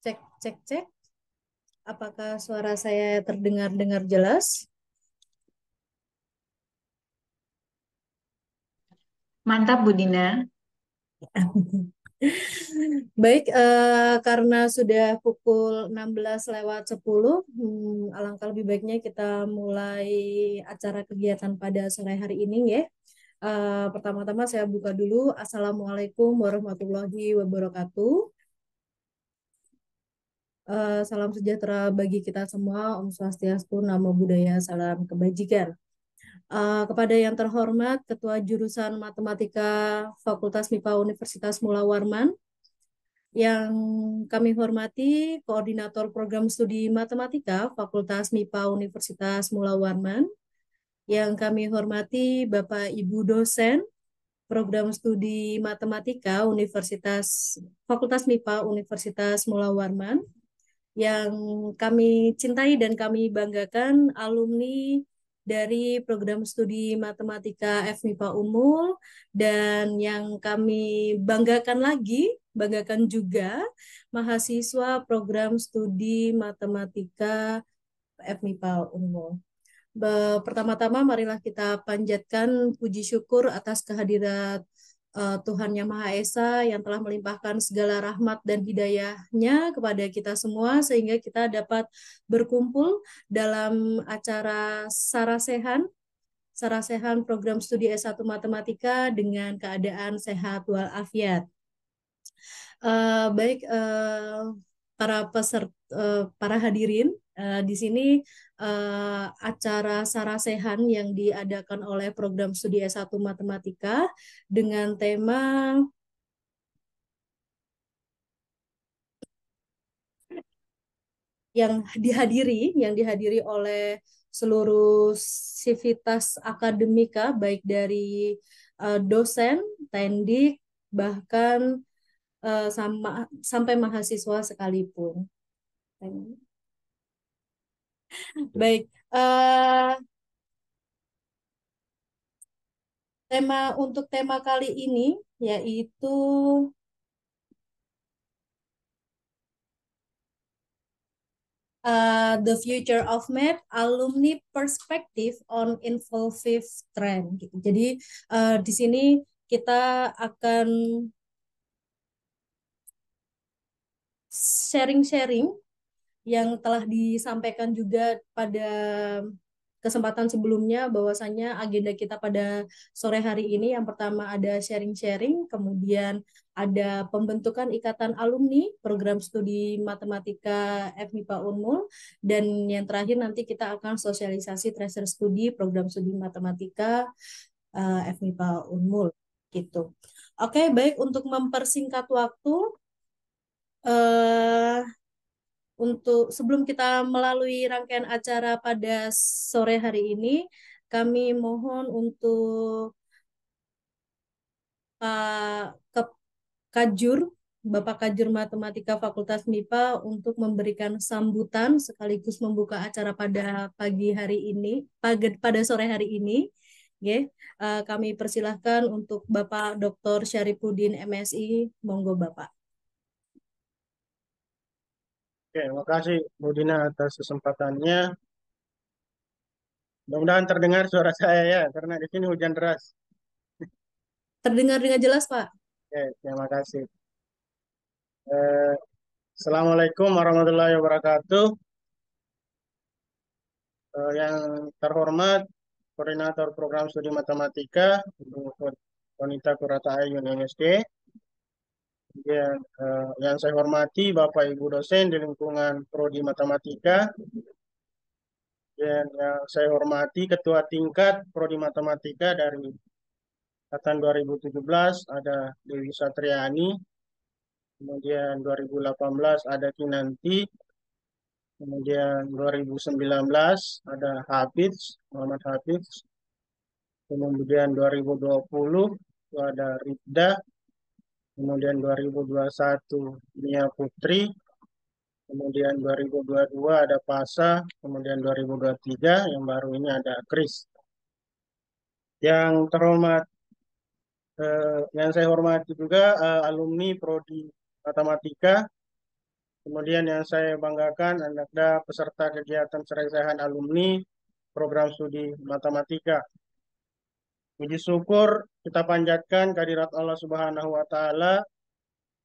Cek, cek, cek. Apakah suara saya terdengar jelas? Mantap, Bu Dina. Baik, karena sudah pukul 16:10, alangkah lebih baiknya kita mulai acara kegiatan pada sore hari ini ya. Pertama-tama saya buka dulu. Assalamualaikum warahmatullahi wabarakatuh. Salam sejahtera bagi kita semua. Om Swastiastu, Namo Buddhaya, Salam Kebajikan. Kepada yang terhormat Ketua Jurusan Matematika Fakultas MIPA Universitas Mula Warman, yang kami hormati Koordinator Program Studi Matematika Fakultas MIPA Universitas Mula Warman, yang kami hormati Bapak Ibu dosen Program Studi Matematika Universitas Fakultas MIPA Universitas Mula Warman, yang kami cintai dan kami banggakan alumni dari program studi Matematika FMIPA Unmul, dan yang kami banggakan juga mahasiswa program studi Matematika FMIPA Unmul. Pertama-tama marilah kita panjatkan puji syukur atas kehadirat Tuhan Yang Maha Esa yang telah melimpahkan segala rahmat dan hidayahnya kepada kita semua sehingga kita dapat berkumpul dalam acara Sarasehan Program Studi S1 Matematika dengan keadaan sehat walafiat. Baik, para hadirin, di sini acara Sarasehan yang diadakan oleh program studi S1 Matematika dengan tema yang dihadiri oleh seluruh sivitas akademika, baik dari dosen, tendik, bahkan sampai mahasiswa sekalipun. Baik, untuk tema kali ini yaitu The Future of Math, Alumni Perspective on Evolving Trend. Gitu. Jadi di sini kita akan sharing-sharing yang telah disampaikan juga pada kesempatan sebelumnya, bahwasannya agenda kita pada sore hari ini yang pertama ada sharing-sharing, kemudian ada pembentukan ikatan alumni program studi matematika FMIPA Unmul, dan yang terakhir nanti kita akan sosialisasi tracer studi program studi matematika FMIPA Unmul gitu. Oke, baik, untuk mempersingkat waktu, eh, untuk sebelum kita melalui rangkaian acara pada sore hari ini, kami mohon untuk Pak Kajur, Bapak Kajur Matematika Fakultas MIPA untuk memberikan sambutan sekaligus membuka acara pada pagi hari ini, pada sore hari ini. Oke, kami persilahkan untuk Bapak Dr. Syarifudin MSI, monggo Bapak. Oke, terima kasih Bu Dina atas kesempatannya. Mudah-mudahan terdengar suara saya ya, karena di sini hujan deras. Terdengar dengan jelas, Pak? Oke, terima kasih. Eh, Assalamualaikum warahmatullahi wabarakatuh. Yang terhormat Koordinator Program Studi Matematika, Ibu Wanita Kurata Ayu MSD. Kemudian yang saya hormati Bapak Ibu dosen di lingkungan Prodi Matematika. Dan yang saya hormati Ketua Tingkat Prodi Matematika dari angkatan 2017 ada Dewi Satriani, kemudian 2018 ada Kinanti, kemudian 2019 ada Hafiz, Muhammad Hafiz, kemudian 2020 itu ada Rifda, kemudian 2021 Nia Putri, kemudian 2022 ada Pasa, kemudian 2023 yang baru ini ada Kris. Yang terhormat yang saya hormati juga alumni Prodi Matematika Kemudian yang saya banggakan ada peserta kegiatan seraisahan alumni program studi matematika. Puji syukur kita panjatkan kehadirat Allah Subhanahu wa taala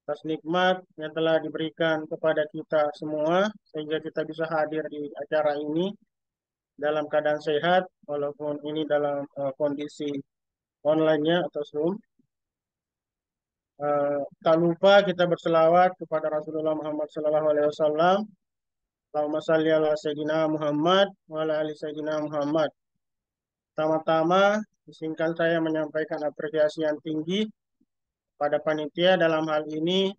atas nikmat yang telah diberikan kepada kita semua sehingga kita bisa hadir di acara ini dalam keadaan sehat walaupun ini dalam kondisi online-nya atau Zoom. Tak lupa kita berselawat kepada Rasulullah Muhammad SAW. Allahumma salli ala Sayyidina Muhammad wa ala ali Sayyidina Muhammad. Pertama-tama, izinkan saya menyampaikan apresiasi yang tinggi pada panitia dalam hal ini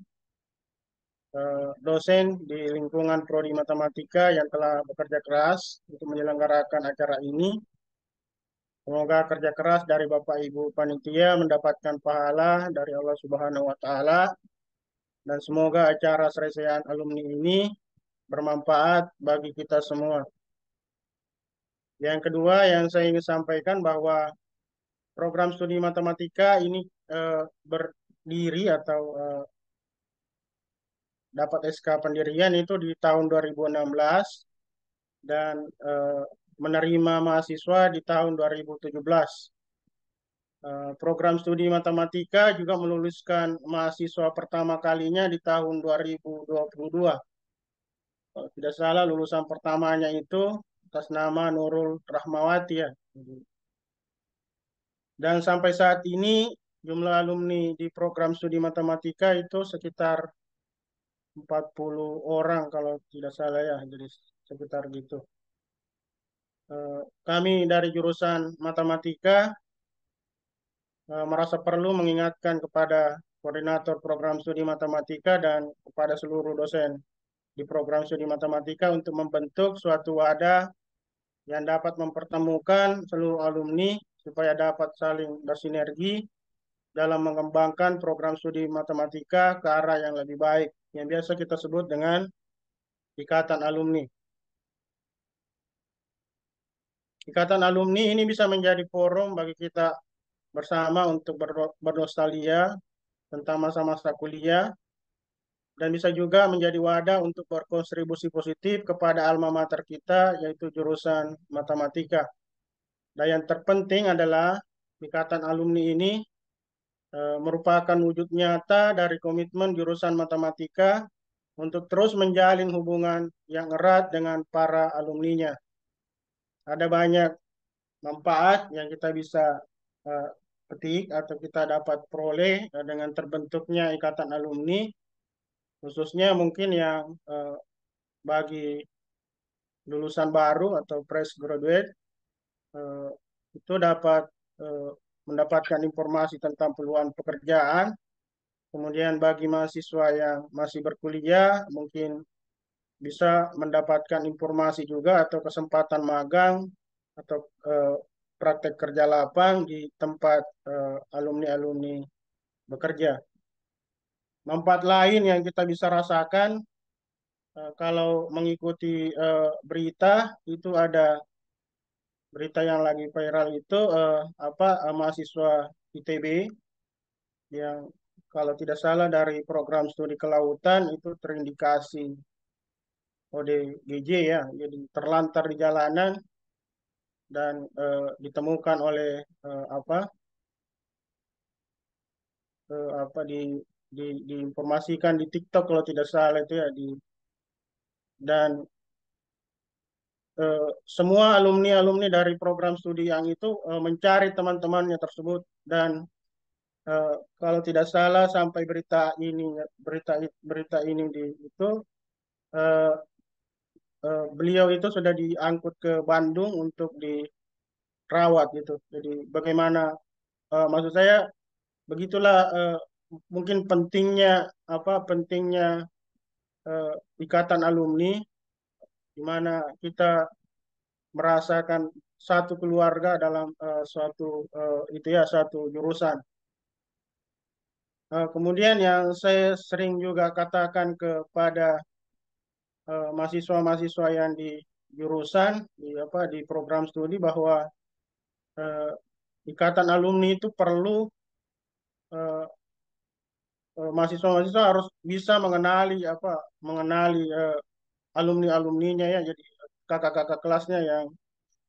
dosen di lingkungan Prodi Matematika yang telah bekerja keras untuk menyelenggarakan acara ini. Semoga kerja keras dari Bapak Ibu panitia mendapatkan pahala dari Allah Subhanahu wa taala dan semoga acara seraisahan alumni ini bermanfaat bagi kita semua. Yang kedua yang saya ingin sampaikan bahwa program studi matematika ini berdiri atau dapat SK pendirian itu di tahun 2016 dan menerima mahasiswa di tahun 2017. Program studi matematika juga meluluskan mahasiswa pertama kalinya di tahun 2022. Kalau tidak salah lulusan pertamanya itu atas nama Nurul Rahmawati ya. Dan sampai saat ini jumlah alumni di program studi matematika itu sekitar 40 orang kalau tidak salah ya, jadi sekitar gitu. Kami dari jurusan matematika merasa perlu mengingatkan kepada koordinator program studi matematika dan kepada seluruh dosen di program studi matematika untuk membentuk suatu wadah yang dapat mempertemukan seluruh alumni supaya dapat saling bersinergi dalam mengembangkan program studi matematika ke arah yang lebih baik, yang biasa kita sebut dengan ikatan alumni. Ikatan alumni ini bisa menjadi forum bagi kita bersama untuk bernostalgia tentang masa-masa kuliah dan bisa juga menjadi wadah untuk berkontribusi positif kepada alma mater kita yaitu jurusan matematika. Dan yang terpenting adalah ikatan alumni ini merupakan wujud nyata dari komitmen jurusan matematika untuk terus menjalin hubungan yang erat dengan para alumninya. Ada banyak manfaat yang kita bisa uh, petik atau kita dapat peroleh dengan terbentuknya ikatan alumni, khususnya mungkin yang bagi lulusan baru atau fresh graduate uh, itu dapat uh, mendapatkan informasi tentang peluang pekerjaan. Kemudian bagi mahasiswa yang masih berkuliah mungkin bisa mendapatkan informasi juga atau kesempatan magang atau praktek kerja lapang di tempat alumni-alumni bekerja. Manfaat lain yang kita bisa rasakan kalau mengikuti berita itu ada berita yang lagi viral itu mahasiswa ITB yang kalau tidak salah dari program studi kelautan itu terindikasi ODGJ ya, jadi terlantar di jalanan dan ditemukan oleh eh, apa eh, apa diinformasikan di TikTok kalau tidak salah itu ya dan semua alumni-alumni dari program studi yang itu mencari teman-temannya tersebut dan kalau tidak salah sampai berita berita ini di itu eh, beliau itu sudah diangkut ke Bandung untuk dirawat gitu. Jadi bagaimana maksud saya begitulah mungkin pentingnya eh, ikatan alumni di mana kita merasakan satu keluarga dalam suatu jurusan. Kemudian yang saya sering juga katakan kepada mahasiswa-mahasiswa yang di jurusan di program studi bahwa eh, ikatan alumni itu perlu eh, mahasiswa-mahasiswa harus bisa mengenali alumni-alumninya ya, jadi kakak-kakak kelasnya yang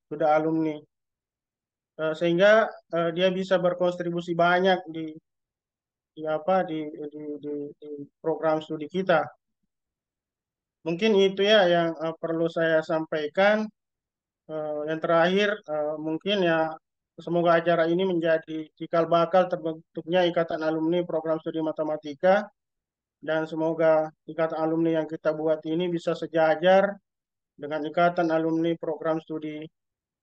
sudah alumni. Sehingga dia bisa berkontribusi banyak di apa di program studi kita. Mungkin itu ya yang perlu saya sampaikan. Yang terakhir, mungkin ya semoga acara ini menjadi cikal bakal terbentuknya Ikatan Alumni Program Studi Matematika, dan semoga Ikatan Alumni yang kita buat ini bisa sejajar dengan Ikatan Alumni Program Studi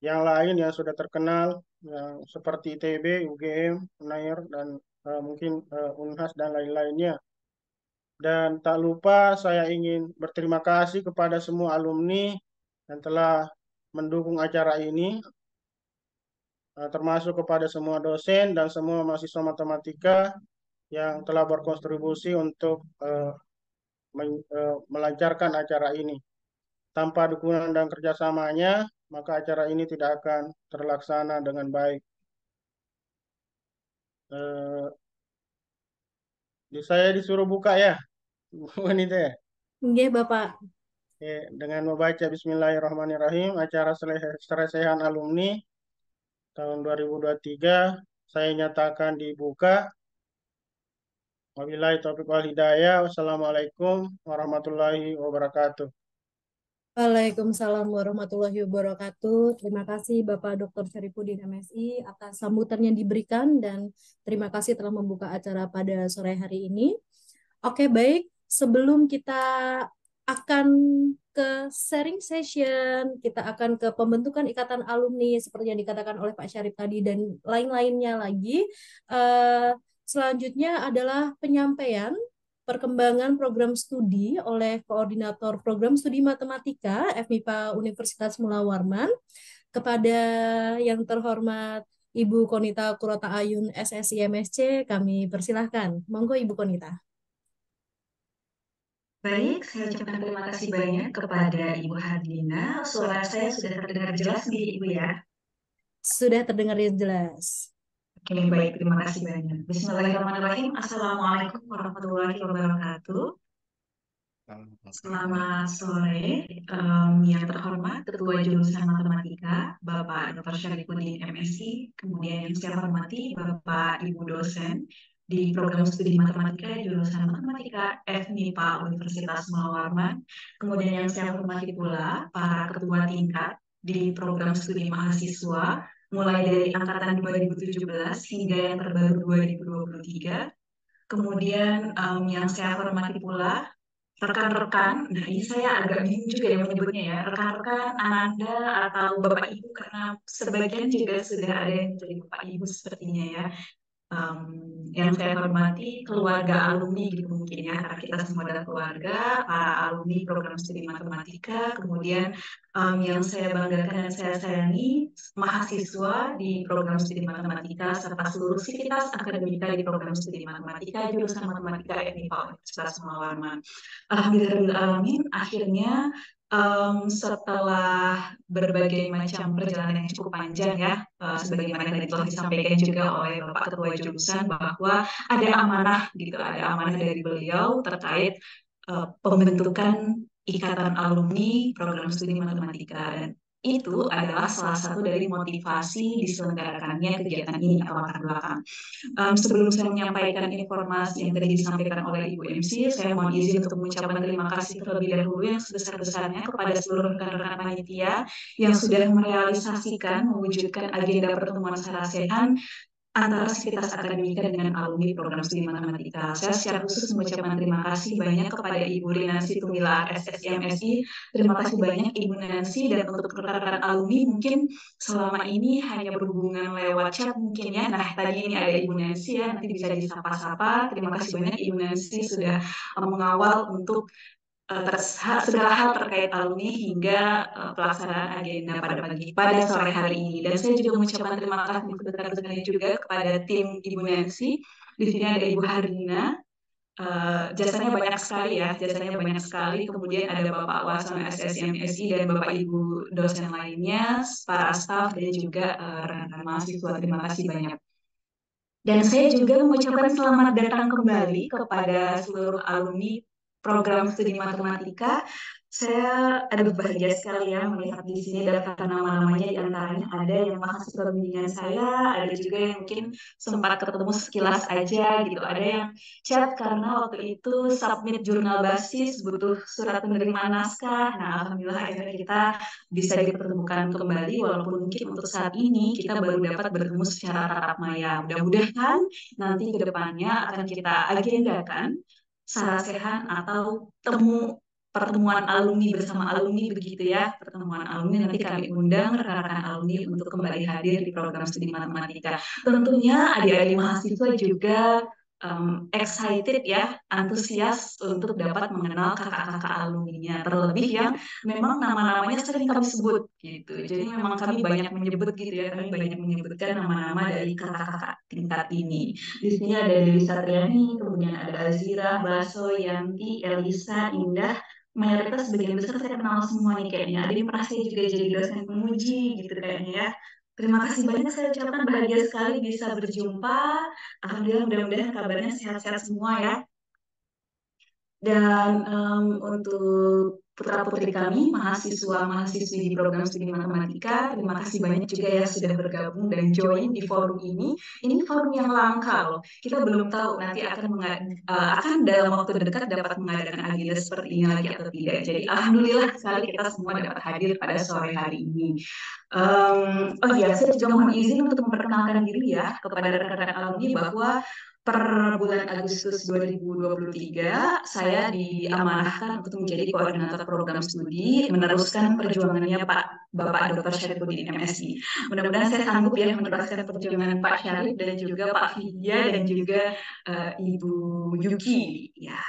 yang lain yang sudah terkenal, yang seperti ITB, UGM, UNAIR, dan mungkin Unhas dan lain-lainnya. Dan tak lupa saya ingin berterima kasih kepada semua alumni yang telah mendukung acara ini, termasuk kepada semua dosen dan semua mahasiswa matematika yang telah berkontribusi untuk melancarkan acara ini. Tanpa dukungan dan kerjasamanya, maka acara ini tidak akan terlaksana dengan baik. Eh, saya disuruh buka ya, wanita ya. Nggih, Bapak. Dengan membaca Bismillahirrahmanirrahim, acara selesaian alumni tahun 2023 saya nyatakan dibuka. Wabillahi taufiq wal hidayah. Wassalamualaikum warahmatullahi wabarakatuh. Waalaikumsalam warahmatullahi wabarakatuh. Terima kasih Bapak Dr. Syarifuddin MSI atas sambutan yang diberikan dan terima kasih telah membuka acara pada sore hari ini. Oke, baik. Sebelum kita akan ke sharing session, kita akan ke pembentukan ikatan alumni seperti yang dikatakan oleh Pak Syarif tadi dan lain-lainnya lagi. Selanjutnya adalah penyampaian perkembangan program studi oleh Koordinator Program Studi Matematika FMIPA Universitas Mula Warman kepada yang terhormat Ibu Konita Kurota Ayun SSI MSC, kami persilahkan. Monggo Ibu Konita. Baik, saya ucapkan terima kasih banyak kepada Ibu Hardina. Suara saya sudah terdengar jelas di Ibu ya? Sudah terdengar jelas. Oke, baik. Terima kasih banyak. Bismillahirrahmanirrahim. Assalamualaikum warahmatullahi wabarakatuh. Selamat sore, yang terhormat Ketua Jurusan Matematika, Bapak Dr. Syarifuddin MSI, kemudian yang saya hormati Bapak Ibu dosen di Program Studi Matematika Jurusan Matematika FMIPA Universitas Mula Warman, kemudian yang saya hormati pula para ketua tingkat di Program Studi Mahasiswa, mulai dari angkatan 2017 hingga yang terbaru 2023, kemudian yang saya hormati pula rekan-rekan, nah ini saya agak bingung juga ya menyebutnya ya, rekan-rekan Ananda atau Bapak Ibu, karena sebagian juga sudah ada yang menjadi Bapak Ibu sepertinya ya. Yang saya hormati keluarga alumni gitu mungkin ya, karena kita semua adalah keluarga, para alumni program studi matematika, kemudian yang saya banggakan dan saya sayangi mahasiswa di program studi matematika serta seluruh sivitas akademika di program studi matematika jurusan matematika FMIPA Universitas Mula Warman. Alhamdulillahirrahmanirrahim, akhirnya setelah berbagai macam perjalanan yang cukup panjang ya, sebagaimana tadi telah disampaikan juga oleh Bapak Ketua Jurusan bahwa ada amanah gitu, ada amanah dari beliau terkait pembentukan Ikatan Alumni Program Studi Matematika, dan itu adalah salah satu dari motivasi diselenggarakannya kegiatan ini atau latar belakang. Sebelum saya menyampaikan informasi yang tadi disampaikan oleh Ibu MC, saya mohon izin untuk mengucapkan terima kasih terlebih dahulu yang sebesar-besarnya kepada seluruh rekan-rekan panitia yang sudah merealisasikan, mewujudkan agenda pertemuan sarasehan antara sivitas akademika dengan alumni program studi matematika. Saya secara khusus mengucapkan terima kasih banyak kepada Ibu Rinansi Tumilar SSI. Terima kasih banyak Ibu Nancy, dan untuk rekan-rekan alumni mungkin selama ini hanya berhubungan lewat chat mungkin ya. Nah, tadi ini ada Ibu Nancy ya, nanti bisa disapa-sapa. Terima kasih banyak Ibu Nancy sudah mengawal untuk segala hal terkait alumni hingga pelaksanaan agenda pada sore hari ini. Dan saya juga mengucapkan terima kasih sebesar-besarnya juga kepada tim Ibu Nancy. Di sini ada Ibu Hardina, jasanya banyak sekali ya, jasanya banyak sekali. Kemudian ada Bapak Wasona SSMSI dan Bapak Ibu dosen lainnya, para staf dan juga rekan-rekan mahasiswa. Terima kasih banyak. Dan saya juga mengucapkan selamat datang kembali kepada seluruh alumni program studi matematika. Saya bahagia sekali ya melihat di sini daftar nama-namanya, di antaranya ada yang mahasiswa bimbingan saya, ada juga yang mungkin sempat ketemu sekilas aja gitu, ada yang chat karena waktu itu submit jurnal basis butuh surat penerimaan naskah. Nah, alhamdulillah akhirnya kita bisa dipertemukan kembali walaupun mungkin untuk saat ini kita baru dapat bertemu secara tatap maya. Mudah-mudahan nanti ke depannya akan kita agendakan sarasehan atau pertemuan alumni bersama alumni begitu ya. Pertemuan alumni nanti kami undang rekan-rekan alumni untuk kembali hadir di program studi matematika. Tentunya adik-adik mahasiswa juga excited ya, antusias untuk dapat mengenal kakak-kakak alumninya. Terlebih yang memang nama-namanya sering kami sebut gitu. Jadi memang kami banyak menyebut gitu ya, kami banyak menyebutkan nama-nama dari kakak-kakak tingkat ini. Di sini ada Dewi Satriani, kemudian ada Azira, Baso, Yanti, Elisa, Indah. Mayoritas sebagian besar saya kenal semua nih kayaknya. Ada yang pernah saya juga jadi dosen penguji gitu kayaknya ya. Terima kasih banyak, saya ucapkan bahagia sekali bisa berjumpa. Alhamdulillah mudah-mudahan kabarnya sehat-sehat semua ya. Dan untuk putra-putri kami, mahasiswa-mahasiswi di program studi matematika, terima kasih banyak juga ya sudah bergabung dan join di forum ini. Ini forum yang langka loh. Kita belum tahu nanti akan dalam waktu dekat dapat mengadakan agenda seperti ini lagi atau tidak. Jadi alhamdulillah sekali kita semua dapat hadir pada sore hari ini. Oh iya, saya juga mohon izin untuk memperkenalkan diri ya kepada rekan-rekan alumni bahwa per bulan Agustus 2023, saya diamanahkan untuk menjadi koordinator program studi, meneruskan perjuangannya Bapak Dr. Syarifuddin MSI. Mudah-mudahan saya sanggup ya meneruskan perjuangan Pak Syarif dan juga Pak Vidya dan juga Ibu Yuki. Ya.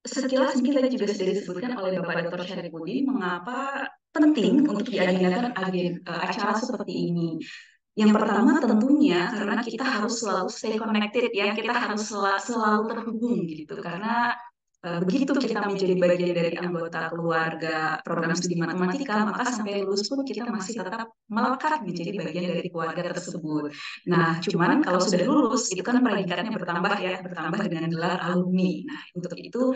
Sekilas mungkin tadi juga sudah disebutkan oleh Bapak Dr. Syarifuddin mengapa penting untuk diagendakan acara seperti ini. Yang pertama tentunya karena kita harus selalu stay connected ya, kita harus selalu terhubung gitu. Karena begitu kita menjadi bagian dari anggota keluarga program studi matematika, maka sampai lulus pun kita masih tetap melekat menjadi bagian dari keluarga tersebut. Nah, cuman kalau sudah lulus itu kan predikatnya bertambah ya, bertambah dengan gelar alumni. Nah, untuk itu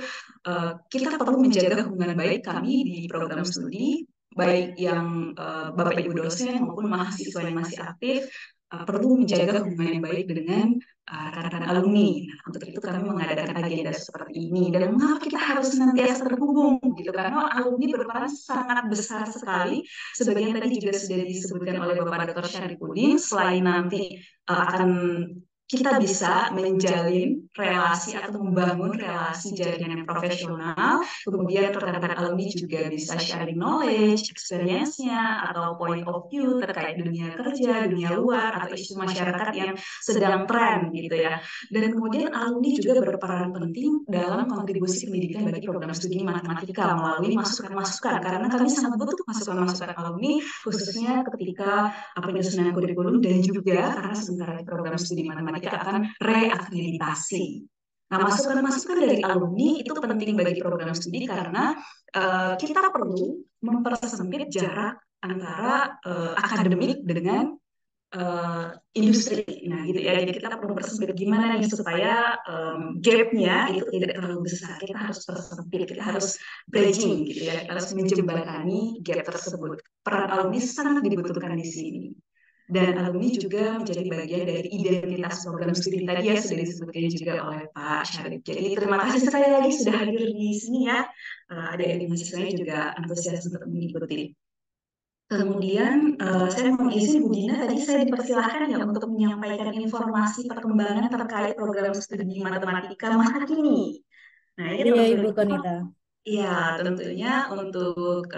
kita perlu menjaga hubungan baik kami di program studi, baik yang Bapak Ibu dosen maupun mahasiswa yang masih aktif, perlu menjaga hubungan yang baik dengan rekan-rekan alumni. Nah, untuk itu kami mengadakan agenda seperti ini. Dan mengapa kita harus senantiasa terhubung gitu? Karena alumni berperan sangat besar sekali. Sebagian tadi juga sudah disebutkan oleh Bapak Dr. Syarifuddin, selain nanti akan kita bisa menjalin relasi atau membangun relasi jaringan yang profesional, kemudian rekan-rekan alumni juga bisa sharing knowledge, experience-nya, atau point of view terkait dunia kerja, dunia luar, atau isu masyarakat yang sedang tren gitu ya. Dan kemudian alumni juga berperan penting dalam kontribusi pendidikan bagi program studi matematika melalui masukan-masukan, karena kami sangat butuh masukan-masukan alumni, khususnya ketika penyusunan kurikulum dan juga karena sebentar lagi program studi matematika akan reakreditasi. Nah, masukan-masukan dari alumni itu penting bagi program studi karena kita perlu mempersempit jarak antara akademik dengan industri. Nah, gitu ya. Jadi kita perlu persempit gimana nih supaya gap-nya itu tidak terlalu besar. Kita harus persempit, kita harus bridging gitu ya. Kita harus menjembatani gap tersebut. Peran alumni sangat dibutuhkan di sini. Dan alumni juga menjadi bagian dari identitas program studi tadi ya sudah disebutkan juga oleh Pak Syarif. Jadi terima kasih sekali lagi sudah hadir di sini ya. Adik-adik mahasiswanya juga antusias untuk mengikuti. Kemudian saya mohon izin Bu Dina, tadi saya dipersilahkan ya untuk menyampaikan informasi perkembangan terkait program studi matematika masa kini. Nah, ini Iya, Ibu tentunya, Konita. ya tentunya untuk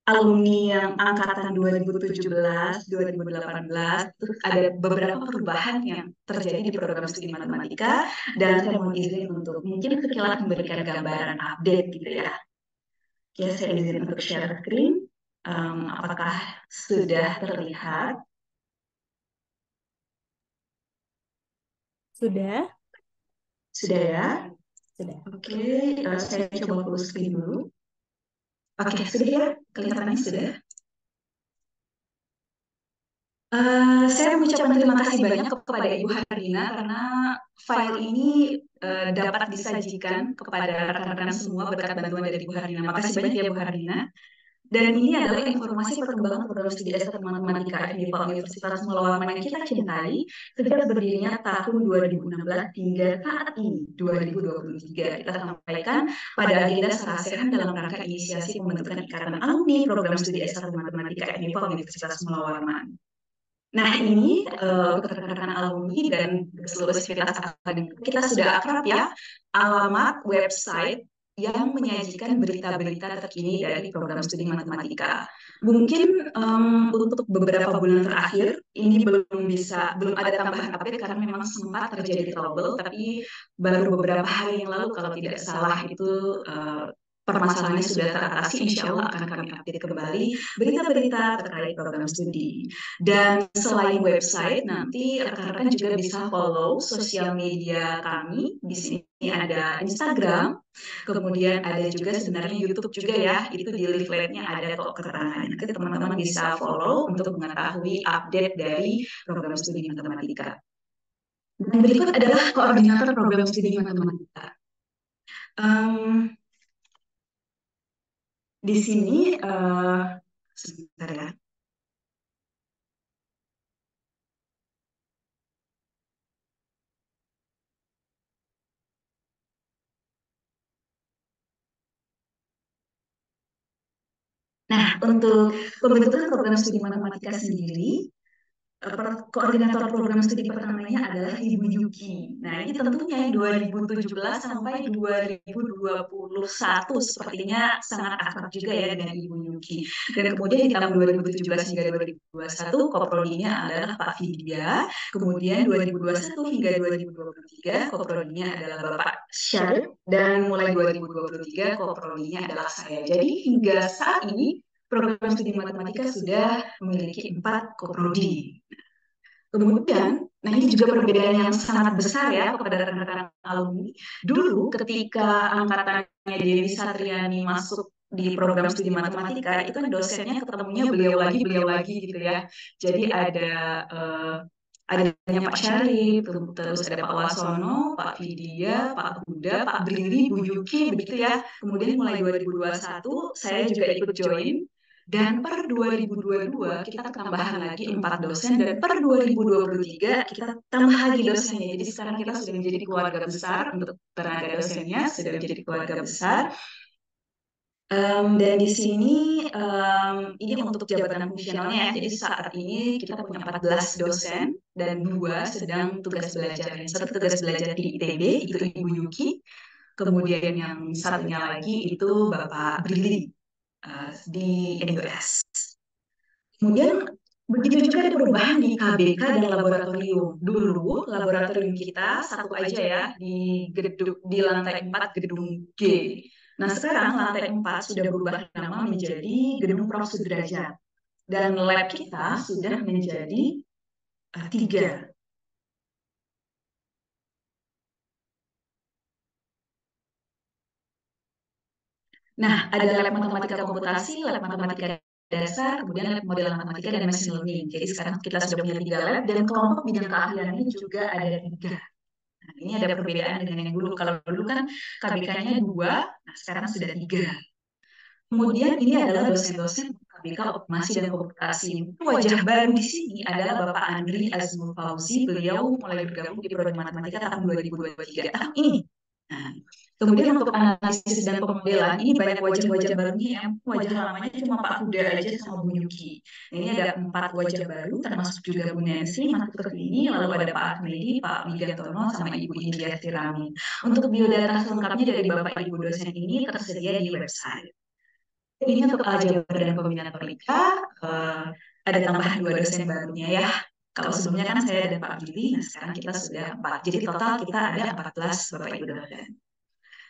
alumni yang angkatan 2017, 2018, terus ada beberapa perubahan yang terjadi di program studi matematika, dan saya mohon izin untuk mungkin sekilas memberikan gambaran update gitu ya. Oke, saya izin untuk share screen. Apakah sudah terlihat? Sudah? Sudah ya? Sudah. Oke, saya coba full screen dulu. Oke, sudah ya? Kelihatannya sudah. Saya mengucapkan terima kasih banyak kepada Ibu Hardina karena file ini dapat disajikan kepada rekan-rekan semua berkat bantuan dari Ibu Hardina. Makasih banyak ya Bu Hardina. Dan ini adalah informasi perkembangan program studi S1 Matematika FMIPA Universitas Mula Warman yang kita cintai sejak berdirinya tahun 2016 hingga saat ini 2023. Kita sampaikan pada agenda Sarasehan dalam rangka inisiasi pembentukan ikatan alumni program studi S1 Matematika FMIPA Universitas Mula Warman. Nah, ini untuk rekan-rekan alumni dan seluruh sivitas akademik kita sudah akrab ya, alamat website yang menyajikan berita-berita terkini dari program studi matematika. Mungkin untuk beberapa bulan terakhir ini belum ada tambahan update karena memang sempat terjadi trouble, tapi baru beberapa hari yang lalu kalau tidak salah itu permasalahannya sudah teratasi. Insya Allah akan kami update kembali berita-berita terkait program studi. Dan selain website, nanti rekan-rekan juga bisa follow sosial media kami. Di sini ada Instagram, kemudian ada juga sebenarnya YouTube juga ya. Itu di leafletnya ada kok keterangannya. Nanti teman-teman bisa follow untuk mengetahui update dari program studi matematika. Dan berikut adalah koordinator program studi matematika. Di sini, sebentar ya. Nah, untuk pembentukan program studi matematika sendiri, koordinator program studi pertamanya adalah Ibu Yuki. Nah, ini tentunya 2017 sampai 2021 sepertinya sangat akrab juga ya dengan Ibu Yuki. Dan kemudian di tahun 2017 hingga 2021 koprodinya adalah Pak Vidya. Kemudian 2021 hingga 2023 koprodinya adalah Bapak Syarif. Dan mulai 2023 koprodinya adalah saya. Jadi hingga saat ini program studi matematika sudah memiliki 4 koprodi. Kemudian, nah ini juga perbedaan yang sangat besar ya kepada rekan-rekan alumni. Dulu ketika angkatannya Dewi Satriani masuk di program studi matematika, itu kan dosennya ketemunya beliau lagi gitu ya. Jadi adanya Pak Syarif, terus ada Pak Wasono, Pak Vidya, Pak Huda, Pak Brili, Bu Yuki, begitu ya. Kemudian mulai 2021 saya juga ikut join. Dan per 2022 kita tambahan lagi 4 dosen dan per 2023 kita tambah lagi dosennya. Jadi sekarang kita sudah menjadi keluarga besar untuk tenaga dosennya, sudah menjadi keluarga besar. Dan di sini ini untuk jabatan fungsionalnya ya. Jadi saat ini kita punya 14 dosen dan 2 sedang tugas belajar. Satu tugas belajar di ITB, itu Ibu Yuki. Kemudian yang satunya lagi itu Bapak Brili di NUS. Kemudian begitu juga ada perubahan di KBK dan laboratorium. Dulu laboratorium kita satu aja ya di lantai 4 gedung G. Nah sekarang lantai 4 sudah berubah nama menjadi gedung Prof Sudrajat. Dan lab kita sudah menjadi 3. Nah, ada lab matematika komputasi, lab matematika dasar, kemudian lab model matematika dan machine learning. Jadi sekarang kita sudah punya 3 lab dan kelompok bidang keahliannya juga ada 3. Nah, ini ada perbedaan dengan yang dulu. Kalau dulu kan KBK-nya 2, nah sekarang sudah 3. Kemudian ini adalah dosen-dosen KBK Otomasi dan Komputasi. Wajah baru di sini adalah Bapak Andri Azmul Fauzi. Beliau mulai bergabung di Prodi Matematika tahun 2023 tahun ini. Nah, kemudian untuk analisis dan pemodelan, ini banyak wajah-wajah barunya ya. Wajah lamanya cuma Pak Huda aja sama Bu Yuki. Nah, ini ada 4 wajah baru, termasuk juga Bu Nancy masuk ke sini, lalu ada Pak Ahmedi, Pak Wigantono, sama Ibu India Sirami. Untuk biodata selengkapnya dari Bapak Ibu dosen ini tersedia di website. Ini untuk aljabar dan kombinatorika, ada tambahan 2 dosen barunya ya. Kalau sebelumnya kan saya dan Pak Billy, nah sekarang kita sudah 4. Jadi total kita ada 14 Bapak Ibu dosen.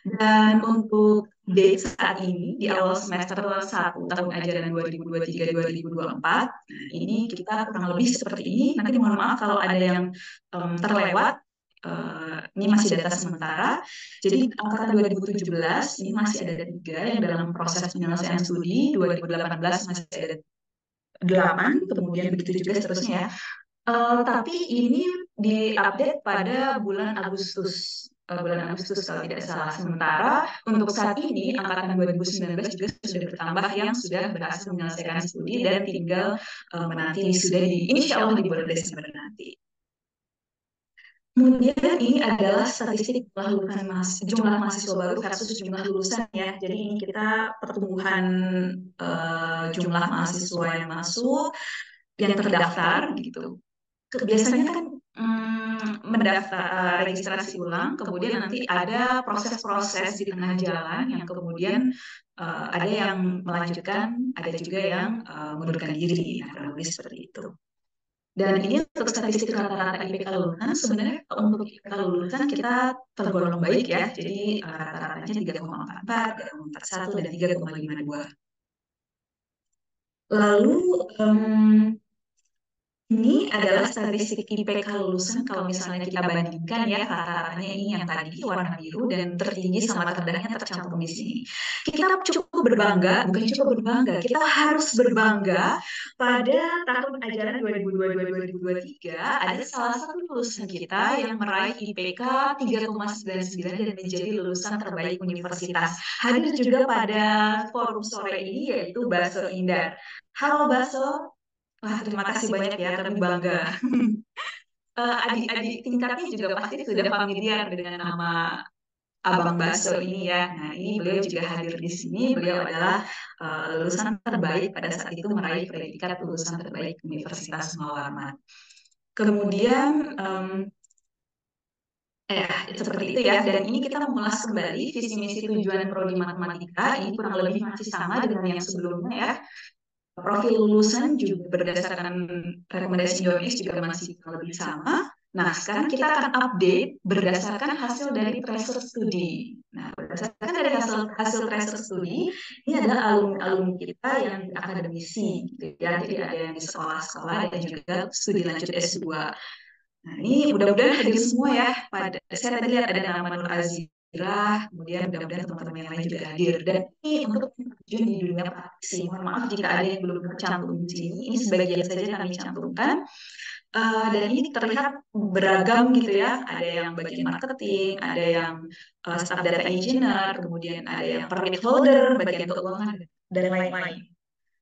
Dan untuk date saat ini, di awal semester 1 tahun ajaran 2023-2024, nah ini kita kurang lebih seperti ini. Nanti mohon maaf kalau ada yang terlewat, ini masih data sementara. Jadi angkatan 2017 ini masih ada 3 yang dalam proses penyelesaian studi, 2018 masih ada 8, kemudian begitu juga seterusnya ya. Tapi ini diupdate pada bulan Agustus. Bulan Agustus kalau tidak salah. Sementara untuk saat ini angkatan 2019 juga sudah bertambah yang sudah berhasil menyelesaikan studi dan tinggal menanti wisuda insya Allah di bulan Desember nanti. Kemudian ini adalah statistik jumlah mahasiswa baru versus jumlah lulusan ya. Jadi ini kita pertumbuhan jumlah mahasiswa yang masuk, yang terdaftar gitu. Biasanya kan mendaftar registrasi ulang, kemudian nanti ada proses-proses di tengah jalan yang kemudian ada yang melanjutkan, ada juga yang mengundurkan diri, nah, kurang lebih seperti itu. Dan ini untuk statistik rata-rata IPK lulusan, sebenarnya untuk IPK lulusan kita tergolong baik ya, jadi rata-ratanya 3,44, 3,41, dan 3,52. Lalu ini adalah statistik IPK lulusan kalau misalnya kita bandingkan ya rata-ratanya ini yang tadi warna biru dan tertinggi sama terdahnya tercantum di sini. Kita cukup berbangga, bukan cukup berbangga, kita harus berbangga pada tahun ajaran 2022-2023 ada salah satu lulusan kita yang meraih IPK 3,99 dan menjadi lulusan terbaik universitas. Hadir juga pada forum sore ini yaitu Baso Indar. Halo Baso. Wah, terima kasih banyak ya, kami bangga. Adik-adik tingkatnya juga pasti sudah familiar dengan nama Abang Baso ini ya. Nah, ini beliau juga hadir di sini. Beliau adalah lulusan terbaik pada saat itu meraih predikat lulusan terbaik Universitas Mawarman. Kemudian seperti itu ya. Dan ini kita mengulas kembali visi misi tujuan prodi matematika. Ini kurang lebih masih sama dengan yang sebelumnya ya. Profil lulusan juga berdasarkan rekomendasi IOMX juga masih lebih sama. Nah, sekarang kita akan update berdasarkan hasil dari tracer studi. Nah, berdasarkan dari hasil tracer studi, ini adalah alumni-alumni kita yang akademisi, gitu ya. Jadi ada yang di sekolah-sekolah dan juga studi lanjut S2. Nah, ini mudah-mudahan hadir semua ya. Saya tadi lihat ada nama Nur Azira, kemudian mudah-mudahan teman-teman yang lain juga hadir. Dan ini untuk terjun di dunia praktisi. Mohon maaf jika ada yang belum tercantum di sini. Ini sebagian saja kami cantumkan. Dan ini terlihat beragam gitu ya. Ada yang bagian marketing, ada yang staff data engineer, kemudian ada yang permit holder, bagian keuangan, dan lain-lain.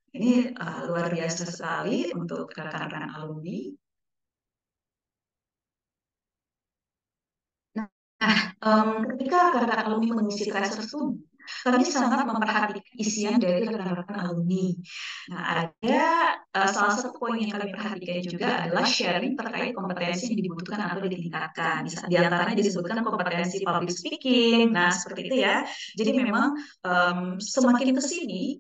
Ini luar biasa sekali untuk rekan-rekan alumni. Ketika rekan-rekan alumni mengisi tracer studi, kami sangat memperhatikan isian dari rekan-rekan alumni. Nah, ada salah satu poin yang kami perhatikan juga adalah sharing terkait kompetensi yang dibutuhkan atau ditingkatkan. Di antaranya disebutkan kompetensi public speaking. Nah, seperti itu ya. Jadi memang semakin ke sini,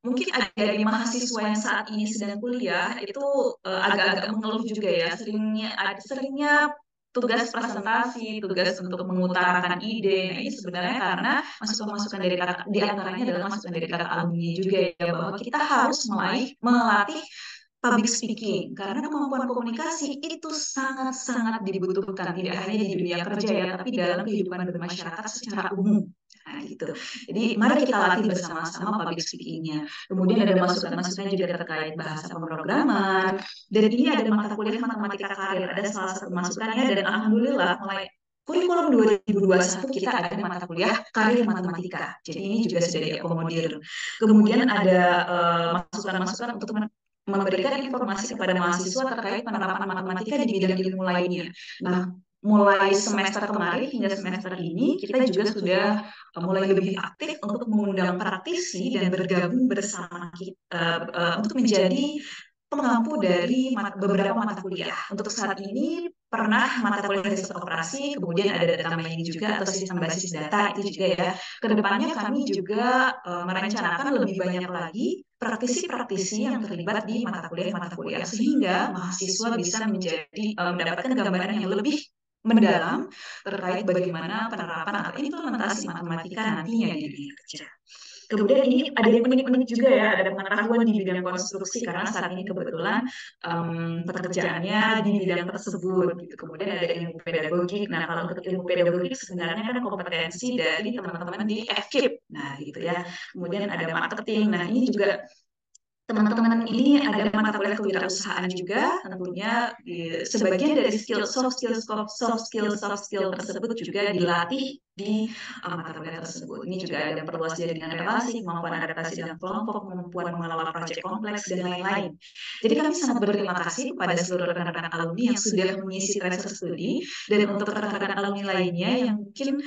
mungkin ada dari mahasiswa yang saat ini sedang kuliah itu agak-agak mengeluh juga ya. Seringnya tugas presentasi, tugas untuk mengutarakan ide. Nah, ini sebenarnya karena masukan-masukan dari di antaranya adalah masukan dari kakak alumni juga ya, bahwa kita harus melatih public speaking karena kemampuan komunikasi itu sangat-sangat dibutuhkan tidak hanya di dunia kerja ya, tapi dalam kehidupan bermasyarakat secara umum. Nah, gitu. Jadi mari kita latih bersama-sama public speaking-nya. Kemudian ada masukan-masukan juga terkait bahasa pemrograman. Dan ini ada mata kuliah matematika karir. Ada salah satu masukannya dan alhamdulillah mulai kurikulum 2021 kita ada mata kuliah karir matematika. Jadi ini juga sudah diakomodir. Kemudian ada masukan-masukan untuk memberikan informasi kepada mahasiswa terkait penerapan matematika di bidang ilmu lainnya. Nah, mulai semester kemarin hingga semester ini kita juga sudah mulai lebih aktif untuk mengundang praktisi dan bergabung bersama kita untuk menjadi pengampu dari beberapa mata kuliah. Untuk saat ini pernah mata kuliah riset operasi, kemudian ada data mining juga atau sistem basis data itu juga ya. Kedepannya kami juga merencanakan lebih banyak lagi praktisi-praktisi yang terlibat di mata kuliah sehingga mahasiswa bisa mendapatkan gambaran yang lebih mendalam terkait bagaimana penerapan atau implementasi matematika nantinya di dunia kerja. Kemudian ini ada yang unik-unik juga ya, ada pengetahuan di bidang konstruksi karena saat ini kebetulan pekerjaannya di bidang tersebut. Gitu. Kemudian ada ilmu pedagogik. Nah, kalau untuk ilmu pedagogik sebenarnya kan kompetensi dari teman-teman di FKIP. Nah, gitu ya. Kemudian ada marketing. Nah, ini juga teman-teman ini ada mata kuliah kewirausahaan juga, tentunya sebagian dari soft skill tersebut juga dilatih di mata kuliah tersebut. Ini juga ada perluas jaringan relasi, kemampuan adaptasi dalam kelompok, kemampuan mengelola proyek kompleks, dan lain-lain. Jadi kami sangat berterima kasih kepada seluruh rekan-rekan alumni yang sudah mengisi tracer studi, dan untuk rekan-rekan alumni lainnya yang mungkin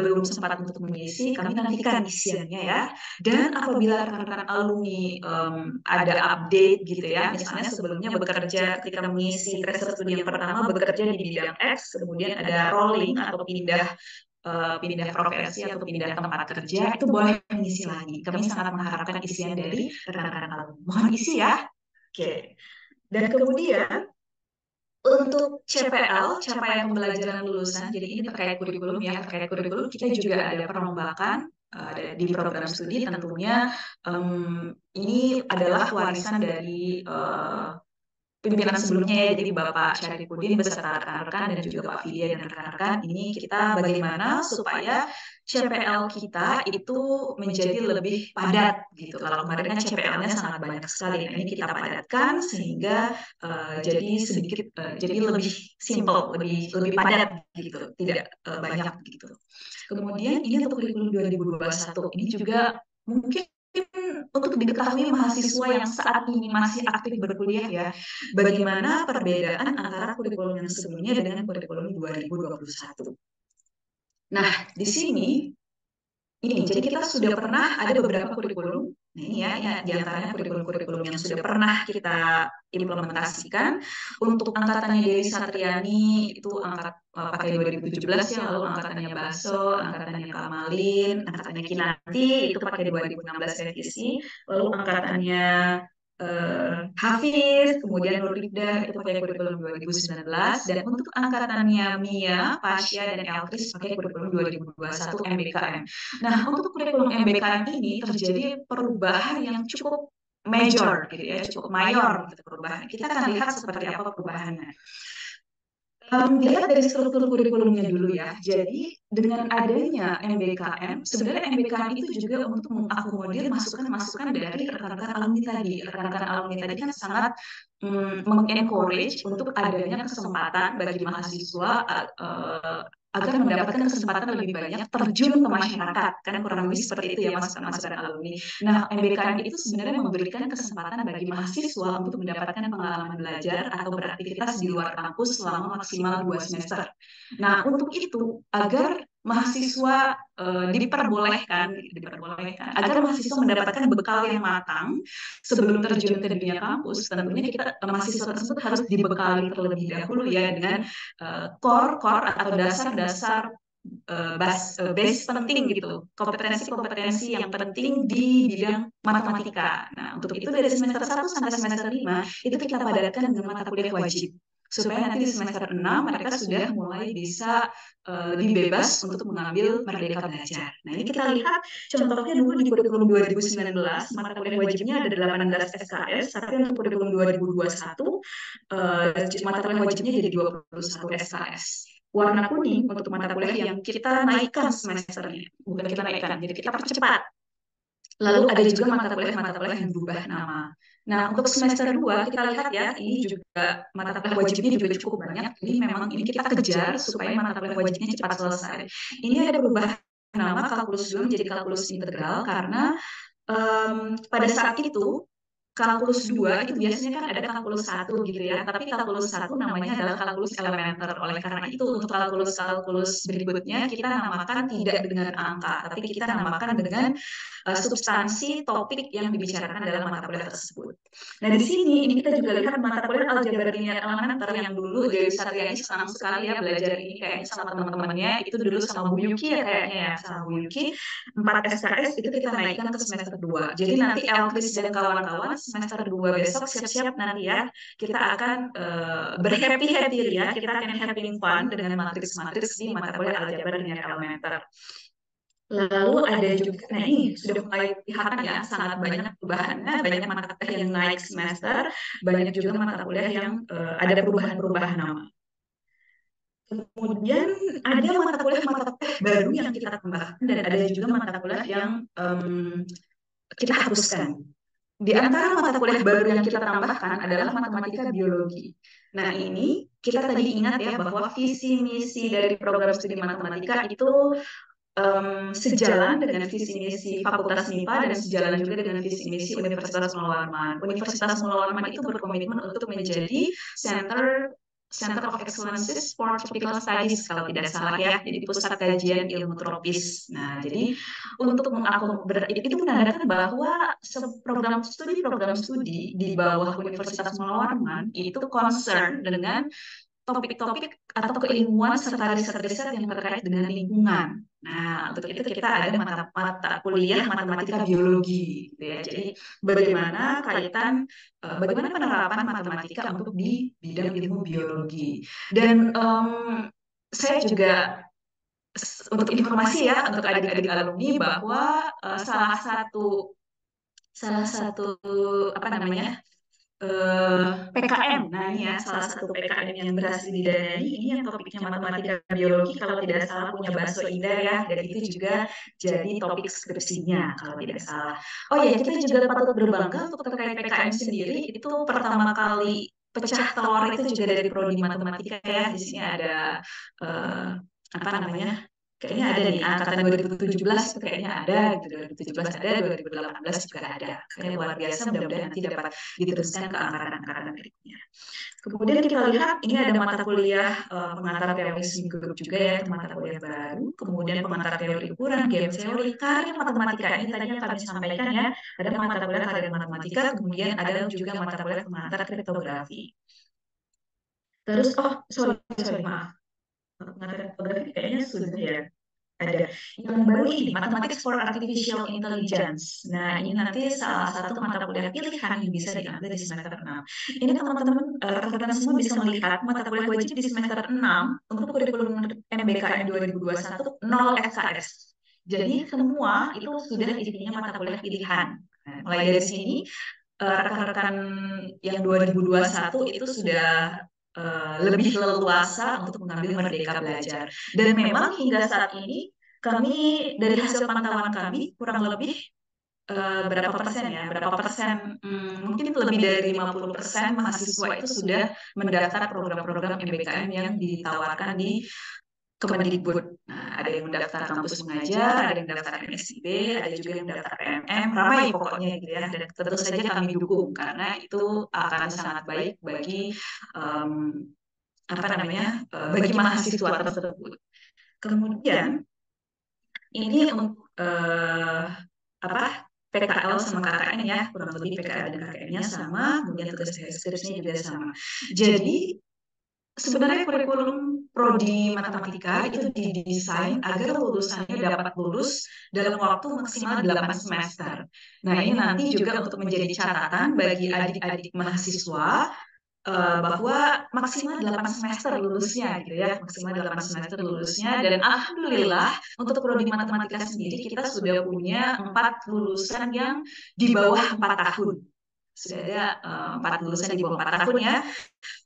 belum sempat untuk mengisi, kami nantikan isiannya ya. Dan apabila rekan-rekan alumni ada update gitu ya, misalnya sebelumnya bekerja ketika mengisi tracer studi yang pertama bekerja di bidang X, kemudian ada rolling atau pindah profesi atau pindah tempat kerja, itu boleh mengisi lagi. Kami sangat mengharapkan isian dari rekan-rekan alumni. Mohon isi ya. Oke. Dan kemudian untuk CPL, capaian pembelajaran lulusan, jadi ini terkait kurikulum ya, terkait kurikulum kita juga ada perombakan di program studi, tentunya ini adalah warisan dari pimpinan sebelumnya ya, jadi Bapak Syarifudin beserta rekan-rekan dan juga Pak Vidya dan rekan-rekan, ini kita bagaimana supaya CPL kita itu menjadi lebih padat gitu. Kalau kemarin kan CPL-nya sangat banyak sekali, nah ini kita padatkan sehingga jadi lebih simple, lebih padat gitu, tidak banyak gitu. Kemudian ini untuk kurikulum 2021 ini juga mungkin untuk diketahui mahasiswa yang saat ini masih aktif berkuliah ya, bagaimana perbedaan antara kurikulum yang sebelumnya dengan kurikulum 2021. Nah, di sini jadi kita sudah pernah ada beberapa kurikulum. Nah, ini ya di antaranya kurikulum-kurikulum yang sudah pernah kita implementasikan. Untuk angkatannya Dewi Satriani itu pakai 2017 ya, lalu angkatannya Baso, angkatannya Kamalin, angkatannya Kinanti itu pakai 2016 revisi, lalu angkatannya Hafiz, kemudian Nurlida itu pakai kurikulum 2019, dan untuk angkatannya Mia, Pasya, dan Elkris pakai kurikulum 2021 MBKM. Nah, untuk kurikulum MBKM ini terjadi perubahan yang cukup major gitu ya, cukup mayor gitu perubahan. Kita akan lihat seperti apa perubahannya. Dilihat dari struktur kurikulumnya dulu ya. Jadi dengan adanya MBKM, sebenarnya MBKM itu juga untuk mengakomodir masukan-masukan dari rekan-rekan alumni tadi. Rekan-rekan alumni tadi kan sangat mengencourage untuk adanya kesempatan bagi mahasiswa agar mendapatkan kesempatan lebih banyak terjun ke masyarakat, kan kurang lebih seperti itu ya masukan-masukan alumni. Nah, MBKM itu sebenarnya memberikan kesempatan bagi mahasiswa untuk mendapatkan pengalaman belajar atau beraktivitas di luar kampus selama maksimal 2 semester. Nah, untuk itu agar mahasiswa diperbolehkan agar mahasiswa mendapatkan bekal yang matang sebelum terjun ke dunia kampus, tentunya mahasiswa tersebut harus dibekali terlebih dahulu ya dengan core atau dasar-dasar base penting gitu, kompetensi-kompetensi yang penting di bidang matematika. Nah, untuk itu dari semester 1 sampai semester 5 itu kita padatkan dengan mata kuliah wajib. Supaya nanti di semester 6 mereka sudah mulai bisa lebih bebas untuk mengambil Merdeka Belajar. Nah, ini kita lihat contohnya dulu di kurikulum 2019, mata kuliah wajibnya ada 18 SKS, tapi untuk kurikulum 2021 mata kuliah wajibnya jadi 21 SKS. Warna kuning untuk mata kuliah yang kita naikkan semesternya, bukan kita naikkan, jadi kita percepat. Lalu ada juga mata kuliah yang berubah nama. Nah, untuk semester 2 kita lihat ya, ini juga mata kuliah wajibnya juga cukup banyak. Jadi memang ini kita kejar supaya mata kuliah wajibnya cepat selesai. Ini ada perubahan nama kalkulus 2 menjadi kalkulus integral karena pada saat itu kalkulus 2 itu biasanya kan ada kalkulus 1 gitu ya, tapi kalkulus 1 namanya adalah kalkulus elementer. Oleh karena itu untuk kalkulus berikutnya kita namakan tidak dengan angka, tapi kita namakan dengan substansi topik yang dibicarakan dalam mata kuliah tersebut. Nah, di sini ini kita juga lihat mata kuliah aljabar linear elementer yang dulu Dewi Satriani senang sekali ya belajar ini kayaknya sama teman-temannya, itu dulu sama Bu Yuki ya kayaknya ya, sama Bu Yuki 4 SKS itu kita naikkan ke semester 2. Jadi nanti Elkris dan kawan-kawan semester 2 besok siap-siap nanti ya, kita akan berhappy-happy ya, kita akan having fun dengan matriks-matriks di mata kuliah aljabar linear elementer. Lalu ada juga, nah ini sudah mulai kelihatan ya, sangat banyak perubahannya, banyak mata kuliah yang naik semester, banyak juga mata kuliah yang ada perubahan-perubahan nama. Kemudian ada mata kuliah baru yang kita tambahkan dan ada juga mata kuliah yang kita hapuskan. Di antara mata kuliah baru yang kita tambahkan adalah matematika biologi. Nah, ini kita tadi ingat ya bahwa visi misi dari program studi matematika itu sejalan dengan visi misi Fakultas MIPA dan sejalan juga dengan visi misi Universitas Mula Warman. Universitas Mula Warman itu berkomitmen untuk menjadi Center of Excellences for Tropical Studies kalau tidak salah ya, jadi pusat kajian ilmu tropis. Nah, jadi untuk itu menandakan bahwa program studi di bawah Universitas Mula Warman itu concern dengan topik-topik atau keilmuan serta riset-riset yang terkait dengan lingkungan. Nah, untuk itu kita ada mata kuliah matematika biologi, gitu ya. Jadi bagaimana penerapan matematika untuk di bidang ilmu biologi. Dan saya juga untuk informasi ya untuk adik-adik alumni bahwa salah satu apa namanya PKM. Nah, ini ya salah satu PKM yang berhasil didanai. Ini yang topiknya matematika biologi kalau tidak salah punya Baso Indah ya. Dan itu juga jadi topik skripsinya kalau tidak salah. Oh ya, kita juga patut berbangga untuk terkait PKM sendiri. Itu pertama kali pecah telur itu juga dari prodi matematika ya. Di sini ada apa namanya? Kayaknya ada nih angkatan 2017 itu kayaknya ada gitu, 2017 ada, 2018 juga ada. Kayak luar biasa, mudah-mudahan nanti dapat diteruskan ke angkatan-angkatan berikutnya. Kemudian kita lihat ini ada mata kuliah pengantar teori grup juga ya, itu mata kuliah baru. Kemudian pengantar teori ukuran, game teori, karya matematika. Ini tadi yang kami sampaikan ya, ada mata kuliah karya matematika, kemudian ada juga mata kuliah pengantar kriptografi. Terus, sorry, maaf. Pengantar kriptografi kayaknya sudah ya. Ada yang baru ini Mathematics for Artificial Intelligence. Nah, ini nanti salah satu mata kuliah pilihan yang bisa diambil di semester 6. Ini teman-teman rekan-rekan semua bisa melihat mata kuliah wajib di semester 6 untuk kurikulum MBKM 2021 0 SKS. Jadi semua itu sudah isinya mata kuliah pilihan. Nah, mulai dari sini rekan-rekan yang 2021 itu sudah lebih leluasa untuk mengambil Merdeka Belajar. Dan memang hingga saat ini kami dari hasil pantauan kami kurang lebih berapa persen ya? Berapa persen? Mungkin lebih dari 50% mahasiswa itu sudah mendaftar program-program MBKM yang ditawarkan di Kemendikbud. Nah, ada yang mendaftar kampus mengajar, ada yang mendaftar MSIB, ada juga yang mendaftar PNM, ramai pokoknya gitu ya. Dan tentu saja kami dukung karena itu akan sangat baik bagi apa namanya bagi mahasiswa tersebut. Kemudian ini untuk apa PKL sama KKN ya, kurang lebih PKL dan KKN-nya sama, kemudian tugas skripsinya juga sama. Jadi sebenarnya kurikulum prodi matematika itu didesain agar lulusannya dapat lulus dalam waktu maksimal 8 semester. Nah, ini nanti juga untuk menjadi catatan bagi adik-adik mahasiswa bahwa maksimal 8 semester lulusnya gitu ya, maksimal 8 semester lulusnya, dan alhamdulillah untuk prodi matematika sendiri kita sudah punya 4 lulusan yang di bawah 4 tahun. Sudah ada 4 lulusan di bawah 4 tahun ya.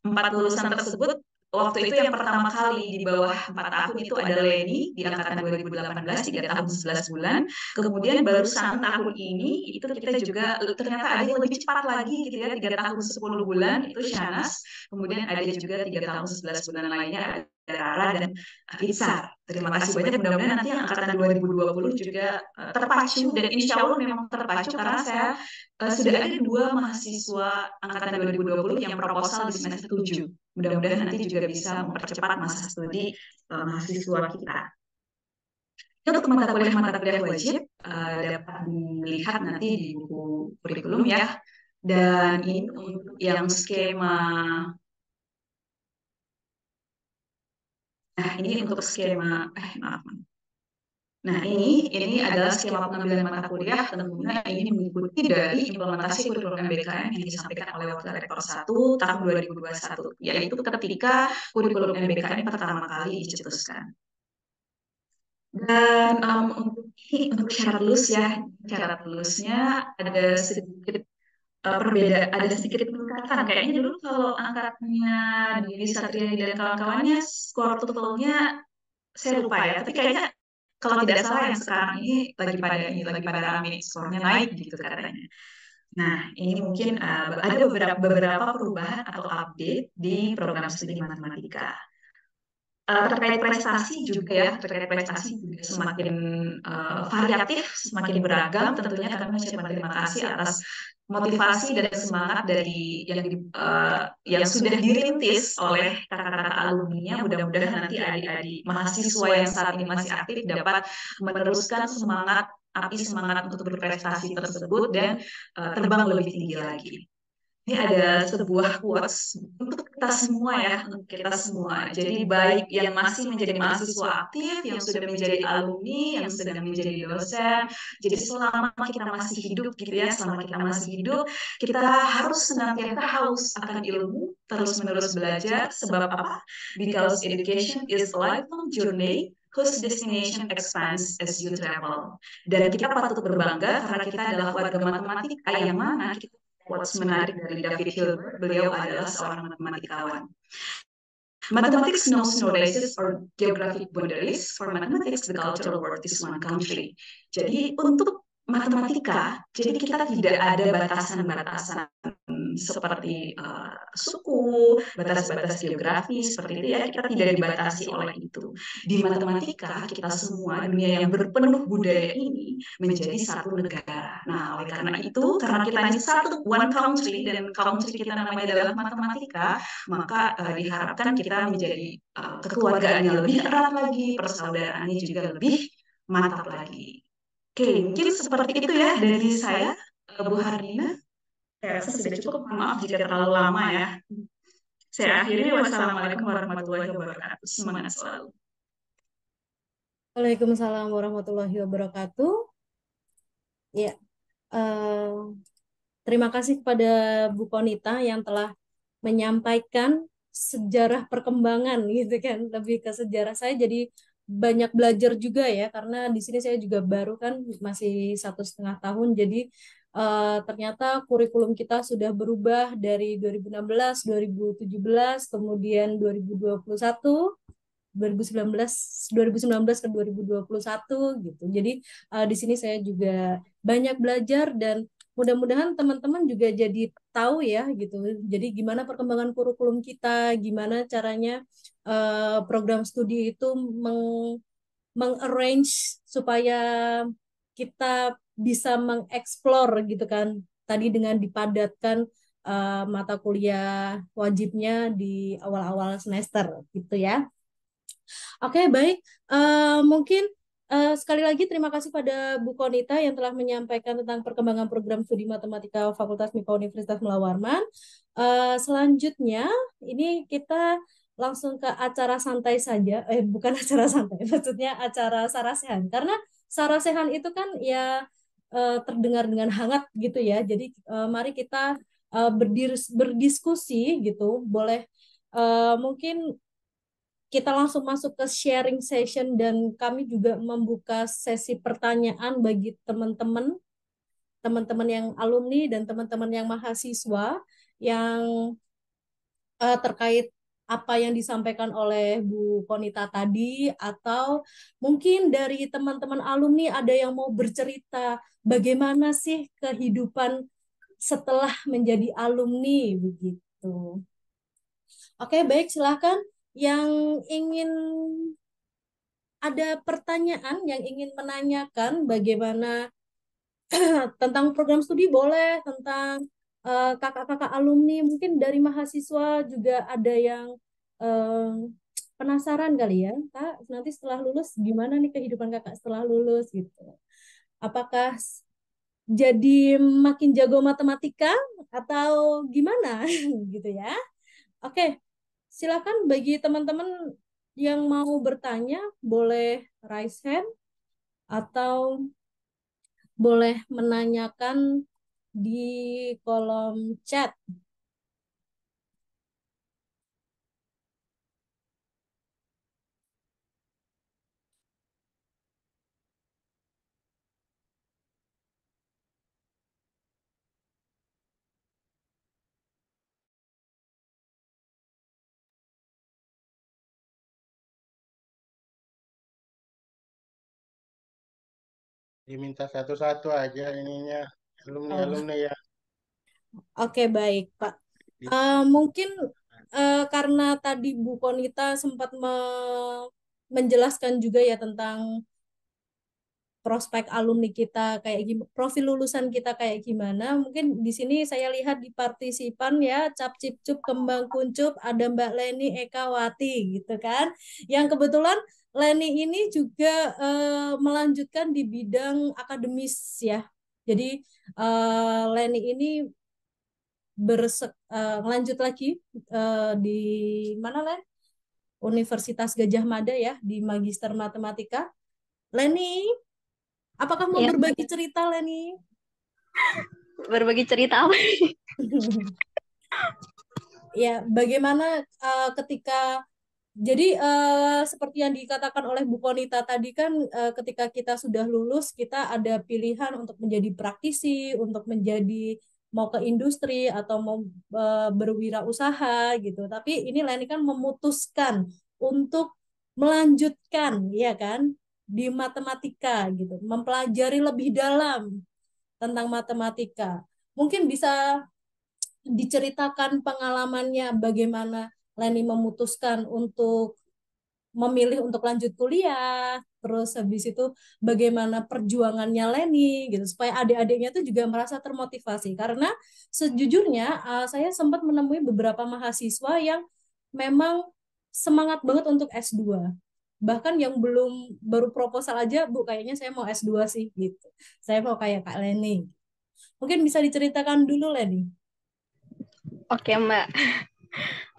4 lulusan tersebut waktu itu yang pertama kali di bawah 4 tahun itu ada Leni di angkatan 2018 3 tahun 11 bulan. Kemudian barusan tahun ini itu kita juga ternyata ada yang lebih cepat lagi gitu ya, 3 tahun 10 bulan itu Shanas. Kemudian ada juga 3 tahun 11 bulan lainnya ada Rara dan Itzar. Terima kasih banyak, mudah-mudahan nanti yang angkatan 2020 juga terpacu dan insya Allah memang terpacu karena saya sudah ada 2 mahasiswa angkatan 2020 yang proposal di semester 7. Mudah-mudahan nanti juga bisa mempercepat masa studi mahasiswa kita. Untuk mata kuliah wajib dapat dilihat nanti di buku kurikulum ya. Dan ini untuk yang skema, nah ini untuk skema, maaf. Nah, ini adalah skema pengambilan mata kuliah, tentunya ini mengikuti dari implementasi kurikulum MBKM yang disampaikan oleh Wakil Rektor 1 tahun 2021, yaitu ketika kurikulum MBKM pertama kali dicetuskan. Dan untuk syarat lulus ya, syarat lulusnya ada sedikit perbedaan, ada sedikit peningkatan. Kayaknya dulu kalau angkatnya di Satria dan kawan-kawannya skor TOEFL-nya saya lupa ya, tapi kayaknya kalau tidak salah yang sekarang ini lagi pada rame skornya naik gitu katanya. Nah, ini mungkin ada beberapa perubahan atau update di program studi matematika. Terkait prestasi juga ya, terkait prestasi juga semakin variatif, semakin beragam tentunya kami mengucapkan terima kasih atas motivasi dan semangat dari yang sudah dirintis oleh kakak-kakak alumninya. Mudah-mudahan nanti adik-adik mahasiswa yang saat ini masih aktif dapat meneruskan api semangat untuk berprestasi tersebut dan terbang lebih tinggi lagi. Ini ada sebuah quotes untuk kita semua ya, untuk kita semua. Jadi baik yang masih menjadi mahasiswa aktif, yang sudah menjadi alumni, yang sedang menjadi dosen. Jadi selama kita masih hidup gitu ya, selama kita masih hidup, kita harus senantiasa haus akan ilmu, terus-menerus belajar. Sebab apa? Because education is a lifelong journey whose destination expands as you travel. Dan kita patut berbangga karena kita adalah warga matematika yang mana kita quotes menarik dari David Hilbert, beliau adalah seorang matematikawan. Mathematics knows no races or geographic boundaries. For mathematics, the cultural world is one country. Jadi untuk matematika, jadi kita tidak ada batasan-batasan seperti suku, batas-batas geografi, seperti itu ya, kita tidak dibatasi oleh itu. Di matematika, kita semua, dunia yang berpenuh budaya ini, menjadi satu negara. Nah, oleh karena itu, karena kita ini satu, one country, dan country kita namanya adalah matematika, maka diharapkan kita menjadi kekeluargaannya lebih erat lagi, persaudaraannya juga lebih mantap lagi. Oke, mungkin seperti itu ya dari saya, Bu Hardina. Saya rasa sudah cukup. Mohon maaf jika terlalu lama ya. Saya akhiri. Wassalamualaikum warahmatullahi wabarakatuh. Semangat selalu. Waalaikumsalam warahmatullahi wabarakatuh. Ya, eh, terima kasih kepada Bu Konita yang telah menyampaikan sejarah perkembangan gitu kan, lebih ke sejarah. Saya jadi banyak belajar juga ya, karena di sini saya juga baru kan masih 1,5 tahun, jadi ternyata kurikulum kita sudah berubah dari 2016, 2017, kemudian 2021. 2019 2019 ke 2021 gitu. Jadi di sini saya juga banyak belajar dan mudah-mudahan teman-teman juga jadi tahu ya gitu. Jadi gimana perkembangan kurikulum kita, gimana caranya program studi itu mengarrange supaya kita bisa mengeksplor gitu kan. Tadi dengan dipadatkan mata kuliah wajibnya di awal-awal semester gitu ya. Oke, baik. Mungkin sekali lagi terima kasih pada Bu Konita yang telah menyampaikan tentang perkembangan program studi matematika Fakultas MIPA Universitas Mula Warman. Selanjutnya, ini kita langsung ke acara santai saja. Bukan acara santai, maksudnya acara sarasehan. Karena sarasehan itu kan ya terdengar dengan hangat gitu ya. Jadi mari kita berdiskusi gitu. Boleh mungkin kita langsung masuk ke sharing session dan kami juga membuka sesi pertanyaan bagi teman-teman yang alumni dan teman-teman yang mahasiswa yang terkait apa yang disampaikan oleh Bu Konita tadi, atau mungkin dari teman-teman alumni ada yang mau bercerita bagaimana sih kehidupan setelah menjadi alumni begitu. Oke, baik, silahkan yang ingin ada pertanyaan, yang ingin menanyakan bagaimana tentang program studi, boleh tentang kakak-kakak alumni, mungkin dari mahasiswa juga ada yang eh, penasaran kali ya, Kak, nanti setelah lulus gimana nih kehidupan kakak setelah lulus gitu. Apakah jadi makin jago matematika atau gimana gitu ya. Oke, silakan bagi teman-teman yang mau bertanya boleh raise hand atau boleh menanyakan di kolom chat. Diminta satu-satu aja ininya Oh, alumni-alumni ya. Oke, baik, Pak. Mungkin karena tadi Bu Konita sempat menjelaskan juga ya tentang prospek alumni kita kayak gimana, profil lulusan kita kayak gimana. Mungkin di sini saya lihat di partisipan ya, Cap Cip Cup Kembang Kuncup ada Mbak Leni Ekawati gitu kan. Yang kebetulan Leni ini juga melanjutkan di bidang akademis ya. Jadi Leni ini lanjut lagi di mana Len? Universitas Gajah Mada ya di Magister Matematika. Leni, apakah mau Ya, berbagi cerita, Leni? berbagi cerita apa? Ya, bagaimana ketika jadi seperti yang dikatakan oleh Bu Konita tadi kan ketika kita sudah lulus kita ada pilihan untuk menjadi praktisi, untuk menjadi mau ke industri atau mau berwirausaha gitu. Tapi ini Leni kan memutuskan untuk melanjutkan ya kan di matematika gitu, mempelajari lebih dalam tentang matematika. Mungkin bisa diceritakan pengalamannya bagaimana Leni memutuskan untuk memilih untuk lanjut kuliah, terus habis itu bagaimana perjuangannya Leni gitu supaya adik-adiknya tuh juga merasa termotivasi karena sejujurnya saya sempat menemui beberapa mahasiswa yang memang semangat banget untuk S2. Bahkan yang belum baru proposal aja, Bu, kayaknya saya mau S2 sih gitu. Saya mau kayak Kak Leni. Mungkin bisa diceritakan dulu Leni. Oke, Mbak.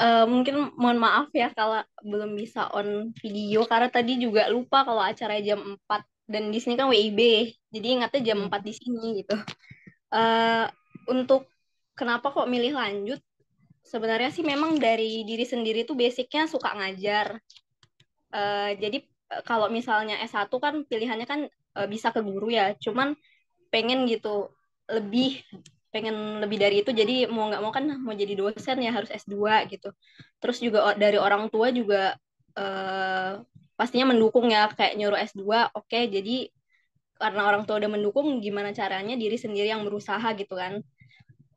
Mungkin mohon maaf ya kalau belum bisa on video karena tadi juga lupa kalau acara jam 4 dan di sini kan WIB. Jadi ingatnya jam 4 di sini gitu. Eh, untuk kenapa kok milih lanjut? Sebenarnya sih memang dari diri sendiri tuh basicnya suka ngajar. Jadi kalau misalnya S1 kan pilihannya kan bisa ke guru ya. Cuman pengen gitu lebih pengen lebih dari itu jadi mau nggak mau kan mau jadi dosen ya harus S2 gitu terus juga dari orang tua juga eh, pastinya mendukung ya kayak nyuruh S2 oke jadi karena orang tua udah mendukung gimana caranya diri sendiri yang berusaha gitu kan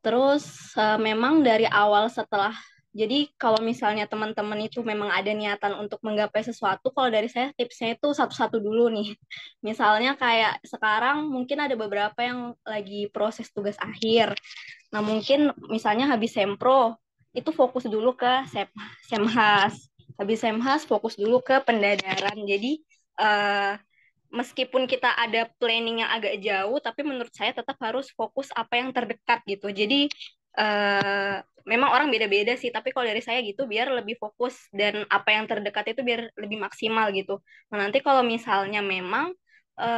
terus memang dari awal setelah jadi kalau misalnya teman-teman itu memang ada niatan untuk menggapai sesuatu, kalau dari saya tipsnya itu satu-satu dulu nih. Misalnya kayak sekarang mungkin ada beberapa yang lagi proses tugas akhir. Nah mungkin misalnya habis sempro, itu fokus dulu ke semhas. Habis semhas fokus dulu ke pendadaran. Jadi eh, meskipun kita ada planning yang agak jauh, tapi menurut saya tetap harus fokus apa yang terdekat gitu. Jadi memang orang beda-beda sih, tapi kalau dari saya gitu biar lebih fokus dan apa yang terdekat itu biar lebih maksimal gitu. Nah, nanti kalau misalnya memang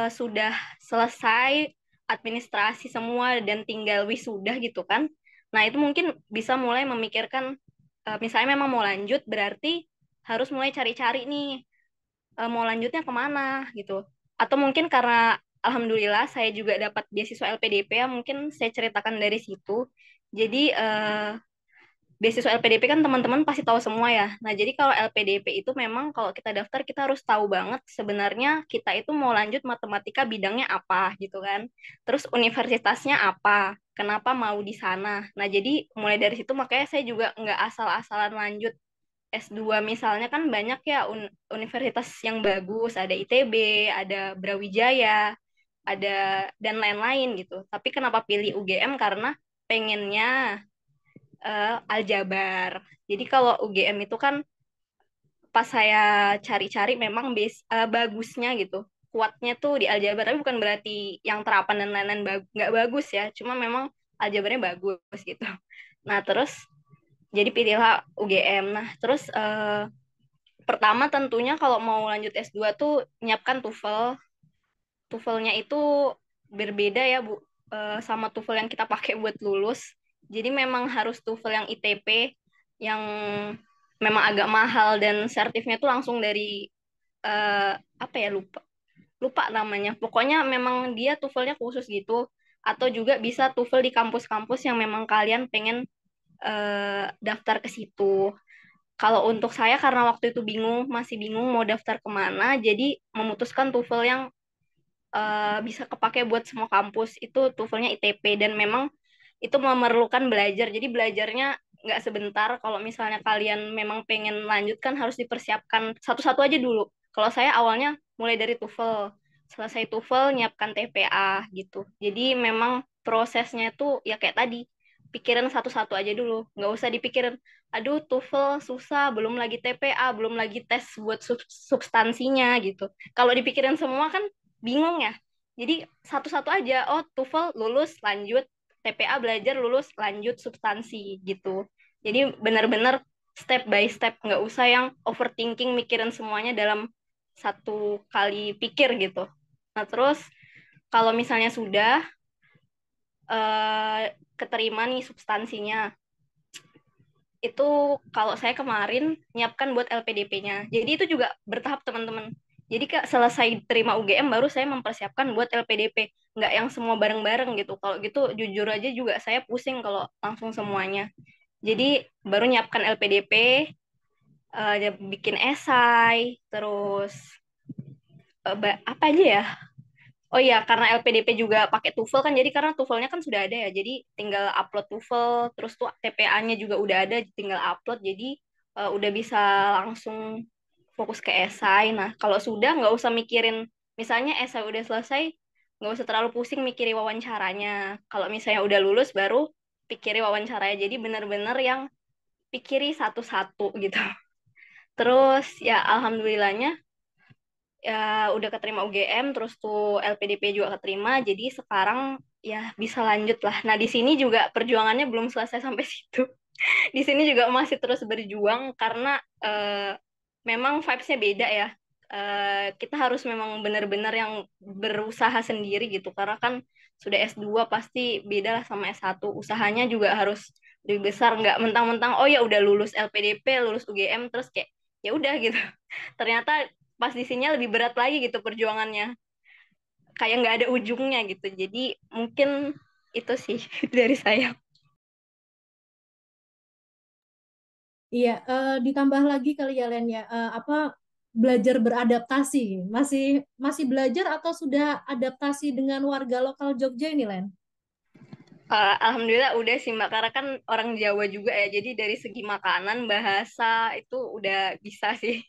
sudah selesai administrasi semua dan tinggal wisuda gitu kan. Nah, itu mungkin bisa mulai memikirkan misalnya memang mau lanjut berarti harus mulai cari-cari nih mau lanjutnya kemana gitu. Atau mungkin karena alhamdulillah saya juga dapat beasiswa LPDP ya mungkin saya ceritakan dari situ. Jadi beasiswa LPDP kan teman-teman pasti tahu semua ya. Nah, jadi kalau LPDP itu memang kalau kita daftar kita harus tahu banget sebenarnya kita itu mau lanjut matematika bidangnya apa gitu kan. Terus universitasnya apa, kenapa mau di sana. Nah, jadi mulai dari situ makanya saya juga nggak asal-asalan lanjut S2 misalnya kan banyak ya universitas yang bagus, ada ITB, ada Brawijaya, ada dan lain-lain gitu. Tapi kenapa pilih UGM? Karena pengennya aljabar. Jadi kalau UGM itu kan pas saya cari-cari memang bagusnya gitu. Kuatnya tuh di aljabar, tapi bukan berarti yang terapan dan lain-lain nggak bagus ya. Cuma memang aljabarnya bagus gitu. Nah terus jadi pilihlah UGM. Nah terus pertama tentunya kalau mau lanjut S2 tuh nyiapkan TOEFL. TOEFL-nya itu berbeda ya Bu sama TOEFL yang kita pakai buat lulus. Jadi memang harus TOEFL yang ITP yang memang agak mahal dan sertifnya tuh langsung dari apa ya lupa lupa namanya. Pokoknya memang dia TOEFL-nya khusus gitu. Atau juga bisa TOEFL di kampus-kampus yang memang kalian pengen daftar ke situ. Kalau untuk saya karena waktu itu masih bingung mau daftar kemana, jadi memutuskan TOEFL yang bisa kepake buat semua kampus itu TOEFL-nya ITP dan memang itu memerlukan belajar. Jadi belajarnya nggak sebentar. Kalau misalnya kalian memang pengen lanjut kan harus dipersiapkan satu-satu aja dulu. Kalau saya awalnya mulai dari TOEFL, selesai TOEFL nyiapkan TPA gitu. Jadi memang prosesnya itu ya kayak tadi, pikirin satu-satu aja dulu. Nggak usah dipikirin, aduh TOEFL susah, belum lagi TPA, belum lagi tes buat substansinya gitu. Kalau dipikirin semua kan bingung ya. Jadi satu-satu aja, oh TOEFL lulus lanjut, TPA belajar lulus lanjut substansi gitu. Jadi benar-benar step by step, nggak usah yang overthinking mikirin semuanya dalam satu kali pikir gitu. Nah terus kalau misalnya sudah keterima nih substansinya, itu kalau saya kemarin nyiapkan buat LPDP-nya. Jadi itu juga bertahap teman-teman. Jadi selesai terima UGM baru saya mempersiapkan buat LPDP. Nggak yang semua bareng-bareng gitu. Kalau gitu jujur aja juga saya pusing kalau langsung semuanya. Jadi baru nyiapkan LPDP, bikin esai, terus apa aja ya? Oh iya, karena LPDP juga pakai TOEFL kan, jadi karena TOEFL-nya kan sudah ada ya, jadi tinggal upload TOEFL, terus tuh TPA-nya juga udah ada, tinggal upload, jadi udah bisa langsung fokus ke esai. Nah, kalau sudah nggak usah mikirin, misalnya esai udah selesai, nggak usah terlalu pusing mikirin wawancaranya. Kalau misalnya udah lulus, baru pikirin wawancaranya. Jadi bener-bener yang pikiri satu-satu gitu. Terus ya alhamdulillahnya ya udah keterima UGM, terus tuh LPDP juga keterima, jadi sekarang ya bisa lanjut lah. Nah di sini juga perjuangannya belum selesai sampai situ. Di sini juga masih terus berjuang karena memang vibes-nya beda ya. Kita harus memang benar-benar yang berusaha sendiri gitu, karena kan sudah S2 pasti beda lah sama S1. Usahanya juga harus lebih besar, nggak mentang-mentang oh ya udah lulus LPDP, lulus UGM terus kayak ya udah gitu. Ternyata pas di sini lebih berat lagi gitu perjuangannya, kayak nggak ada ujungnya gitu. Jadi mungkin itu sih dari saya. Iya, ditambah lagi kali ya Len ya, apa belajar beradaptasi, masih masih belajar atau sudah adaptasi dengan warga lokal Jogja ini Len? Alhamdulillah udah sih Mbak, karena kan orang Jawa juga ya, jadi dari segi makanan, bahasa itu udah bisa sih.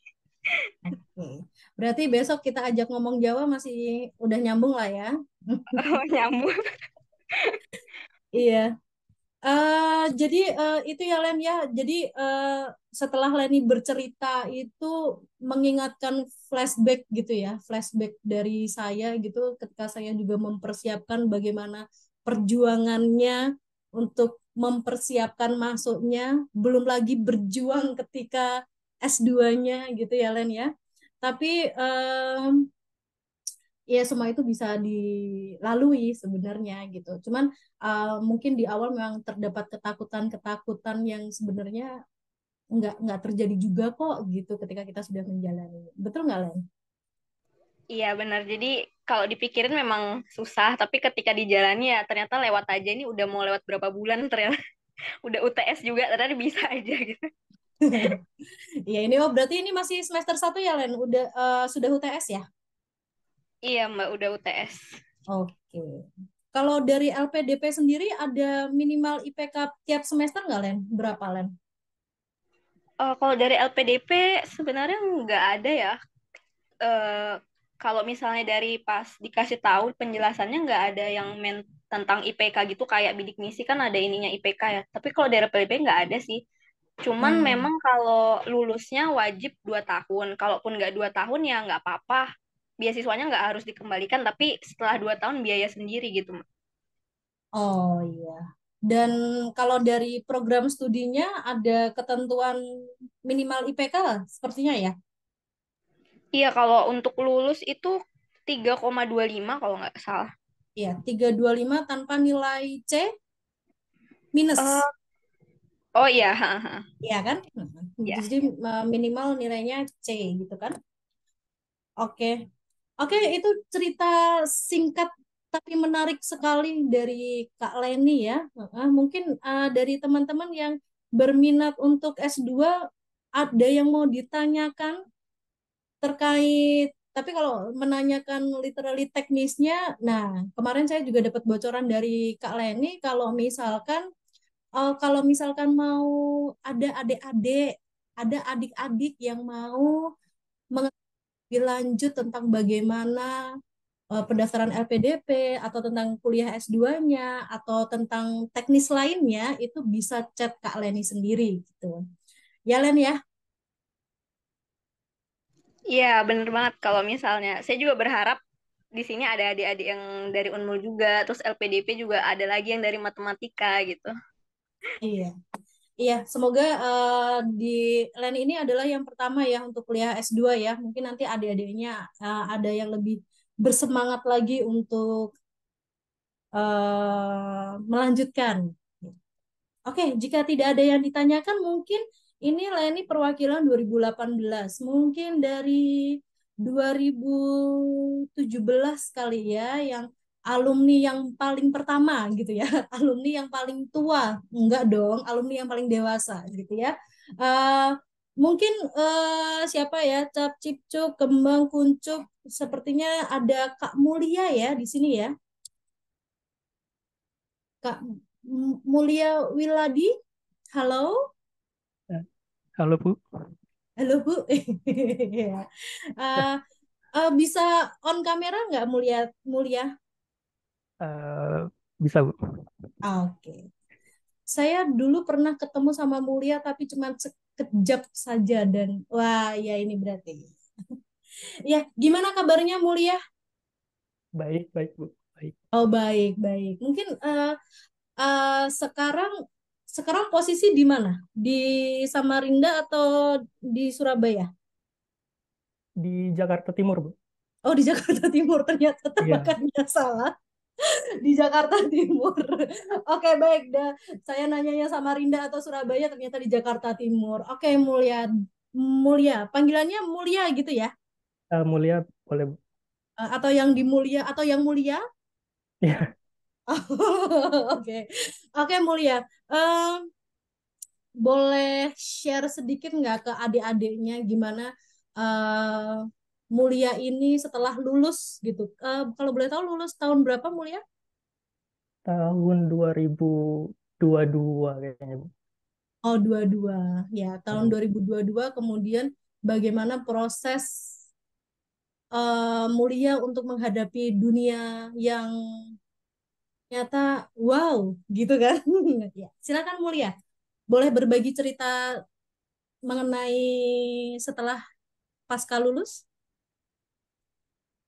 Oke. Berarti besok kita ajak ngomong Jawa masih udah nyambung lah ya. Oh, nyambung. Iya. Jadi itu ya Len ya. Jadi setelah Leni bercerita itu mengingatkan flashback gitu ya, flashback dari saya gitu ketika saya juga mempersiapkan bagaimana perjuangannya untuk mempersiapkan masuknya, belum lagi berjuang ketika S2-nya gitu ya Len ya. Tapi ya semua itu bisa dilalui sebenarnya gitu. Cuman mungkin di awal memang terdapat ketakutan-ketakutan yang sebenarnya nggak terjadi juga kok gitu ketika kita sudah menjalani. Betul nggak Len? Iya benar, jadi kalau dipikirin memang susah, tapi ketika dijalani ya ternyata lewat aja. Ini udah mau lewat berapa bulan ternyata udah UTS juga ternyata bisa aja gitu. Ya ini oh berarti ini masih semester 1 ya Len? Udah sudah UTS ya? Iya Mbak, udah UTS. Oke. Kalau dari LPDP sendiri ada minimal IPK tiap semester nggak Len? Berapa Len? Kalau dari LPDP sebenarnya nggak ada ya. eh, Kalau misalnya dari pas dikasih tahu penjelasannya nggak ada yang tentang IPK gitu, kayak bidik misi kan ada ininya IPK ya. Tapi kalau dari LPDP nggak ada sih. Cuman Hmm. memang kalau lulusnya wajib 2 tahun. Kalaupun nggak 2 tahun ya nggak apa-apa. Beasiswanya nggak harus dikembalikan, tapi setelah 2 tahun biaya sendiri gitu. Oh iya. Dan kalau dari program studinya ada ketentuan minimal IPK lah, sepertinya ya. Iya, kalau untuk lulus itu 3,25 kalau nggak salah. Iya, 325 tanpa nilai C Eh, minus. oh iya, ha, ha. Iya kan? Ya. Jadi minimal nilainya C gitu kan. Oke. Oke, itu cerita singkat tapi menarik sekali dari Kak Leni ya. Mungkin dari teman-teman yang berminat untuk S2 ada yang mau ditanyakan terkait Tapi kalau menanyakan literally teknisnya, nah kemarin saya juga dapat bocoran dari Kak Leni kalau misalkan mau ada adik-adik yang mau lebih lanjut tentang bagaimana pendaftaran LPDP atau tentang kuliah S2-nya atau tentang teknis lainnya itu bisa chat Kak Leni sendiri gitu. Ya Len ya. Iya, bener banget. Kalau misalnya, saya juga berharap di sini ada adik-adik yang dari Unmul juga, terus LPDP juga ada lagi yang dari matematika gitu. Iya. Iya, semoga di Len ini adalah yang pertama ya untuk kuliah S2 ya. Mungkin nanti adik-adiknya ada yang lebih bersemangat lagi untuk melanjutkan. Oke, jika tidak ada yang ditanyakan, mungkin ini Leni perwakilan 2018. Mungkin dari 2017 kali ya, yang alumni yang paling pertama gitu ya, alumni yang paling tua. Enggak dong, alumni yang paling dewasa gitu ya. Eh, mungkin siapa ya, Cap Cipcuk, Kembang Kuncup, sepertinya ada Kak Mulia ya di sini ya. Kak Mulia Wiladi, halo, Halo Bu. halo Bu. Ya. Eh, bisa on kamera nggak Mulia? Mulia? Eh, bisa Bu. Oke. Saya dulu pernah ketemu sama Mulia tapi cuma sekejap saja dan wah ya ini berarti. Ya, gimana kabarnya Mulia? Baik, baik Bu. Baik. Oh baik baik. Mungkin sekarang sekarang posisi di mana? Di Samarinda atau di Surabaya? Di Jakarta Timur Bu. Oh di Jakarta Timur ternyata Iya. tebakannya salah di Jakarta Timur. Oke baik dah. Saya nanyanya Samarinda atau Surabaya ternyata di Jakarta Timur. Oke Mulia Mulia panggilannya Mulia gitu ya? Mulia boleh Bu. Atau yang di Mulia atau yang Mulia? Iya. Oke oke Mulia. Em, boleh share sedikit nggak ke adik-adiknya gimana eh, Mulia ini setelah lulus gitu? Kalau boleh tahu lulus tahun berapa Mulia? Tahun 2022 kayaknya Bu. Oh, 22. Ya, tahun Hmm. 2022 kemudian bagaimana proses Mulia untuk menghadapi dunia yang nyata wow gitu kan. Ya, silakan Mulia. Boleh berbagi cerita mengenai setelah pasca lulus?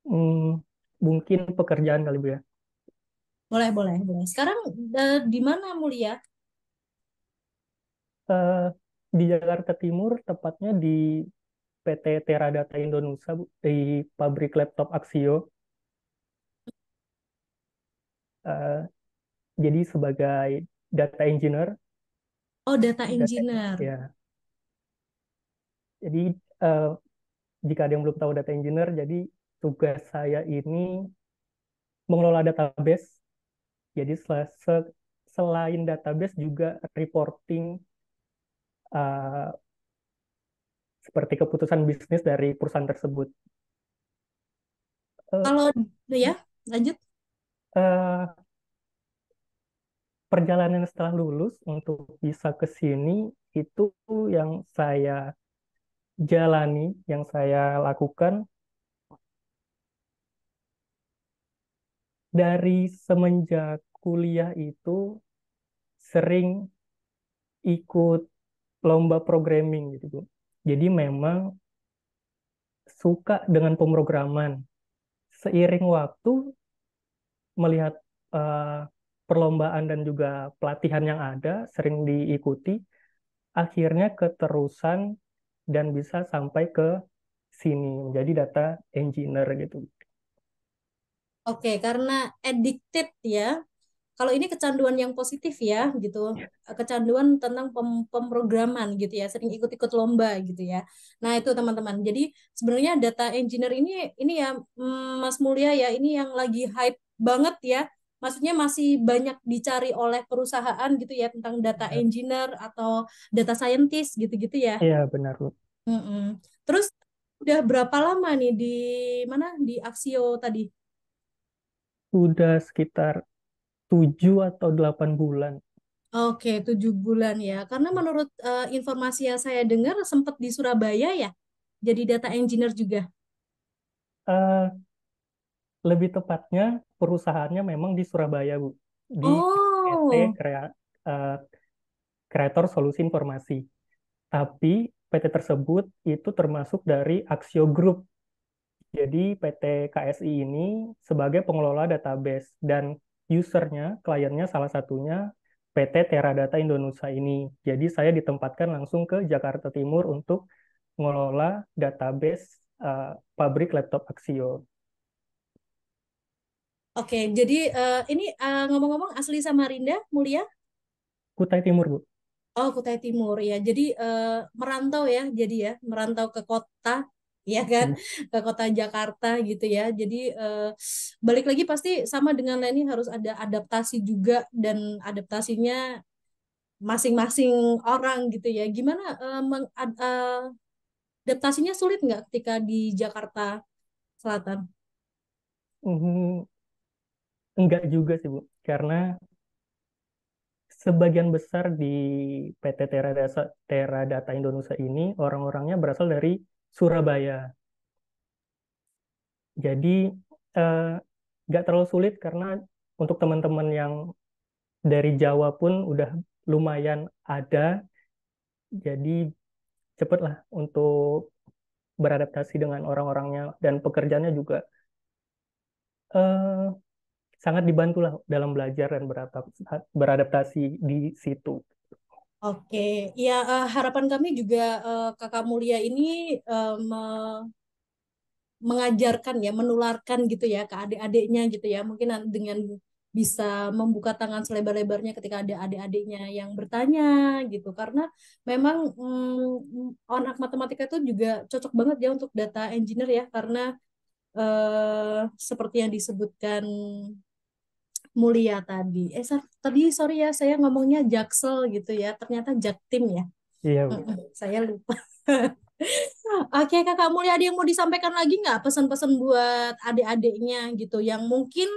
Hmm, mungkin pekerjaan kali Bu ya. Boleh, boleh, boleh. Sekarang di mana Mulia? Eh, di Jakarta Timur, tepatnya di PT Teradata Indonesia Bu, di pabrik laptop Axio. Eh, jadi sebagai data engineer, Oh, data data engineer. ya. Jadi eh, jika ada yang belum tahu data engineer, jadi tugas saya ini mengelola database. Jadi selain database juga reporting uh, seperti keputusan bisnis dari perusahaan tersebut. Uh, Kalau ya, lanjut. uh, Perjalanan setelah lulus untuk bisa ke sini itu yang saya jalani, yang saya lakukan dari semenjak kuliah itu sering ikut lomba programming gitu Bu. Jadi memang suka dengan pemrograman. Seiring waktu melihat eh, perlombaan dan juga pelatihan yang ada, sering diikuti, akhirnya keterusan dan bisa sampai ke sini menjadi data engineer gitu. Oke, karena addicted ya. Kalau ini kecanduan yang positif ya, gitu. Kecanduan tentang pemrograman gitu ya, sering ikut-ikut lomba gitu ya. Nah, itu teman-teman. Jadi sebenarnya data engineer ini ya Mas Mulia ya, ini yang lagi hype banget ya. Maksudnya masih banyak dicari oleh perusahaan gitu ya tentang data Benar. engineer atau data scientist gitu-gitu ya. Iya benar Bu. Mm-mm. Terus udah berapa lama nih di mana di Aksio tadi? Udah sekitar 7 atau 8 bulan. Oke, 7 bulan ya. Karena menurut informasi yang saya dengar sempat di Surabaya ya, jadi data engineer juga. Eh, Lebih tepatnya perusahaannya memang di Surabaya, Bu. Di PT Oh, eh, Kreator Solusi Informasi. Tapi PT tersebut itu termasuk dari Axio Group. Jadi PT KSI ini sebagai pengelola database dan usernya, kliennya salah satunya PT Teradata Indonesia ini. Jadi saya ditempatkan langsung ke Jakarta Timur untuk mengelola database pabrik laptop Axio. oke. Jadi ini ngomong-ngomong asli Samarinda, Mulia? Kutai Timur, Bu. Oh, Kutai Timur ya. Jadi merantau ya, jadi ya merantau ke kota, ya kan, Hmm. ke kota Jakarta gitu ya. Jadi balik lagi pasti sama dengan Leni harus ada adaptasi juga dan adaptasinya masing-masing orang gitu ya. Gimana adaptasinya sulit nggak ketika di Jakarta Selatan? Hmm, enggak juga sih, Bu. Karena sebagian besar di PT Teradata Indonesia ini orang-orangnya berasal dari Surabaya. Jadi eh, nggak terlalu sulit karena untuk teman-teman yang dari Jawa pun udah lumayan ada, jadi cepet lah untuk beradaptasi dengan orang-orangnya dan pekerjaannya juga eh, sangat dibantu lah dalam belajar dan beradaptasi di situ. Oke, ya harapan kami juga Kakak Mulia ini mengajarkan ya, menularkan gitu ya ke adik-adiknya gitu ya. Mungkin dengan bisa membuka tangan selebar-lebarnya ketika ada adik-adiknya yang bertanya gitu. Karena memang anak matematika itu juga cocok banget ya untuk data engineer ya, karena seperti yang disebutkan Mulia tadi. Tadi sorry ya, saya ngomongnya Jaksel gitu ya. Ternyata Jaktim ya. Iya, Bu. Saya lupa. Oke, Kakak Mulia, ada yang mau disampaikan lagi nggak pesan-pesan buat adik-adiknya gitu yang mungkin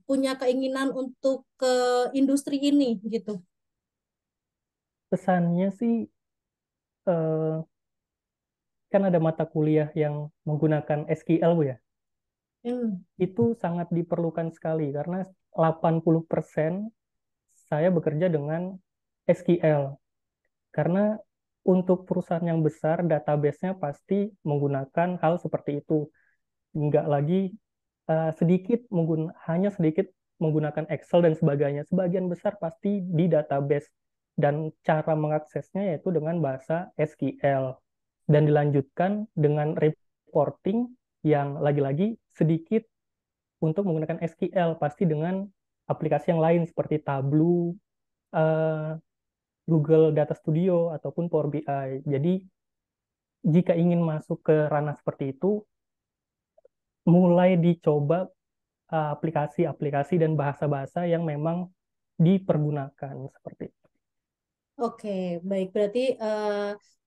punya keinginan untuk ke industri ini gitu? Pesannya sih eh, kan ada mata kuliah yang menggunakan SQL, Bu ya. Hmm. Itu sangat diperlukan sekali karena 80% saya bekerja dengan SQL. Karena untuk perusahaan yang besar, database-nya pasti menggunakan hal seperti itu. Nggak lagi hanya sedikit menggunakan Excel dan sebagainya. Sebagian besar pasti di database dan cara mengaksesnya yaitu dengan bahasa SQL dan dilanjutkan dengan reporting yang lagi-lagi sedikit untuk menggunakan SQL pasti dengan aplikasi yang lain seperti Tableau, eh, Google Data Studio ataupun Power BI. Jadi jika ingin masuk ke ranah seperti itu, mulai dicoba aplikasi-aplikasi dan bahasa-bahasa yang memang dipergunakan seperti itu. Oke, baik. Berarti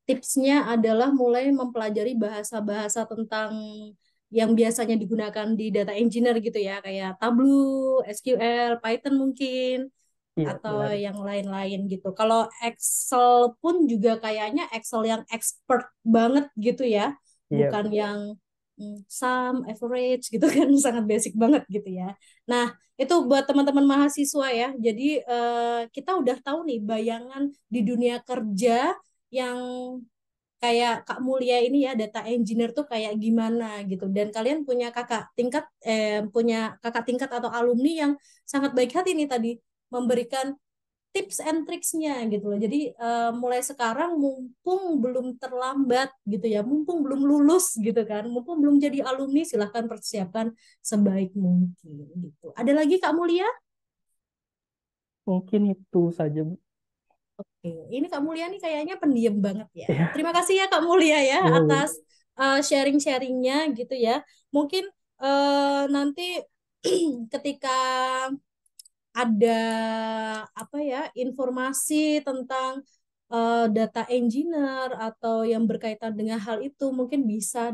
tipsnya adalah mulai mempelajari bahasa-bahasa tentang yang biasanya digunakan di data engineer gitu ya, kayak Tableau, SQL, Python mungkin, Iya, atau benar. yang lain-lain gitu. Kalau Excel pun juga kayaknya Excel yang expert banget gitu ya, Iya, bukan yang sum, average gitu kan, sangat basic banget gitu ya. Nah, itu buat teman-teman mahasiswa ya. Jadi kita udah tahu nih bayangan di dunia kerja yang kayak Kak Mulia ini ya, data engineer tuh kayak gimana gitu. Dan kalian punya kakak tingkat atau alumni yang sangat baik hati nih tadi memberikan tips and tricksnya gitu loh. Jadi mulai sekarang mumpung belum terlambat gitu ya, mumpung belum lulus gitu kan, mumpung belum jadi alumni, silahkan persiapkan sebaik mungkin gitu. Ada lagi Kak Mulia? mungkin itu saja, Bu. Oke, ini Kak Mulia nih kayaknya pendiam banget ya. Iya, Terima kasih ya Kak Mulia ya iya, Bu. atas sharing-sharingnya gitu ya. Mungkin nanti ketika ada apa ya informasi tentang data engineer atau yang berkaitan dengan hal itu mungkin bisa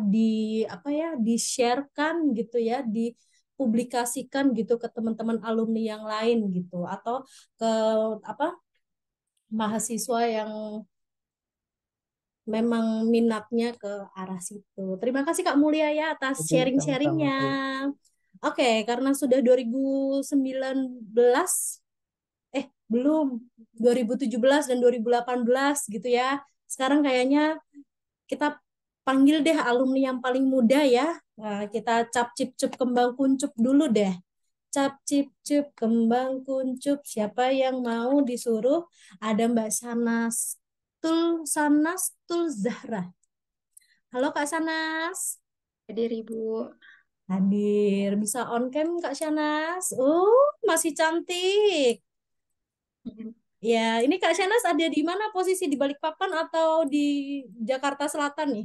di-sharekan gitu ya, dipublikasikan gitu ke teman-teman alumni yang lain gitu, atau ke apa mahasiswa yang memang minatnya ke arah situ. Terima kasih Kak Mulia ya atas Jadi sama-sama. sharing-sharingnya. Oke, karena sudah 2019, belum, 2017 dan 2018 gitu ya. Sekarang kayaknya kita panggil deh alumni yang paling muda ya. Nah, kita cap cip cup kembang kuncup dulu deh. Cap cip cup kembang kuncup. Siapa yang mau disuruh? Ada Mbak Sanas Tul Zahra. Halo Kak Sanas. Hadir Ibu. Hadir. Bisa on cam Kak Sanas? Masih cantik. Ya, ini Kak Shanas ada di mana posisi, di Balikpapan atau di Jakarta Selatan nih?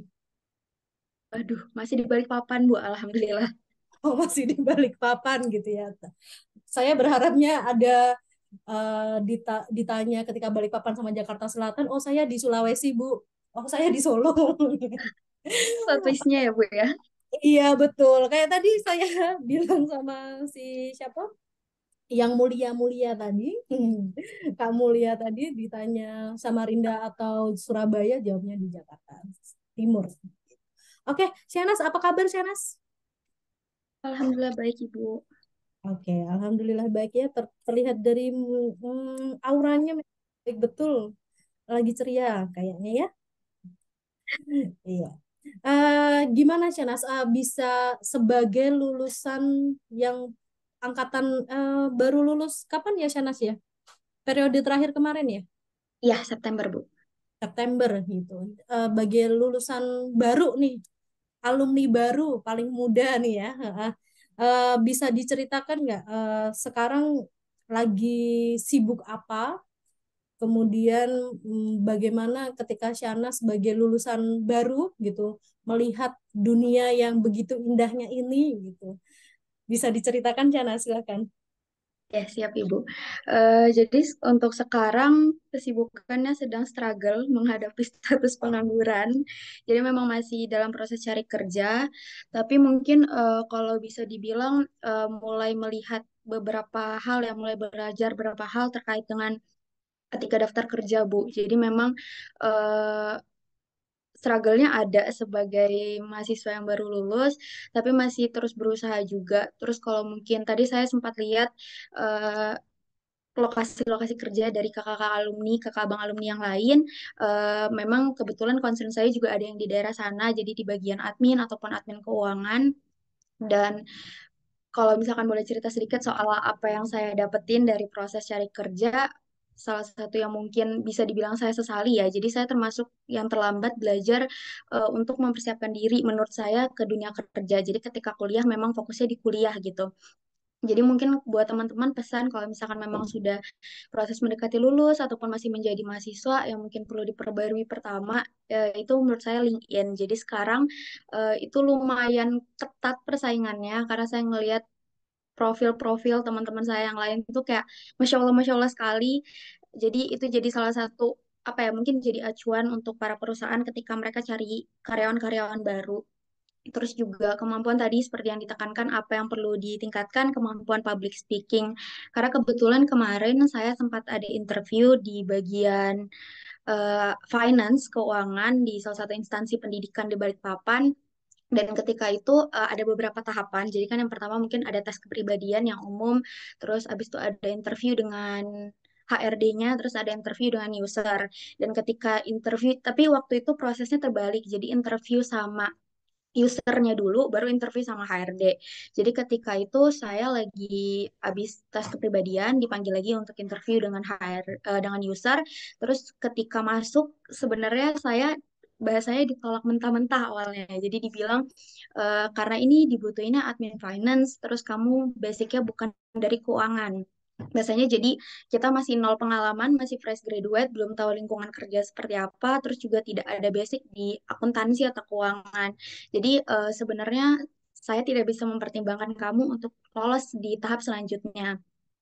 Aduh, masih di Balikpapan, Bu. Alhamdulillah. Oh, masih di Balikpapan gitu ya. Saya berharapnya ada ditanya ketika Balikpapan sama Jakarta Selatan, oh saya di Sulawesi, Bu. Oh, saya di Solo. Plot twist-nya ya, Bu ya. Iya, betul. Kayak tadi saya bilang sama si siapa? Yang mulia-mulia tadi, Kak Mulia tadi ditanya Samarinda atau Surabaya, jawabnya di Jakarta Timur. Oke, Shanas, apa kabar Shanas? Alhamdulillah baik, Ibu. Oke, alhamdulillah baik ya. Terlihat dari auranya baik betul, lagi ceria kayaknya ya. Iya. Gimana Shanas? Bisa sebagai lulusan yang angkatan baru lulus kapan ya Shanas ya? Periode terakhir kemarin ya? Iya, September, Bu. September gitu. Bagi lulusan baru nih, alumni baru paling muda nih ya. Bisa diceritakan nggak sekarang lagi sibuk apa? Kemudian bagaimana ketika Syana sebagai lulusan baru gitu melihat dunia yang begitu indahnya ini gitu. Bisa diceritakan Syana, silakan. Ya, siap Ibu. Jadi untuk sekarang kesibukannya sedang struggle menghadapi status pengangguran. Jadi memang masih dalam proses cari kerja, tapi mungkin kalau bisa dibilang mulai melihat beberapa hal, yang mulai belajar beberapa hal terkait dengan ketika daftar kerja, Bu. Jadi memang eh, struggle-nya ada sebagai mahasiswa yang baru lulus, tapi masih terus berusaha juga. Terus kalau mungkin tadi saya sempat lihat eh, lokasi-lokasi kerja dari kakak-kakak alumni, kakak abang alumni yang lain, memang kebetulan concern saya juga ada yang di daerah sana, jadi di bagian admin ataupun admin keuangan. Dan kalau misalkan boleh cerita sedikit soal apa yang saya dapetin dari proses cari kerja, salah satu yang mungkin bisa dibilang saya sesali ya. Jadi saya termasuk yang terlambat belajar untuk mempersiapkan diri menurut saya ke dunia kerja. Jadi ketika kuliah memang fokusnya di kuliah gitu. Jadi mungkin buat teman-teman pesan kalau misalkan memang sudah proses mendekati lulus ataupun masih menjadi mahasiswa yang mungkin perlu diperbarui pertama itu menurut saya LinkedIn. Jadi sekarang itu lumayan ketat persaingannya karena saya ngelihat profil-profil teman-teman saya yang lain itu kayak masya Allah sekali. Jadi itu jadi salah satu apa ya mungkin jadi acuan untuk para perusahaan ketika mereka cari karyawan-karyawan baru. Terus juga kemampuan tadi seperti yang ditekankan apa yang perlu ditingkatkan kemampuan public speaking. Karena kebetulan kemarin saya sempat ada interview di bagian finance keuangan di salah satu instansi pendidikan di Balikpapan. Dan ketika itu ada beberapa tahapan. Jadi kan yang pertama mungkin ada tes kepribadian yang umum, terus abis itu ada interview dengan HRD-nya, terus ada interview dengan user. Dan ketika interview, tapi waktu itu prosesnya terbalik. Jadi interview sama usernya dulu, baru interview sama HRD. Jadi ketika itu saya lagi habis tes kepribadian, dipanggil lagi untuk interview dengan dengan user. Terus ketika masuk, sebenarnya saya bahasanya ditolak mentah-mentah awalnya. Jadi dibilang karena ini dibutuhinnya admin finance, terus kamu basicnya bukan dari keuangan. Biasanya jadi kita masih nol pengalaman, masih fresh graduate, belum tahu lingkungan kerja seperti apa, terus juga tidak ada basic di akuntansi atau keuangan. Jadi sebenarnya saya tidak bisa mempertimbangkan kamu untuk lolos di tahap selanjutnya.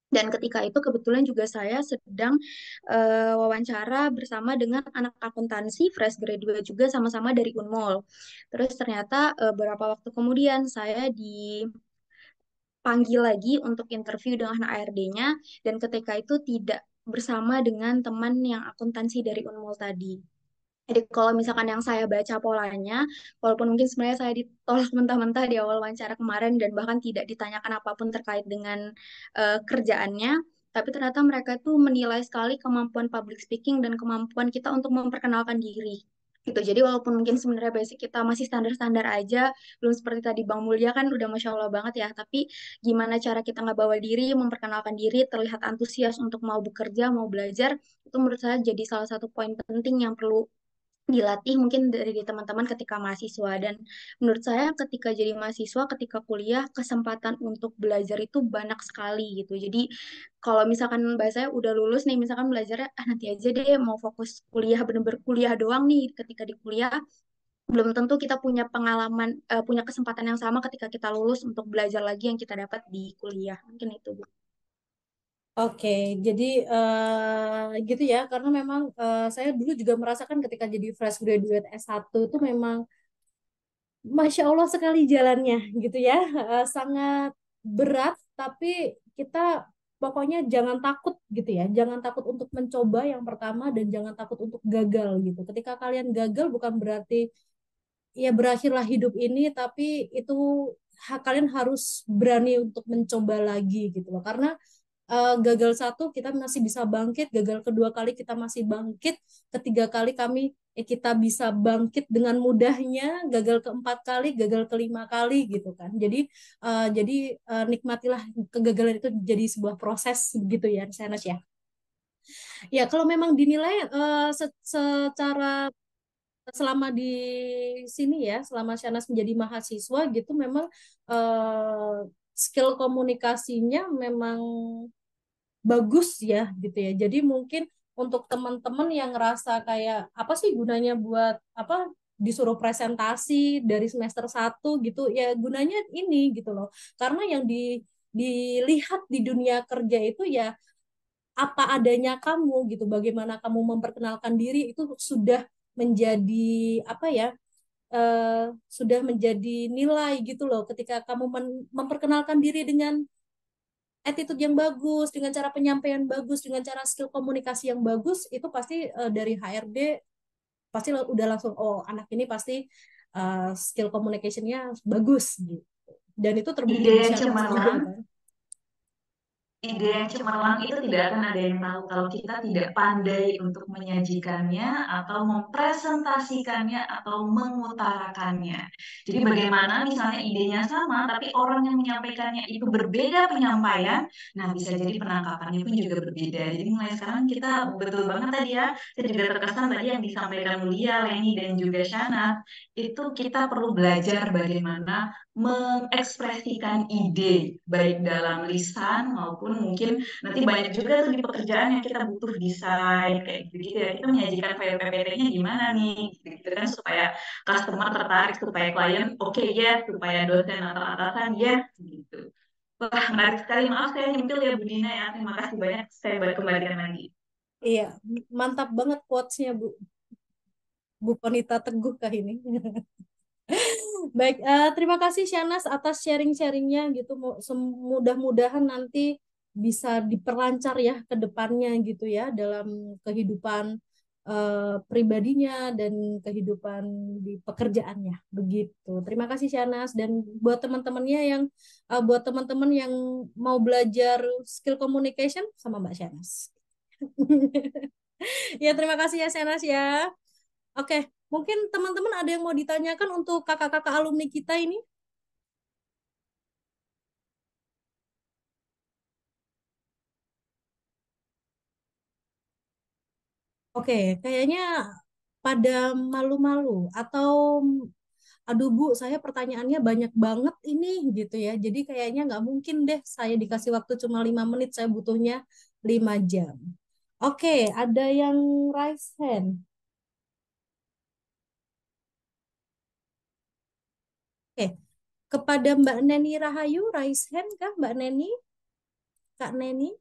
Dan ketika itu kebetulan juga saya sedang wawancara bersama dengan anak akuntansi fresh graduate juga sama-sama dari Unmul. Terus ternyata beberapa waktu kemudian saya dipanggil lagi untuk interview dengan ARD-nya dan ketika itu tidak bersama dengan teman yang akuntansi dari Unmul tadi. Jadi kalau misalkan yang saya baca polanya, walaupun mungkin sebenarnya saya ditolak mentah-mentah di awal wawancara kemarin dan bahkan tidak ditanyakan apapun terkait dengan kerjaannya, tapi ternyata mereka tuh menilai sekali kemampuan public speaking dan kemampuan kita untuk memperkenalkan diri. Gitu. Jadi walaupun mungkin sebenarnya basic kita masih standar-standar aja, belum seperti tadi Bang Mulia kan udah Masya Allah banget ya, tapi gimana cara kita nggak bawa diri, memperkenalkan diri, terlihat antusias untuk mau bekerja, mau belajar, itu menurut saya jadi salah satu poin penting yang perlu dilatih mungkin dari teman-teman ketika mahasiswa dan menurut saya ketika jadi mahasiswa ketika kuliah kesempatan untuk belajar itu banyak sekali gitu jadi kalau misalkan bahasanya udah lulus nih misalkan belajarnya nanti aja deh mau fokus kuliah bener-bener kuliah doang nih ketika di kuliah belum tentu kita punya pengalaman punya kesempatan yang sama ketika kita lulus untuk belajar lagi yang kita dapat di kuliah mungkin itu Bu. Oke, jadi gitu ya, karena memang saya dulu juga merasakan ketika jadi fresh graduate S1 itu memang Masya Allah sekali jalannya gitu ya. Sangat berat tapi kita pokoknya jangan takut gitu ya. Jangan takut untuk mencoba yang pertama dan jangan takut untuk gagal gitu. Ketika kalian gagal bukan berarti ya berakhirlah hidup ini tapi itu kalian harus berani untuk mencoba lagi gitu loh. Karena gagal satu kita masih bisa bangkit, gagal kedua kali kita masih bangkit, ketiga kali kita bisa bangkit dengan mudahnya, gagal keempat kali, gagal kelima kali gitu kan. Jadi nikmatilah kegagalan itu jadi sebuah proses gitu ya, Sanas ya. Ya kalau memang dinilai secara selama di sini ya, selama Shanas menjadi mahasiswa gitu, memang skill komunikasinya memang bagus ya gitu ya. Jadi mungkin untuk teman-teman yang ngerasa kayak apa sih gunanya buat apa disuruh presentasi dari semester 1 gitu ya gunanya ini gitu loh. Karena yang dilihat di dunia kerja itu ya apa adanya kamu gitu. Bagaimana kamu memperkenalkan diri itu sudah menjadi apa ya sudah menjadi nilai gitu loh ketika kamu memperkenalkan diri dengan attitude yang bagus, dengan cara penyampaian bagus, dengan cara skill komunikasi yang bagus, itu pasti dari HRD pasti udah langsung oh anak ini pasti skill communication-nya bagus gitu. Dan itu terbukti Ide di yang Shanas juga cemerlang, kan. ide yang cemerlang itu tidak akan ada yang tahu kalau kita tidak pandai untuk menyajikannya atau mempresentasikannya atau mengutarakannya. Jadi bagaimana misalnya idenya sama, tapi orang yang menyampaikannya itu berbeda penyampaian, nah bisa jadi penangkapannya pun juga berbeda. Jadi mulai sekarang kita betul banget tadi ya, saya juga terkesan tadi yang disampaikan Mulia, Leni, dan juga Shana, itu kita perlu belajar bagaimana mengekspresikan ide baik dalam lisan maupun mungkin nanti banyak juga tuh di pekerjaan yang kita butuh desain kayak gitu ya kita menyajikan file PPT-nya gimana nih gitu kan supaya customer tertarik supaya klien oke ya supaya dosen atau atasan ya gitu. Wah menarik sekali maaf saya nyempil ya Bu Dina ya terima kasih banyak saya balik kembalikan lagi. Iya, mantap banget quotes-nya Bu Konita Teguh kah ini. Baik, terima kasih Shanas atas sharing-sharingnya gitu. Mudah-mudahan nanti bisa diperlancar ya ke depannya gitu ya dalam kehidupan pribadinya dan kehidupan di pekerjaannya begitu. Terima kasih Shanas dan buat teman-teman yang mau belajar skill communication sama Mbak Shanas. Ya terima kasih ya Shanas ya. Oke, mungkin teman-teman ada yang mau ditanyakan untuk kakak-kakak alumni kita ini? Oke, kayaknya pada malu-malu atau aduh Bu, saya pertanyaannya banyak banget ini gitu ya. Jadi kayaknya nggak mungkin deh saya dikasih waktu cuma 5 menit, saya butuhnya 5 jam. Oke, ada yang raise hand. Oke, kepada Mbak Neni Rahayu, raise hand kah Mbak Neni? Kak Neni?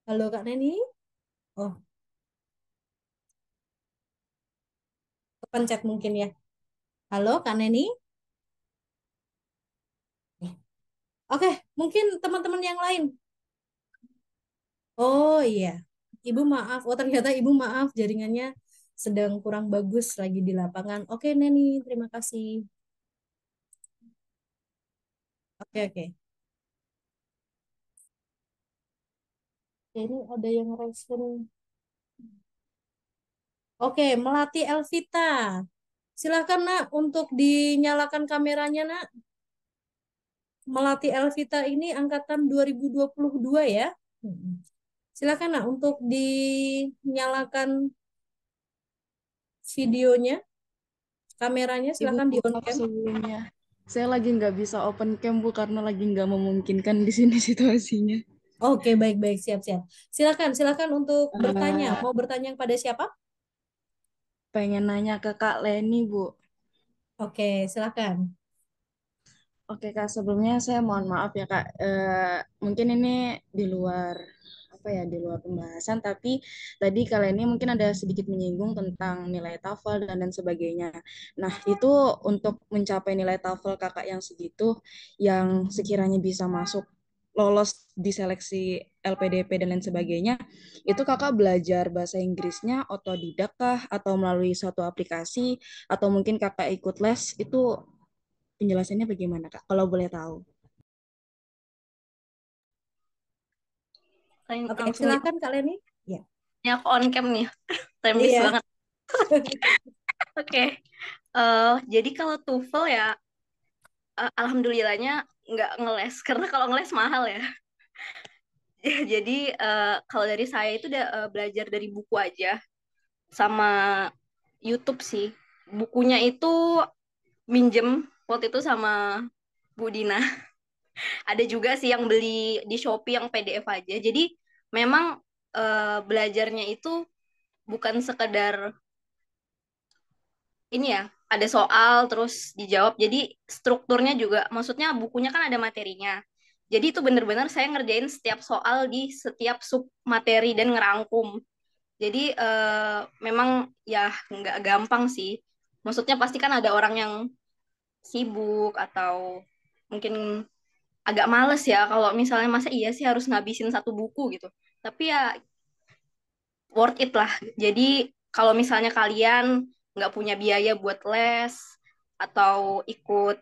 Halo Kak Neni? Oh, kepencet mungkin ya. Halo Kak Neni? Oke, mungkin teman-teman yang lain. Oh iya, Ibu maaf. Oh ternyata Ibu maaf, jaringannya sedang kurang bagus lagi di lapangan. Oke Neni, terima kasih. Oke oke. Ini ada yang respon. Oke, Melati Elvita. Silakan Nak untuk dinyalakan kameranya Nak. Melati Elvita ini angkatan 2022 ya. Silakan Nak untuk dinyalakan videonya, kameranya Ibu, silakan di on maaf cam. sebelumnya. Saya lagi nggak bisa open cam, Bu, karena lagi nggak memungkinkan di sini situasinya. Oke, baik-baik, siap-siap. Silakan untuk bertanya. Eh, Mau bertanya kepada siapa? pengen nanya ke Kak Leni, Bu. Oke, silakan. Oke, Kak, sebelumnya saya mohon maaf ya, Kak. Mungkin ini di luar apa ya, di luar pembahasan, tapi tadi Kak Leni mungkin ada sedikit menyinggung tentang nilai TOEFL dan lain sebagainya. Nah, itu untuk mencapai nilai TOEFL Kakak yang segitu, yang sekiranya bisa masuk lolos di seleksi LPDP dan lain sebagainya, itu Kakak belajar bahasa Inggrisnya otodidak kah atau melalui suatu aplikasi atau mungkin Kakak ikut les, itu penjelasannya bagaimana, Kak? Kalau boleh tahu. Oke, Langsung jawab. silakan Kak Leni. Ya. Ini aku on cam nih. Tembis Iya. banget. Oke. Jadi kalau TOEFL ya, alhamdulillahnya nggak ngeles. Karena kalau ngeles mahal ya. Jadi kalau dari saya itu udah belajar dari buku aja. Sama YouTube sih. Bukunya itu minjem waktu itu sama Bu Dina. Ada juga sih yang beli di Shopee yang PDF aja. Jadi memang belajarnya itu bukan sekedar ini ya, ada soal terus dijawab. Jadi strukturnya juga, maksudnya bukunya kan ada materinya. Jadi itu benar-benar saya ngerjain setiap soal di setiap sub materi dan ngerangkum. Jadi memang ya nggak gampang sih. Maksudnya pasti kan ada orang yang sibuk atau mungkin agak males ya kalau misalnya masa iya sih harus ngabisin satu buku gitu. Tapi ya worth it lah. Jadi kalau misalnya kalian nggak punya biaya buat les atau ikut,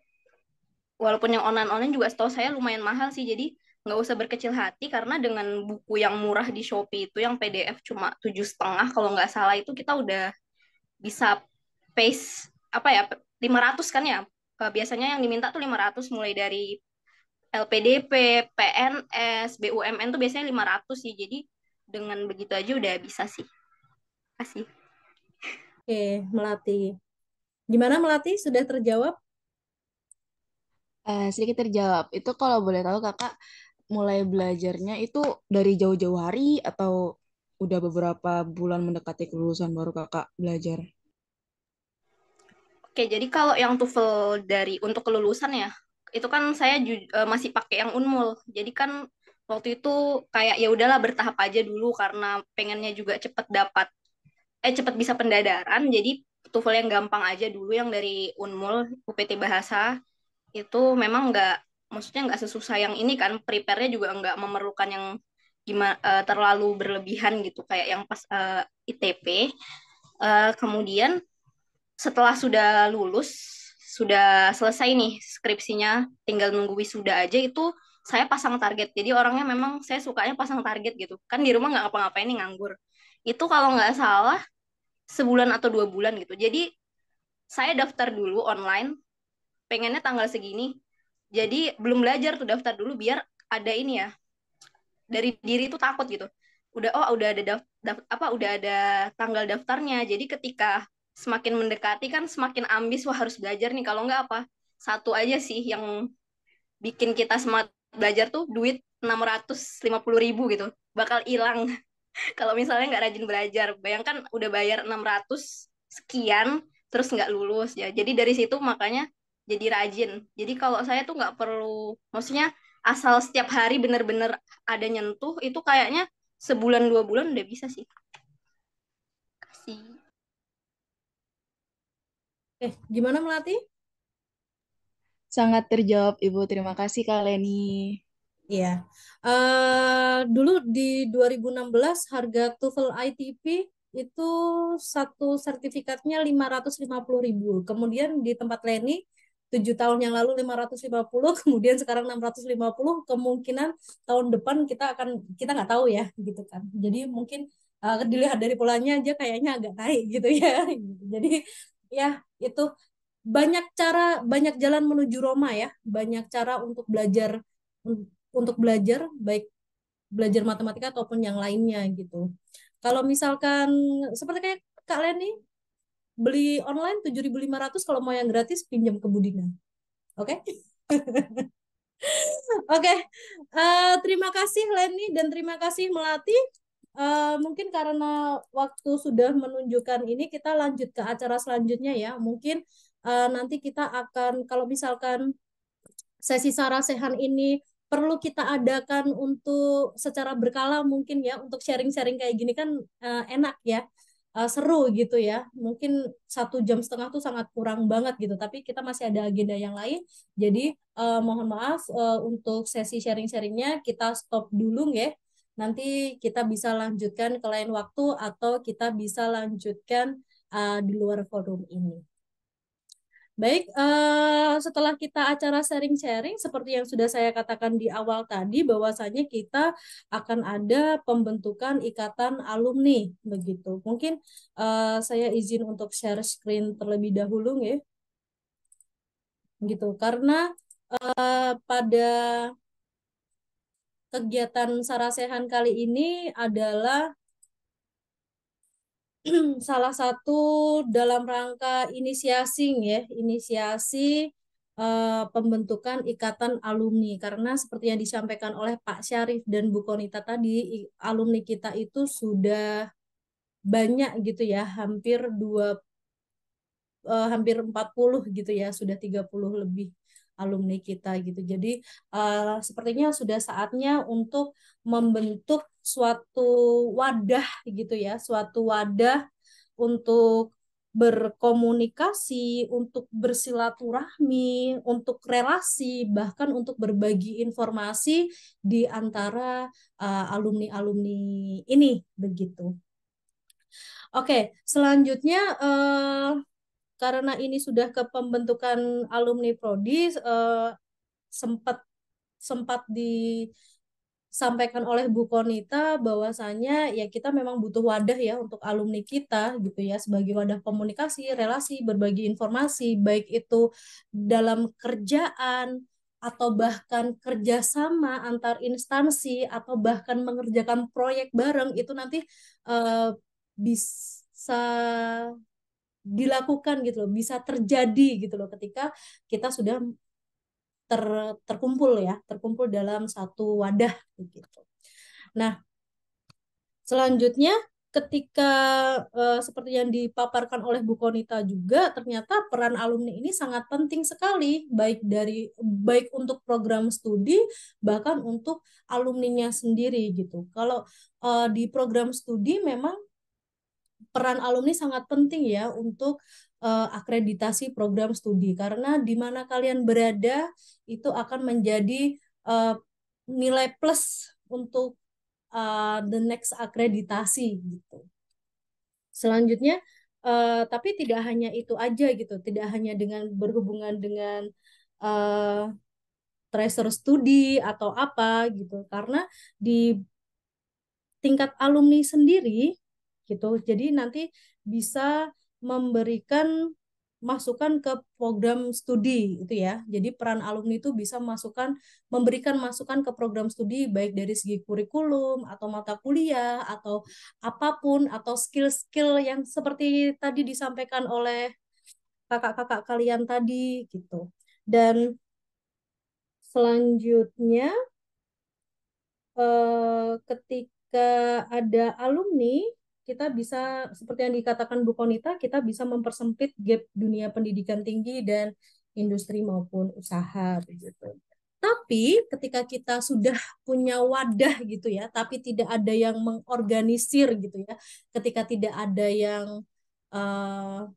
walaupun yang online-online juga setahu saya lumayan mahal sih. Jadi nggak usah berkecil hati karena dengan buku yang murah di Shopee itu yang PDF cuma 7,5 kalau nggak salah itu kita udah bisa pace apa ya 500 kan ya. Biasanya yang diminta tuh 500 mulai dari LPDP, PNS, BUMN tuh biasanya 500 sih. Jadi dengan begitu aja udah bisa sih. Kasih. Oke, Melati. Gimana Melati? Sudah terjawab? Sedikit terjawab. Itu kalau boleh tahu Kakak mulai belajarnya itu dari jauh-jauh hari atau udah beberapa bulan mendekati kelulusan baru Kakak belajar? Oke, jadi kalau yang TOEFL dari untuk kelulusan ya, itu kan saya masih pakai yang Unmul. Jadi kan waktu itu kayak ya udahlah bertahap aja dulu karena pengennya juga cepet dapat cepet bisa pendadaran. Jadi TOEFL yang gampang aja dulu yang dari Unmul UPT Bahasa itu memang nggak, maksudnya nggak sesusah yang ini kan, prepare-nya juga nggak memerlukan yang gimana terlalu berlebihan gitu kayak yang pas ITP. Kemudian setelah sudah lulus, sudah selesai nih skripsinya, tinggal nunggu wisuda aja itu saya pasang target. Jadi orangnya memang saya sukanya pasang target gitu. Kan di rumah nggak ngapa-ngapain nih nganggur. Itu kalau nggak salah sebulan atau 2 bulan gitu. Jadi saya daftar dulu online, pengennya tanggal segini. Jadi belum belajar tuh daftar dulu biar ada ini ya, dari diri itu takut gitu. Udah ada udah ada tanggal daftarnya. Jadi ketika semakin mendekati kan semakin ambis wah harus belajar nih. Kalau nggak apa? Satu aja sih yang bikin kita semangat belajar tuh duit 650.000 gitu. Bakal hilang kalau misalnya nggak rajin belajar. Bayangkan udah bayar 600 sekian terus nggak lulus ya. Jadi dari situ makanya jadi rajin. Jadi kalau saya tuh nggak perlu, maksudnya asal setiap hari bener-bener ada nyentuh itu kayaknya sebulan 2 bulan udah bisa sih. Kasih. Gimana Melati? Sangat terjawab, Ibu. Terima kasih, Kak Leni. Iya. Dulu di 2016 harga TOEFL ITP itu satu sertifikatnya 550.000. Kemudian di tempat Leni 7 tahun yang lalu 550, kemudian sekarang 650. Kemungkinan tahun depan kita nggak tahu ya gitu kan. Jadi mungkin dilihat dari polanya aja kayaknya agak naik gitu ya. Jadi ya itu banyak jalan menuju Roma ya, banyak cara untuk belajar, baik belajar matematika ataupun yang lainnya gitu. Kalau misalkan seperti kayak Kak Leni beli online 7.500, kalau mau yang gratis pinjam ke Budina. Oke? Oke. Terima kasih Leni dan terima kasih Melati. Mungkin karena waktu sudah menunjukkan ini, kita lanjut ke acara selanjutnya ya. Mungkin nanti kita akan, kalau misalkan sesi sarasehan ini perlu kita adakan untuk secara berkala mungkin ya, untuk sharing-sharing kayak gini kan enak ya. Seru gitu ya. Mungkin 1,5 jam tuh sangat kurang banget gitu, tapi kita masih ada agenda yang lain. Jadi mohon maaf, untuk sesi sharing-sharingnya kita stop dulu ya. Nanti kita bisa lanjutkan ke lain waktu atau kita bisa lanjutkan di luar forum ini. Baik, setelah kita acara sharing-sharing, seperti yang sudah saya katakan di awal tadi, bahwasanya kita akan ada pembentukan ikatan alumni, begitu. Mungkin saya izin untuk share screen terlebih dahulu, ya, gitu. Karena pada kegiatan sarasehan kali ini adalah salah satu dalam rangka inisiasi pembentukan ikatan alumni, karena seperti yang disampaikan oleh Pak Syarif dan Bu Konita tadi, alumni kita itu sudah banyak gitu ya, hampir 40 gitu ya, sudah 30 lebih alumni kita gitu. Jadi sepertinya sudah saatnya untuk membentuk suatu wadah gitu ya, suatu wadah untuk berkomunikasi, untuk bersilaturahmi, untuk relasi, bahkan untuk berbagi informasi di antara alumni-alumni ini begitu. Oke, selanjutnya karena ini sudah ke pembentukan alumni prodi, sempat sempat disampaikan oleh Bu Konita bahwasanya ya kita memang butuh wadah ya untuk alumni kita gitu ya, sebagai wadah komunikasi, relasi, berbagi informasi, baik itu dalam kerjaan atau bahkan kerjasama antar instansi atau bahkan mengerjakan proyek bareng, itu nanti bisa dilakukan gitu loh, bisa terjadi gitu loh ketika kita sudah terkumpul dalam satu wadah gitu. Nah, selanjutnya ketika seperti yang dipaparkan oleh Bu Konita juga, ternyata peran alumni ini sangat penting sekali, baik untuk program studi bahkan untuk alumninya sendiri gitu. Kalau di program studi memang peran alumni sangat penting ya untuk akreditasi program studi, karena di mana kalian berada itu akan menjadi uh, nilai plus untuk the next akreditasi gitu. Selanjutnya, tapi tidak hanya itu aja gitu, tidak hanya dengan berhubungan dengan uh, tracer studi atau apa gitu, karena di tingkat alumni sendiri gitu. Jadi nanti bisa memberikan masukan ke program studi itu ya. Jadi peran alumni itu bisa memberikan masukan ke program studi, baik dari segi kurikulum atau mata kuliah atau apapun, atau skill-skill yang seperti tadi disampaikan oleh kakak-kakak kalian tadi gitu. Dan selanjutnya ketika ada alumni, kita bisa seperti yang dikatakan Bu Konita, kita bisa mempersempit gap dunia pendidikan tinggi dan industri maupun usaha begitu. Tapi ketika kita sudah punya wadah gitu ya, tapi tidak ada yang mengorganisir gitu ya, ketika tidak ada yang uh,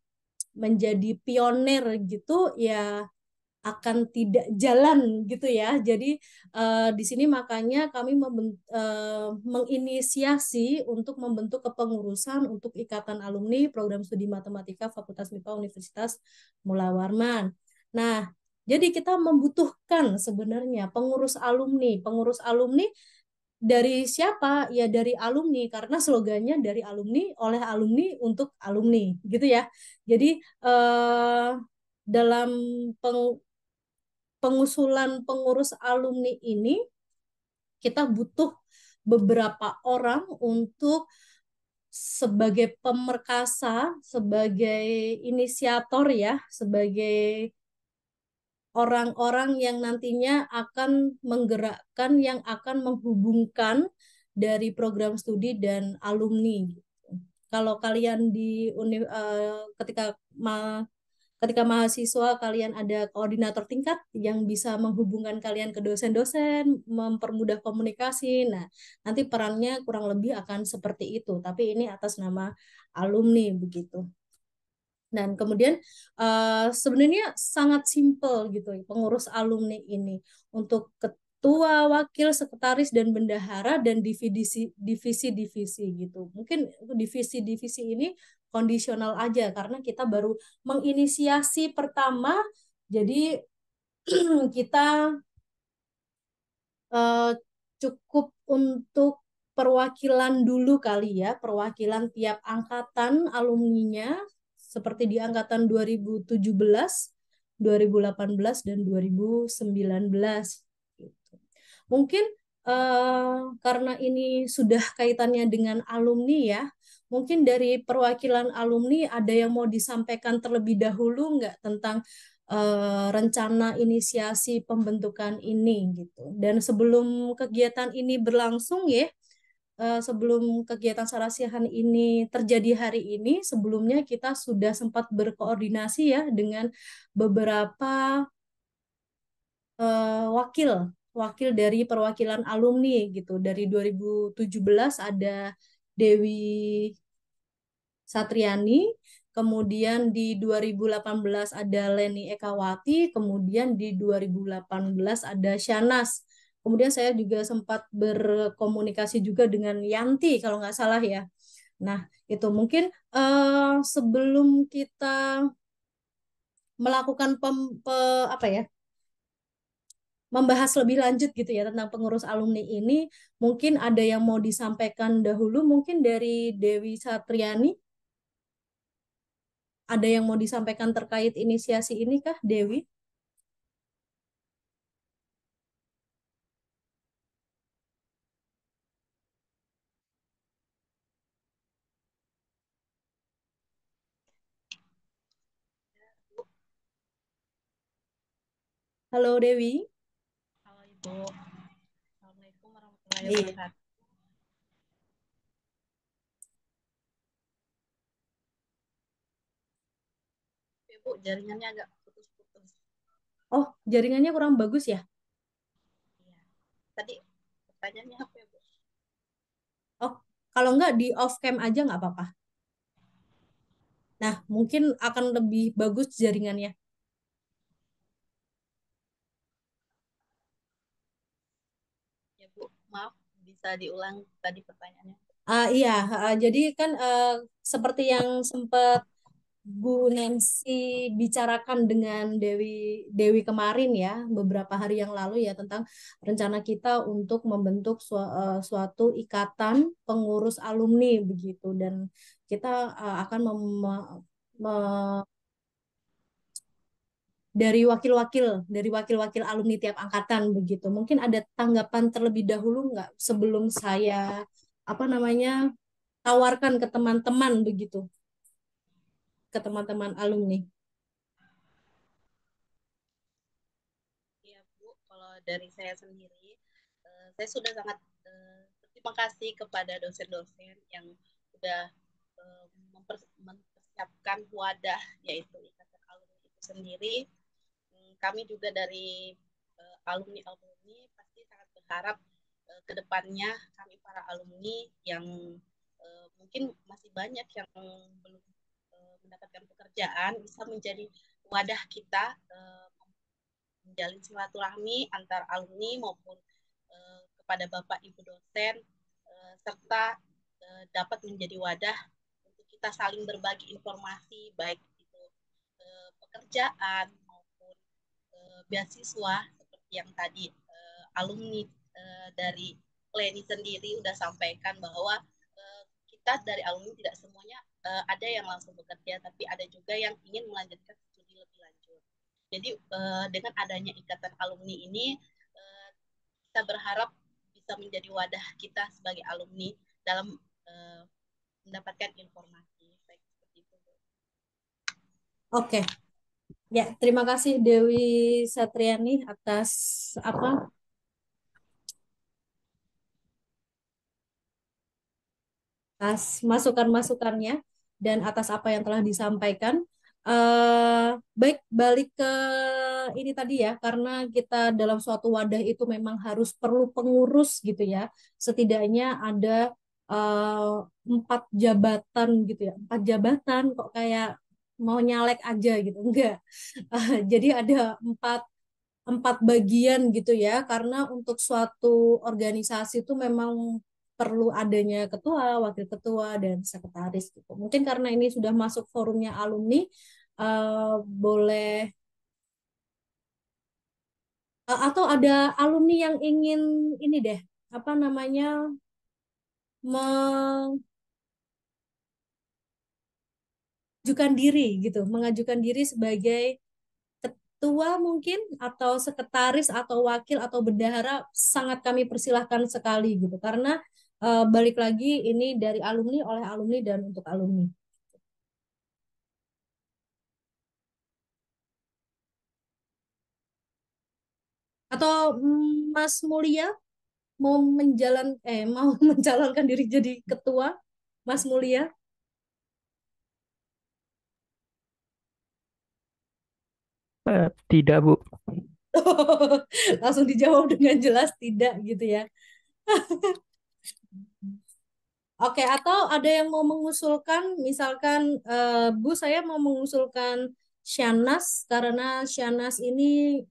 menjadi pionir gitu ya akan tidak jalan gitu ya. Jadi di sini makanya kami menginisiasi untuk membentuk kepengurusan untuk Ikatan Alumni Program Studi Matematika Fakultas MIPA Universitas Mula Warman. Nah, jadi kita membutuhkan sebenarnya pengurus alumni. Pengurus alumni dari siapa? Ya dari alumni karena slogannya dari alumni oleh alumni untuk alumni gitu ya. Jadi dalam pengusulan pengurus alumni ini kita butuh beberapa orang untuk sebagai pemerkasa, sebagai inisiator ya, sebagai orang-orang yang nantinya akan menggerakkan, yang akan menghubungkan dari program studi dan alumni. Kalau kalian ketika mahasiswa kalian ada koordinator tingkat yang bisa menghubungkan kalian ke dosen-dosen, mempermudah komunikasi. Nah, nanti perannya kurang lebih akan seperti itu, tapi ini atas nama alumni begitu. Dan kemudian sebenarnya sangat simpel gitu pengurus alumni ini untuk ketua, wakil, sekretaris dan bendahara dan divisi-divisi gitu. Mungkin divisi-divisi ini kondisional aja karena kita baru menginisiasi pertama. Jadi kita cukup untuk perwakilan dulu kali ya, perwakilan tiap angkatan alumninya seperti di angkatan 2017, 2018 dan 2019 gitu. Mungkin karena ini sudah kaitannya dengan alumni ya, mungkin dari perwakilan alumni ada yang mau disampaikan terlebih dahulu nggak tentang rencana inisiasi pembentukan ini gitu. Dan sebelum kegiatan ini berlangsung ya, sebelum kegiatan sarasihan ini terjadi hari ini, sebelumnya kita sudah sempat berkoordinasi ya dengan beberapa wakil dari perwakilan alumni gitu. Dari 2017 ada Dewi Satriani, kemudian di 2018 ada Leni Ekawati, kemudian di 2018 ada Shanas. Kemudian saya juga sempat berkomunikasi juga dengan Yanti kalau nggak salah ya. Nah, itu mungkin sebelum kita melakukan apa ya, membahas lebih lanjut gitu ya tentang pengurus alumni ini, mungkin ada yang mau disampaikan dahulu, mungkin dari Dewi Satriani. Ada yang mau disampaikan terkait inisiasi ini kah, Dewi? Halo Dewi. Halo Ibu. Assalamualaikum warahmatullahi Iya. wabarakatuh. Ibu, jaringannya agak putus-putus. Oh, jaringannya kurang bagus ya? Iya. Tadi pertanyaannya apa ya, Bu? Oh, kalau nggak di off cam aja nggak apa-apa. Nah, mungkin akan lebih bagus jaringannya. Ya, Bu. Maaf, bisa diulang tadi pertanyaannya. Iya, jadi kan seperti yang sempat Bu Nancy bicarakan dengan Dewi Dewi kemarin ya, beberapa hari yang lalu ya tentang rencana kita untuk membentuk suatu ikatan pengurus alumni begitu dan kita akan dari wakil-wakil alumni tiap angkatan begitu. Mungkin ada tanggapan terlebih dahulu nggak sebelum saya apa namanya tawarkan ke teman-teman begitu, ke teman-teman alumni. Iya, Bu. Kalau dari saya sendiri, saya sudah sangat berterima kasih kepada dosen-dosen yang sudah mempersiapkan wadah yaitu Ikatan Alumni itu sendiri. Kami juga dari alumni pasti sangat berharap ke depannya kami para alumni yang mungkin masih banyak yang belum mendapatkan pekerjaan bisa menjadi wadah kita menjalin silaturahmi antar alumni maupun kepada Bapak Ibu dosen serta dapat menjadi wadah untuk kita saling berbagi informasi baik itu pekerjaan maupun beasiswa seperti yang tadi alumni dari Leni sendiri sudah sampaikan bahwa kita dari alumni tidak semuanya ada yang langsung bekerja, tapi ada juga yang ingin melanjutkan studi lebih lanjut. Jadi dengan adanya ikatan alumni ini kita berharap bisa menjadi wadah kita sebagai alumni dalam mendapatkan informasi. Baik, seperti itu. Oke. Ya, terima kasih Dewi Satriani atas masukan-masukannya dan atas apa yang telah disampaikan. Baik, balik ke ini tadi ya, karena kita dalam suatu wadah itu memang harus perlu pengurus gitu ya. Setidaknya ada 4 jabatan gitu ya. 4 jabatan kok kayak mau nyalek aja gitu, enggak. Jadi ada empat bagian gitu ya, karena untuk suatu organisasi itu memang perlu adanya ketua, wakil ketua, dan sekretaris gitu. Mungkin karena ini sudah masuk forumnya alumni, boleh atau ada alumni yang ingin ini deh, apa namanya, mengajukan mengajukan diri sebagai ketua mungkin atau sekretaris atau wakil atau bendahara, sangat kami persilahkan sekali gitu, karena balik lagi ini dari alumni, oleh alumni, dan untuk alumni. Atau Mas Mulia mau mencalonkan diri jadi ketua, Mas Mulia? Tidak, Bu. Langsung dijawab dengan jelas tidak gitu ya. Oke, atau ada yang mau mengusulkan, misalkan Bu, saya mau mengusulkan Shanas, karena Shanas ini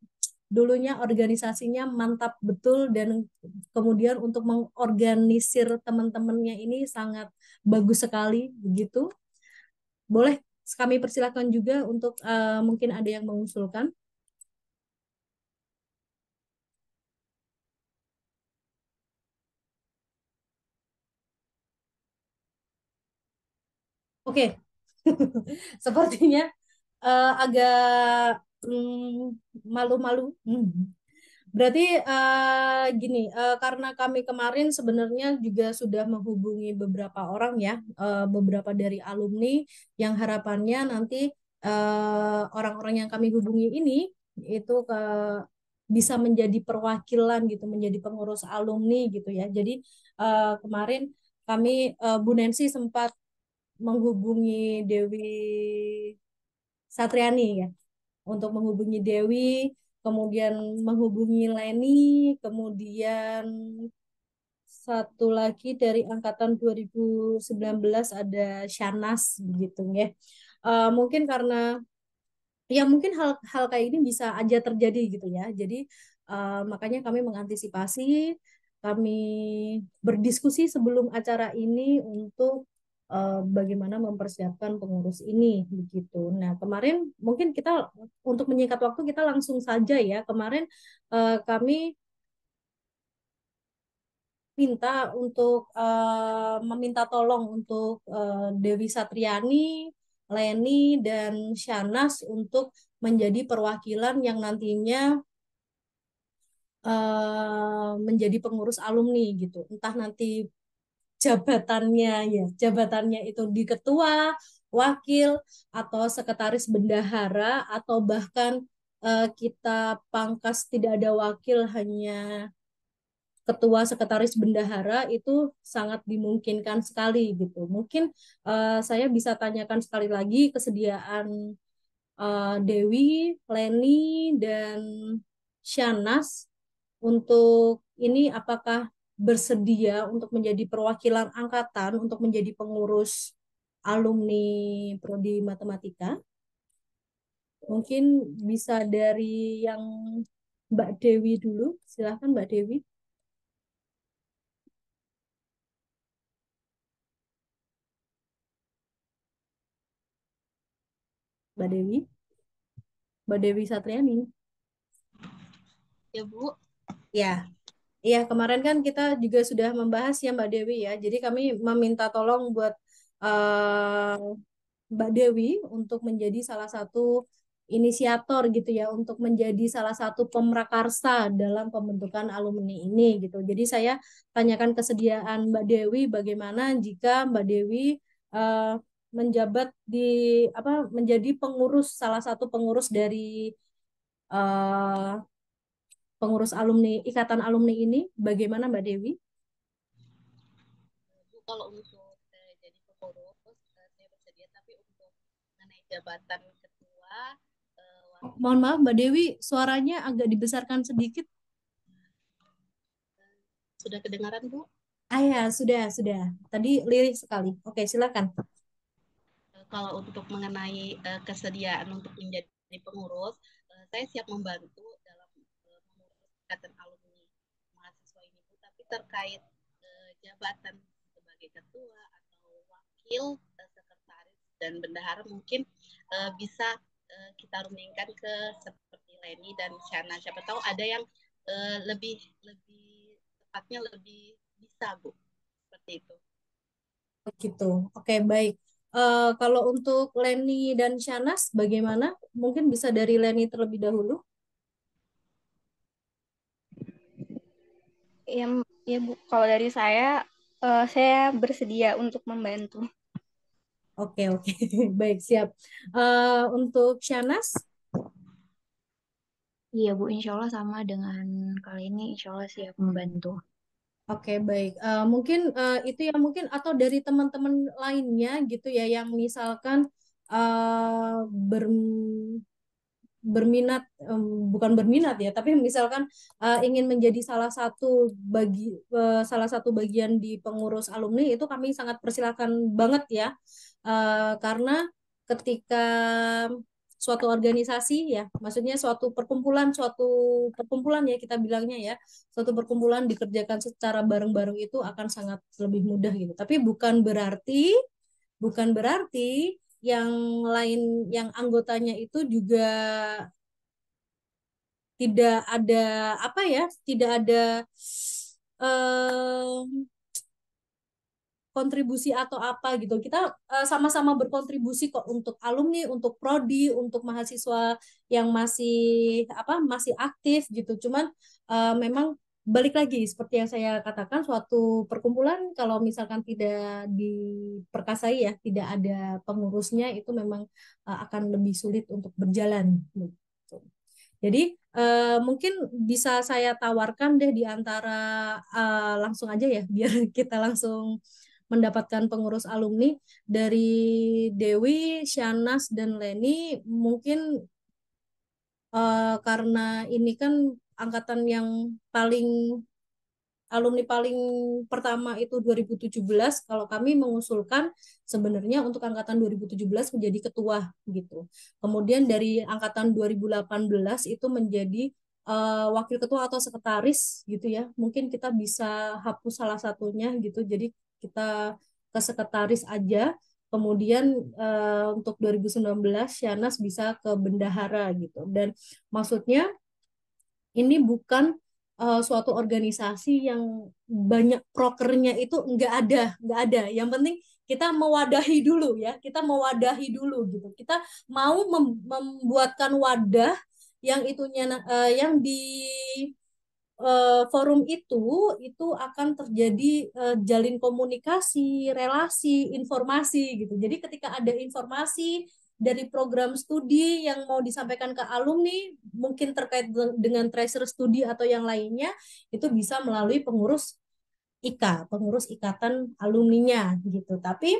dulunya organisasinya mantap betul, dan kemudian untuk mengorganisir teman-temannya ini sangat bagus sekali begitu. Boleh kami persilakan juga untuk mungkin ada yang mengusulkan. Oke, sepertinya agak malu-malu. Berarti gini, karena kami kemarin sebenarnya juga sudah menghubungi beberapa orang ya, beberapa dari alumni yang harapannya nanti orang-orang yang kami hubungi ini itu bisa menjadi perwakilan gitu, menjadi pengurus alumni gitu ya. Jadi kemarin kami Bu Nancy sempat menghubungi Dewi Satriani ya, untuk menghubungi Dewi, kemudian menghubungi Leni, kemudian satu lagi dari angkatan 2019 ada Shanas begitu ya. Mungkin karena ya mungkin hal kayak ini bisa aja terjadi gitu ya. Jadi makanya kami mengantisipasi, kami berdiskusi sebelum acara ini untuk bagaimana mempersiapkan pengurus ini begitu. Nah, kemarin mungkin kita untuk menyingkat waktu kita langsung saja ya. Kemarin kami meminta tolong untuk Dewi Satriani, Leni, dan Shanas untuk menjadi perwakilan yang nantinya menjadi pengurus alumni gitu. Entah nanti jabatannya itu di ketua, wakil, atau sekretaris bendahara, atau bahkan kita pangkas tidak ada wakil, hanya ketua sekretaris bendahara itu sangat dimungkinkan sekali gitu. Mungkin saya bisa tanyakan sekali lagi kesediaan Dewi, Leni, dan Shanas untuk ini apakah bersedia untuk menjadi perwakilan angkatan untuk menjadi pengurus alumni Prodi Matematika? Mungkin bisa dari yang Mbak Dewi dulu. Silahkan Mbak Dewi. Mbak Dewi. Mbak Dewi Satriani. Ya, Bu. Ya, iya kemarin kan kita juga sudah membahas ya Mbak Dewi ya. Jadi kami meminta tolong buat eh, Mbak Dewi untuk menjadi salah satu inisiator gitu ya, untuk menjadi salah satu pemrakarsa dalam pembentukan alumni ini gitu. Jadi saya tanyakan kesediaan Mbak Dewi bagaimana jika Mbak Dewi eh, menjabat di apa menjadi pengurus salah satu pengurus dari eh, pengurus alumni ikatan alumni ini, bagaimana Mbak Dewi? Bu, kalau untuk jadi pengurus, saya bersedia, tapi untuk mengenai jabatan ketua, Mohon maaf Mbak Dewi, suaranya agak dibesarkan sedikit. sudah kedengaran, Bu? Ya, sudah. Tadi lirik sekali. Oke, silakan. Kalau untuk mengenai kesediaan untuk menjadi pengurus, saya siap membantu dalam mengurus ikatan alumni mahasiswa ini, Bu. Tapi terkait jabatan sebagai ketua atau wakil sekretaris dan bendahara mungkin bisa kita rundingkan ke seperti Leni dan Shana. Siapa tahu ada yang lebih tepatnya lebih bisa, Bu. Seperti itu. Gitu. Oke, baik. Kalau untuk Leni dan Shanas, bagaimana? Mungkin bisa dari Leni terlebih dahulu. Ya, ya Bu, kalau dari saya bersedia untuk membantu. Oke. Baik, siap. Untuk Shanas? Iya Bu, insya Allah sama dengan kali ini, insya Allah siap membantu. Oke, baik. Mungkin itu ya mungkin atau dari teman-teman lainnya gitu ya yang misalkan uh, ber, berminat bukan berminat ya tapi misalkan ingin menjadi salah satu bagian di pengurus alumni itu kami sangat persilakan banget ya. Karena ketika suatu organisasi ya maksudnya suatu perkumpulan ya kita bilangnya ya suatu perkumpulan dikerjakan secara bareng-bareng itu akan sangat lebih mudah gitu tapi bukan berarti yang lain yang anggotanya itu juga tidak ada apa ya, tidak ada eh, kontribusi atau apa gitu. Kita sama-sama berkontribusi kok untuk alumni, untuk prodi, untuk mahasiswa yang masih aktif gitu. Cuman memang balik lagi seperti yang saya katakan suatu perkumpulan kalau misalkan tidak diperkasai ya, tidak ada pengurusnya itu memang akan lebih sulit untuk berjalan gitu. Jadi mungkin bisa saya tawarkan deh di antara langsung aja ya biar kita langsung mendapatkan pengurus alumni dari Dewi, Shanas dan Leni mungkin karena ini kan angkatan yang paling alumni paling pertama itu 2017 kalau kami mengusulkan sebenarnya untuk angkatan 2017 menjadi ketua gitu. Kemudian dari angkatan 2018 itu menjadi wakil ketua atau sekretaris gitu ya. Mungkin kita bisa hapus salah satunya gitu. Jadi kita ke sekretaris aja. Kemudian untuk 2019 Shanas bisa ke bendahara gitu. Dan maksudnya ini bukan suatu organisasi yang banyak prokernya itu nggak ada. Yang penting kita mewadahi dulu ya, kita mewadahi dulu gitu. Kita mau membuatkan wadah yang yang di forum itu akan terjadi jalin komunikasi, relasi, informasi gitu. Jadi ketika ada informasi dari program studi yang mau disampaikan ke alumni, mungkin terkait dengan tracer studi atau yang lainnya, itu bisa melalui pengurus IKA, pengurus ikatan alumninya gitu. Tapi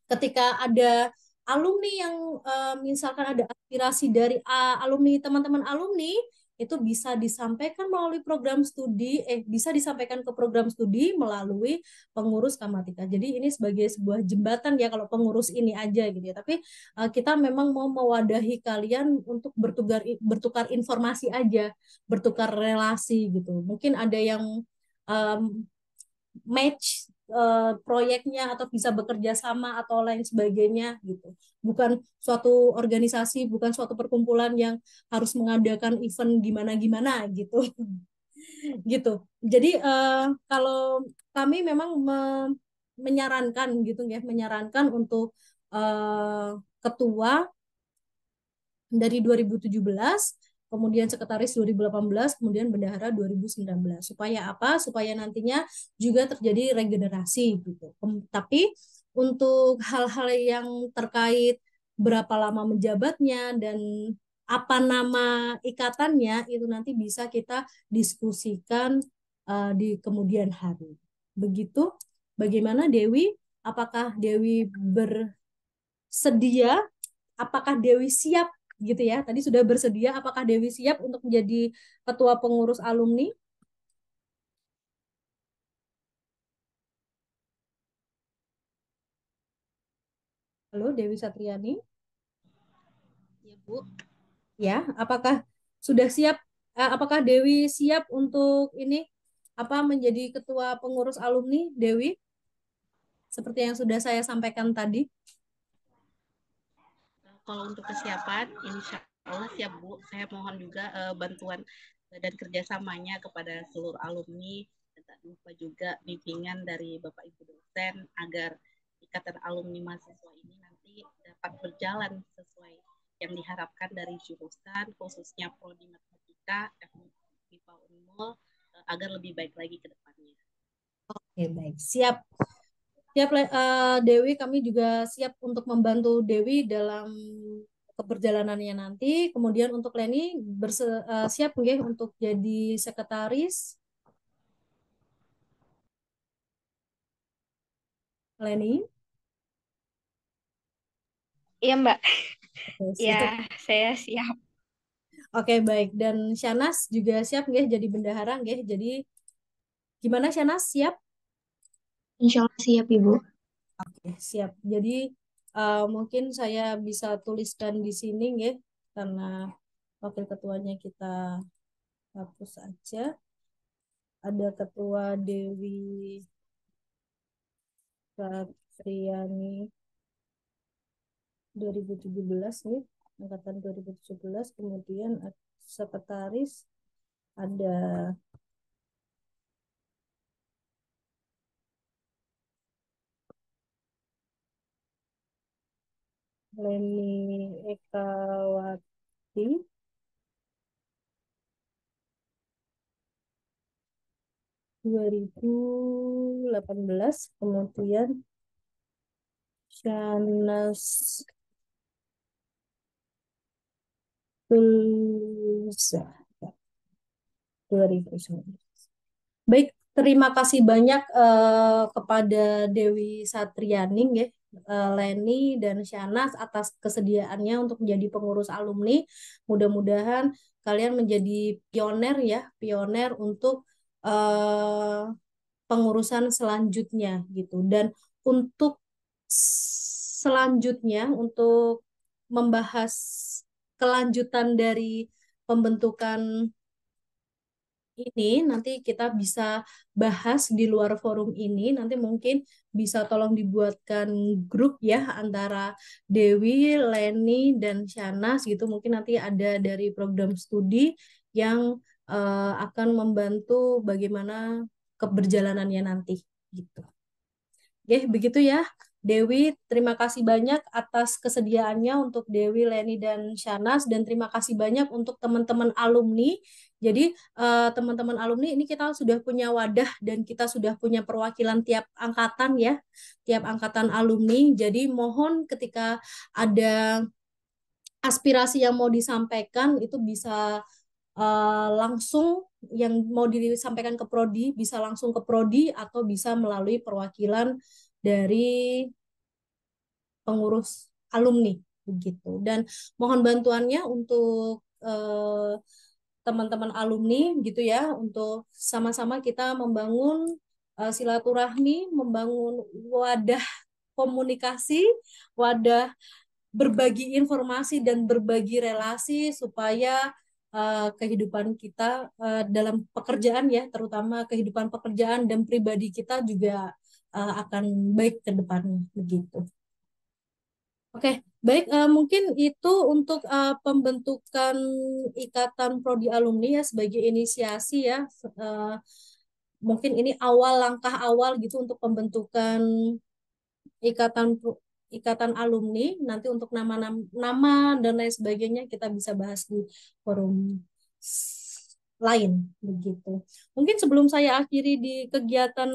ketika ada alumni yang misalkan ada aspirasi dari alumni, teman-teman alumni, itu bisa disampaikan melalui program studi, bisa disampaikan ke program studi melalui pengurus Kamatika. Jadi ini sebagai sebuah jembatan ya, kalau pengurus ini aja gitu ya. Tapi kita memang mau mewadahi kalian untuk bertukar informasi aja, bertukar relasi gitu. Mungkin ada yang match proyeknya atau bisa bekerja sama atau lain sebagainya gitu. Bukan suatu organisasi, bukan suatu perkumpulan yang harus mengadakan event gimana-gimana gitu. Gitu. Jadi kalau kami memang menyarankan gitu ya, menyarankan untuk ketua dari 2017, kemudian sekretaris 2018, kemudian bendahara 2019. Supaya apa? Supaya nantinya juga terjadi regenerasi gitu. Tapi untuk hal-hal yang terkait berapa lama menjabatnya dan apa nama ikatannya itu nanti bisa kita diskusikan di kemudian hari. Begitu. Bagaimana Dewi? Apakah Dewi bersedia? Apakah Dewi siap gitu ya? Tadi sudah bersedia, apakah Dewi siap untuk menjadi ketua pengurus alumni? Halo Dewi Satriani. Ya, Bu. Ya, apakah sudah siap? Apakah Dewi siap untuk ini menjadi ketua pengurus alumni, Dewi? Seperti yang sudah saya sampaikan tadi. Kalau untuk kesiapan, insya Allah siap Bu. Saya mohon juga bantuan dan kerjasamanya kepada seluruh alumni. Dan tak lupa juga bimbingan dari Bapak Ibu dosen agar ikatan alumni mahasiswa ini nanti dapat berjalan sesuai yang diharapkan dari jurusan, khususnya Prodi Matematika, FMIPA Unmul, agar lebih baik lagi ke depannya. Oke, baik. Siap. Siap, Dewi, kami juga siap untuk membantu Dewi dalam keberjalanannya nanti. Kemudian untuk Leni siap nggih untuk jadi sekretaris. Leni? Iya, Mbak. Oke, Ya, siap. saya siap. Oke, baik. Dan Shanas juga siap nggih jadi bendahara nggih. Jadi gimana Shanas, siap? Insya Allah siap, Ibu. Oke, siap. Jadi mungkin saya bisa tuliskan di sini nggih, karena wakil ketuanya kita hapus aja. Ada ketua Dewi Satriani 2017 nih, angkatan 2017. Kemudian sekretaris ada Leni Ekawati 2018. Kemudian Shanas Tulza 2019. Baik, terima kasih banyak kepada Dewi Satriani, ya, Leni dan Shanas atas kesediaannya untuk menjadi pengurus alumni. Mudah-mudahan kalian menjadi pioner ya, pioner untuk pengurusan selanjutnya gitu. Dan untuk selanjutnya, untuk membahas kelanjutan dari pembentukan ini, nanti kita bisa bahas di luar forum ini. Nanti mungkin bisa tolong dibuatkan grup ya antara Dewi, Leni, dan Shanas gitu. Mungkin nanti ada dari program studi yang akan membantu bagaimana keberjalanannya nanti gitu. Oke, begitu ya. Dewi, terima kasih banyak atas kesediaannya untuk Dewi, Leni, dan Shanas, dan terima kasih banyak untuk teman-teman alumni. Jadi teman-teman alumni ini kita sudah punya wadah dan kita sudah punya perwakilan tiap angkatan ya, tiap angkatan alumni. Jadi mohon ketika ada aspirasi yang mau disampaikan itu bisa langsung yang mau disampaikan ke prodi bisa langsung ke prodi atau bisa melalui perwakilan dari pengurus alumni begitu. Dan mohon bantuannya untuk teman-teman alumni gitu ya untuk sama-sama kita membangun silaturahmi, membangun wadah komunikasi, wadah berbagi informasi dan berbagi relasi supaya kehidupan kita dalam pekerjaan ya, terutama kehidupan pekerjaan dan pribadi kita juga akan baik ke depannya begitu. Oke, baik. Mungkin itu untuk pembentukan ikatan prodi alumni ya sebagai inisiasi ya. Mungkin ini langkah awal gitu untuk pembentukan ikatan ikatan alumni. Nanti untuk nama dan lain sebagainya kita bisa bahas di forum lain begitu. Mungkin sebelum saya akhiri di kegiatan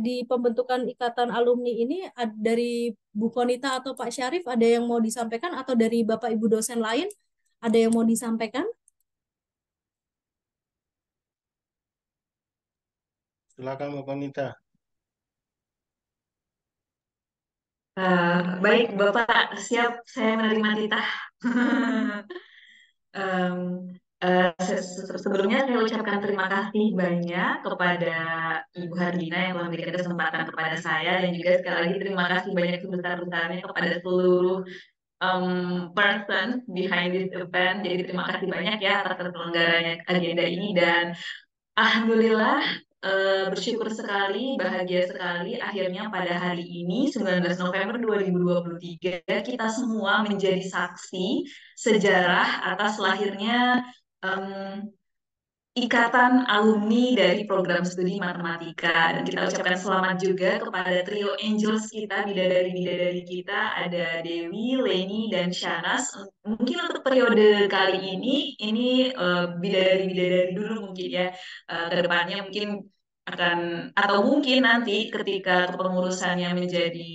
di pembentukan ikatan alumni ini dari Bu Konita atau Pak Syarif ada yang mau disampaikan atau dari Bapak Ibu dosen lain ada yang mau disampaikan? Silakan Bu Konita. Baik, Bapak, siap saya menerima titah. Em, Sebelumnya saya ucapkan terima kasih banyak kepada Ibu Hardina yang telah memberikan kesempatan kepada saya dan juga sekali lagi terima kasih banyak sebesar-besarnya kepada seluruh person behind this event. Jadi terima kasih banyak ya atas terselenggaranya agenda ini dan alhamdulillah, bersyukur sekali, bahagia sekali akhirnya pada hari ini 19 November 2023 kita semua menjadi saksi sejarah atas lahirnya em, Ikatan Alumni dari Program Studi Matematika. Dan kita ucapkan selamat juga kepada trio Angels kita, bidadari-bidadari kita, ada Dewi, Leni, dan Shanas. Mungkin untuk periode kali ini bidadari-bidadari dulu mungkin ya. Ke depannya mungkin akan, atau mungkin nanti ketika kepengurusannya menjadi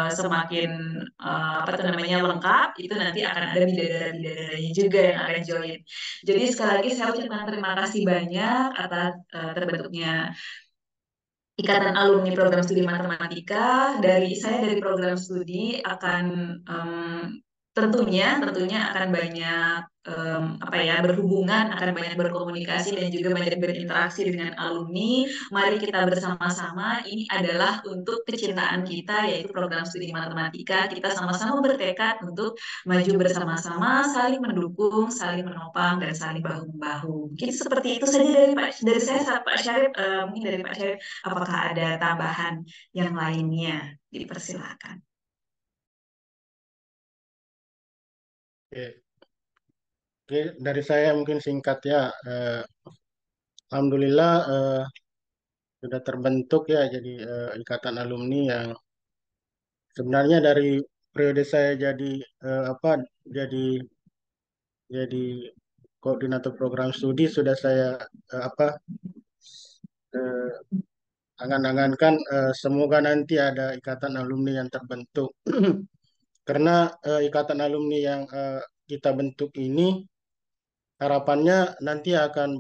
semakin apa itu namanya lengkap, itu nanti akan ada bidadari-bidadarinya juga yang akan join. Jadi sekali lagi saya ucapkan terima kasih banyak atas terbentuknya Ikatan Alumni Program Studi Matematika. Dari program studi akan tentunya akan banyak apa ya berhubungan, akan banyak berkomunikasi dan juga banyak berinteraksi dengan alumni. Mari kita bersama-sama, ini adalah untuk kecintaan kita yaitu program studi matematika. Kita sama-sama bertekad untuk maju bersama-sama, saling mendukung, saling menopang dan saling bahu-membahu. Mungkin seperti itu saja dari saya, Pak Syarif. Mungkin dari Pak Syarif, apakah ada tambahan yang lainnya? Dipersilakan. Oke. Oke, dari saya mungkin singkat ya. Alhamdulillah sudah terbentuk ya jadi ikatan alumni yang sebenarnya dari periode saya jadi apa jadi koordinator program studi sudah saya apa eh, angan-angankan semoga nanti ada ikatan alumni yang terbentuk karena ikatan alumni yang kita bentuk ini harapannya nanti akan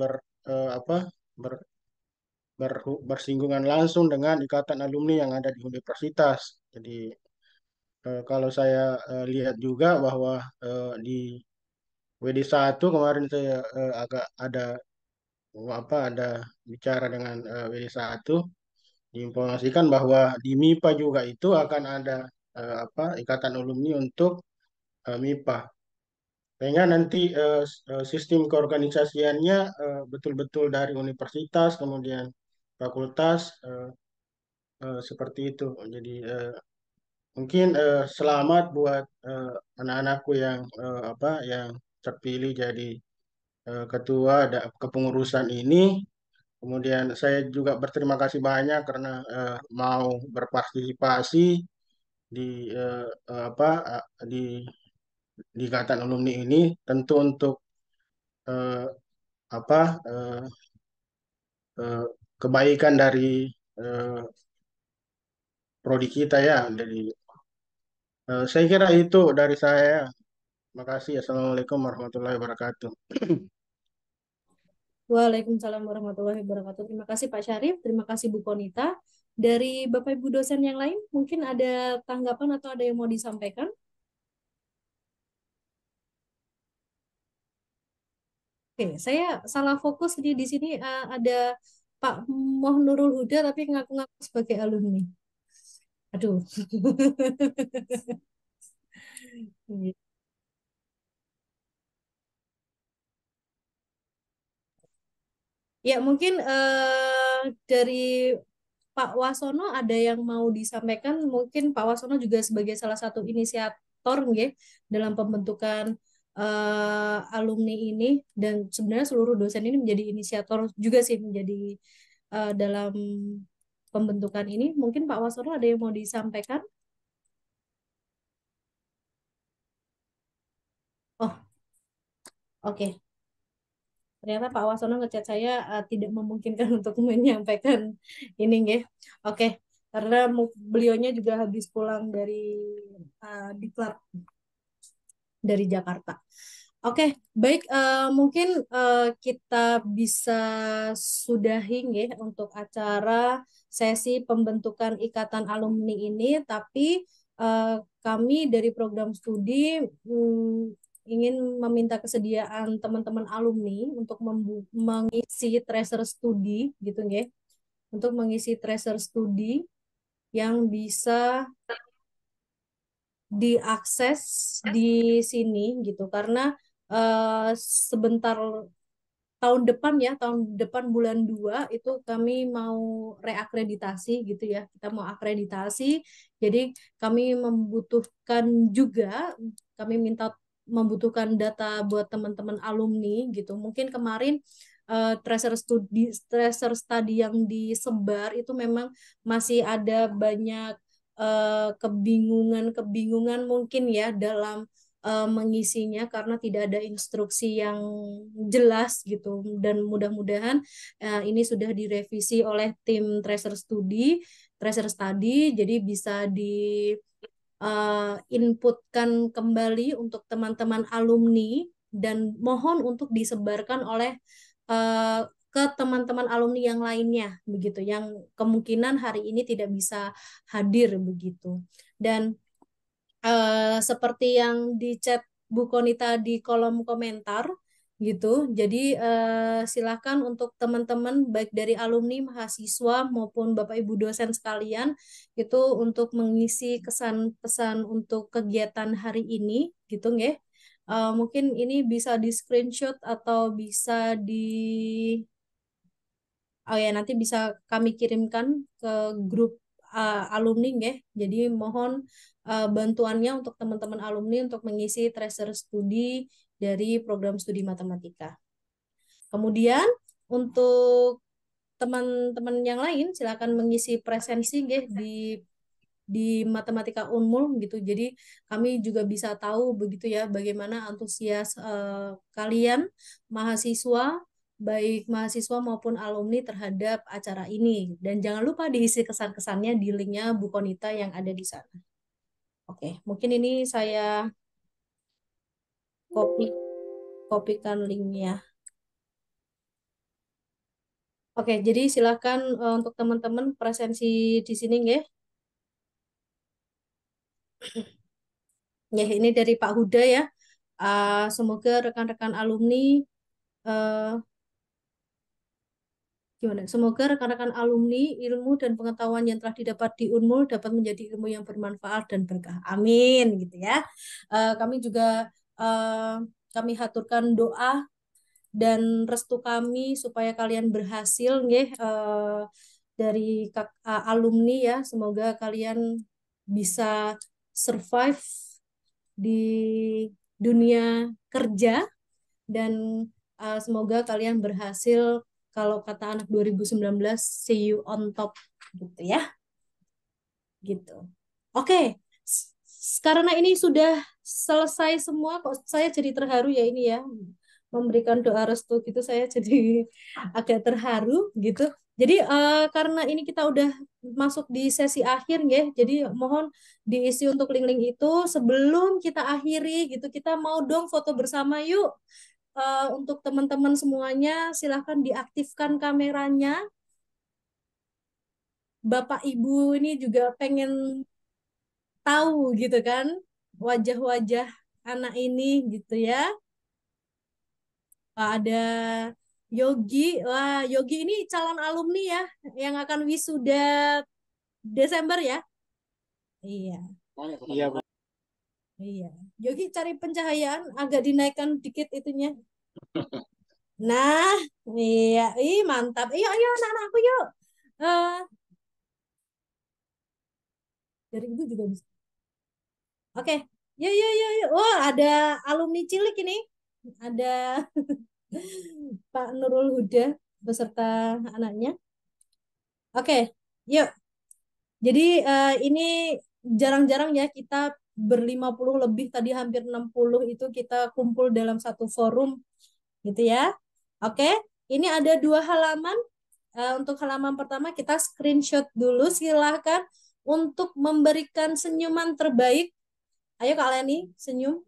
apa ber- bersinggungan langsung dengan ikatan alumni yang ada di universitas. Jadi kalau saya lihat juga bahwa di WD1 kemarin saya agak ada bicara dengan WD1 diinformasikan bahwa di MIPA juga itu akan ada ikatan alumni untuk MIPA. Sehingga nanti sistem keorganisasiannya betul-betul dari universitas, kemudian fakultas seperti itu. Jadi mungkin selamat buat anak-anakku yang yang terpilih jadi ketua kepengurusan ini. Kemudian saya juga berterima kasih banyak karena mau berpartisipasi di apa di ikatan alumni ini tentu untuk eh, apa eh, eh, kebaikan dari eh, prodi kita ya. Dari saya kira itu dari saya. Makasih. Assalamualaikum warahmatullahi wabarakatuh. Waalaikumsalam warahmatullahi wabarakatuh. Terima kasih Pak Syarif, terima kasih Bu Konita. Dari Bapak Ibu dosen yang lain, mungkin ada tanggapan atau ada yang mau disampaikan? Oke, saya salah fokus di sini ada Pak Moh Nurul Huda tapi ngaku-ngaku sebagai alumni. Aduh. Ya, mungkin dari Pak Wasono ada yang mau disampaikan. Mungkin Pak Wasono juga sebagai salah satu inisiator nggih, dalam pembentukan alumni ini, dan sebenarnya seluruh dosen ini menjadi inisiator juga sih menjadi dalam pembentukan ini. Mungkin Pak Wasono ada yang mau disampaikan? Oh, oke. Ternyata Pak Wasono ngechat saya tidak memungkinkan untuk menyampaikan ini nggih. Oke, karena beliaunya juga habis pulang dari diklat dari Jakarta. Oke, baik, mungkin kita bisa sudahi nggih untuk acara sesi pembentukan ikatan alumni ini, tapi kami dari program studi ingin meminta kesediaan teman-teman alumni untuk mengisi tracer studi gitu nggih, untuk mengisi tracer studi yang bisa diakses di sini gitu, karena sebentar tahun depan bulan 2 itu kami mau reakreditasi gitu ya. Kita mau akreditasi. Jadi kami membutuhkan juga, kami membutuhkan data buat teman-teman alumni gitu. Mungkin kemarin tracer study yang disebar itu memang masih ada banyak kebingungan mungkin ya dalam mengisinya karena tidak ada instruksi yang jelas gitu, dan mudah-mudahan ini sudah direvisi oleh tim Tracer Study jadi bisa di inputkan kembali untuk teman-teman alumni dan mohon untuk disebarkan oleh uh, ke teman-teman alumni yang lainnya begitu, yang kemungkinan hari ini tidak bisa hadir begitu. Dan seperti yang di chat Bu Konita di kolom komentar gitu. Jadi silakan untuk teman-teman baik dari alumni, mahasiswa maupun Bapak Ibu dosen sekalian itu untuk mengisi kesan pesan untuk kegiatan hari ini gitu nggih. Mungkin ini bisa di screenshot atau bisa di nanti bisa kami kirimkan ke grup alumni nggih. Jadi mohon bantuannya untuk teman-teman alumni untuk mengisi tracer studi dari program studi matematika. Kemudian untuk teman-teman yang lain silakan mengisi presensi nggih di matematika Unmul gitu. Jadi kami juga bisa tahu begitu ya bagaimana antusias kalian mahasiswa, baik mahasiswa maupun alumni terhadap acara ini. Dan jangan lupa diisi kesan-kesannya di linknya Bu Konita yang ada di sana. Oke, mungkin ini saya kopikan linknya. Oke, jadi silakan untuk teman-teman presensi di sini nggih. Ya, ini dari Pak Huda ya. Semoga rekan-rekan alumni gimana? Semoga rekan-rekan alumni ilmu dan pengetahuan yang telah didapat di Unmul dapat menjadi ilmu yang bermanfaat dan berkah. Amin, gitu ya. Kami juga kami haturkan doa dan restu kami supaya kalian berhasil, nggih, dari alumni ya. Semoga kalian bisa survive di dunia kerja dan semoga kalian berhasil, kalau kata anak 2019, see you on top gitu ya. Gitu. Oke, karena ini sudah selesai semua, kok saya jadi terharu ya ini ya, memberikan doa restu gitu, saya jadi agak terharu gitu. Jadi karena ini kita udah masuk di sesi akhir ya, jadi mohon diisi untuk link-link itu sebelum kita akhiri gitu. Kita mau dong foto bersama yuk. Untuk teman-teman semuanya silahkan diaktifkan kameranya. Bapak Ibu ini juga pengen tahu gitu kan wajah-wajah anak ini gitu ya. Ada Yogi. Wah, Yogi ini calon alumni ya yang akan wisuda Desember ya. Iya. Iya, Bu. Iya. Yogi cari pencahayaan agak dinaikkan dikit itunya. Nah, iya, mantap. Ayo, ayo anak-anakku yuk. Eh, dari ibu juga bisa. Oke. Yuk, yuk, yuk, yuk. Wah, ada alumni cilik ini. Ada Pak Nurul Huda beserta anaknya. Oke, yuk. Jadi ini jarang-jarang ya kita berlima puluh lebih, tadi hampir 60 itu kita kumpul dalam satu forum gitu ya. Oke, ini ada 2 halaman. Untuk halaman pertama kita screenshot dulu, silahkan untuk memberikan senyuman terbaik. Ayo Kak Leni, senyum.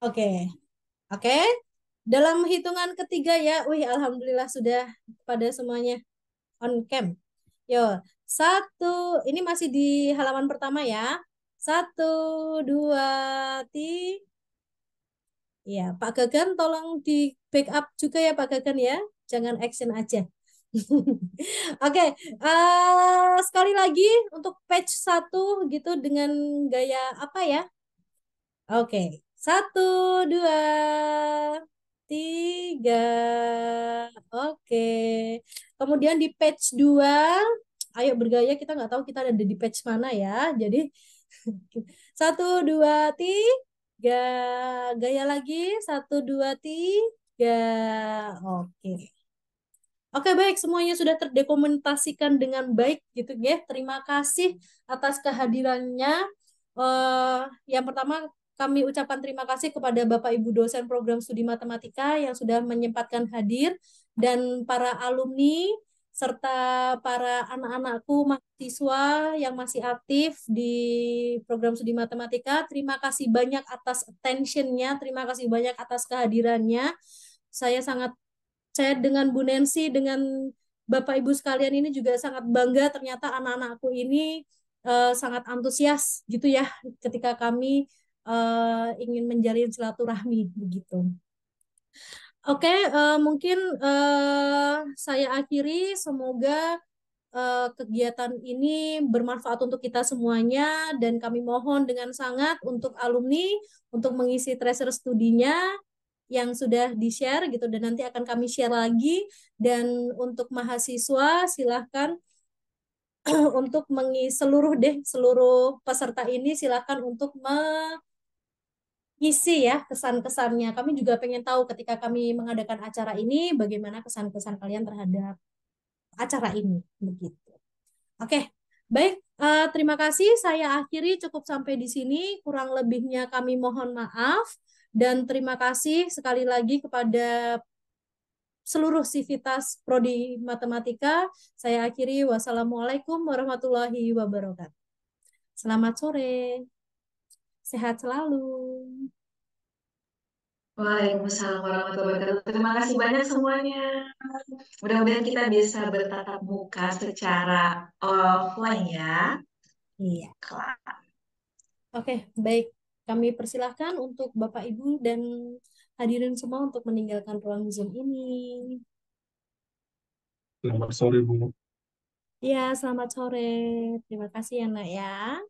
Oke, oke. Dalam hitungan ketiga ya, wih alhamdulillah sudah pada semuanya on cam. Yo, 1, ini masih di halaman pertama ya. 1, 2, 3. Ya, Pak Gagan tolong di backup juga ya Pak Gagan ya. Jangan action aja. Oke, sekali lagi untuk page 1 gitu dengan gaya apa ya? Oke, 1, 2, 3. Oke. Kemudian di page 2, ayo bergaya, kita nggak tahu kita ada di page mana ya. Jadi 1, 2, 3. Gaya lagi. 1, 2, 3. Oke. Oke, baik, semuanya sudah terdokumentasikan dengan baik gitu ya. Terima kasih atas kehadirannya. Yang pertama kami ucapkan terima kasih kepada Bapak Ibu dosen program studi matematika yang sudah menyempatkan hadir, dan para alumni serta para anak-anakku mahasiswa yang masih aktif di program studi matematika. Terima kasih banyak atas attention-nya, terima kasih banyak atas kehadirannya. Saya dengan Bu Nancy, dengan Bapak Ibu sekalian ini juga sangat bangga, ternyata anak-anakku ini sangat antusias gitu ya ketika kami ingin menjalin silaturahmi begitu. Oke, mungkin saya akhiri. Semoga kegiatan ini bermanfaat untuk kita semuanya, dan kami mohon dengan sangat untuk alumni untuk mengisi tracer studinya yang sudah di-share gitu, dan nanti akan kami share lagi. Dan untuk mahasiswa silahkan untuk seluruh peserta ini silahkan untuk mengisi ya kesan-kesannya. Kami juga pengen tahu ketika kami mengadakan acara ini bagaimana kesan-kesan kalian terhadap acara ini begitu. Oke, baik. Terima kasih. Saya akhiri cukup sampai di sini. Kurang lebihnya kami mohon maaf. Dan terima kasih sekali lagi kepada seluruh sivitas Prodi Matematika. Saya akhiri. Wassalamualaikum warahmatullahi wabarakatuh. Selamat sore. Sehat selalu. Waalaikumsalam warahmatullahi wabarakatuh. Terima kasih banyak semuanya. Mudah-mudahan kita bisa bertatap muka secara offline ya. Iya. Kelak. Oke, baik. Kami persilahkan untuk Bapak Ibu dan hadirin semua untuk meninggalkan ruang Zoom ini. Selamat sore, Bu. Ya, selamat sore. Terima kasih ya, Nak ya.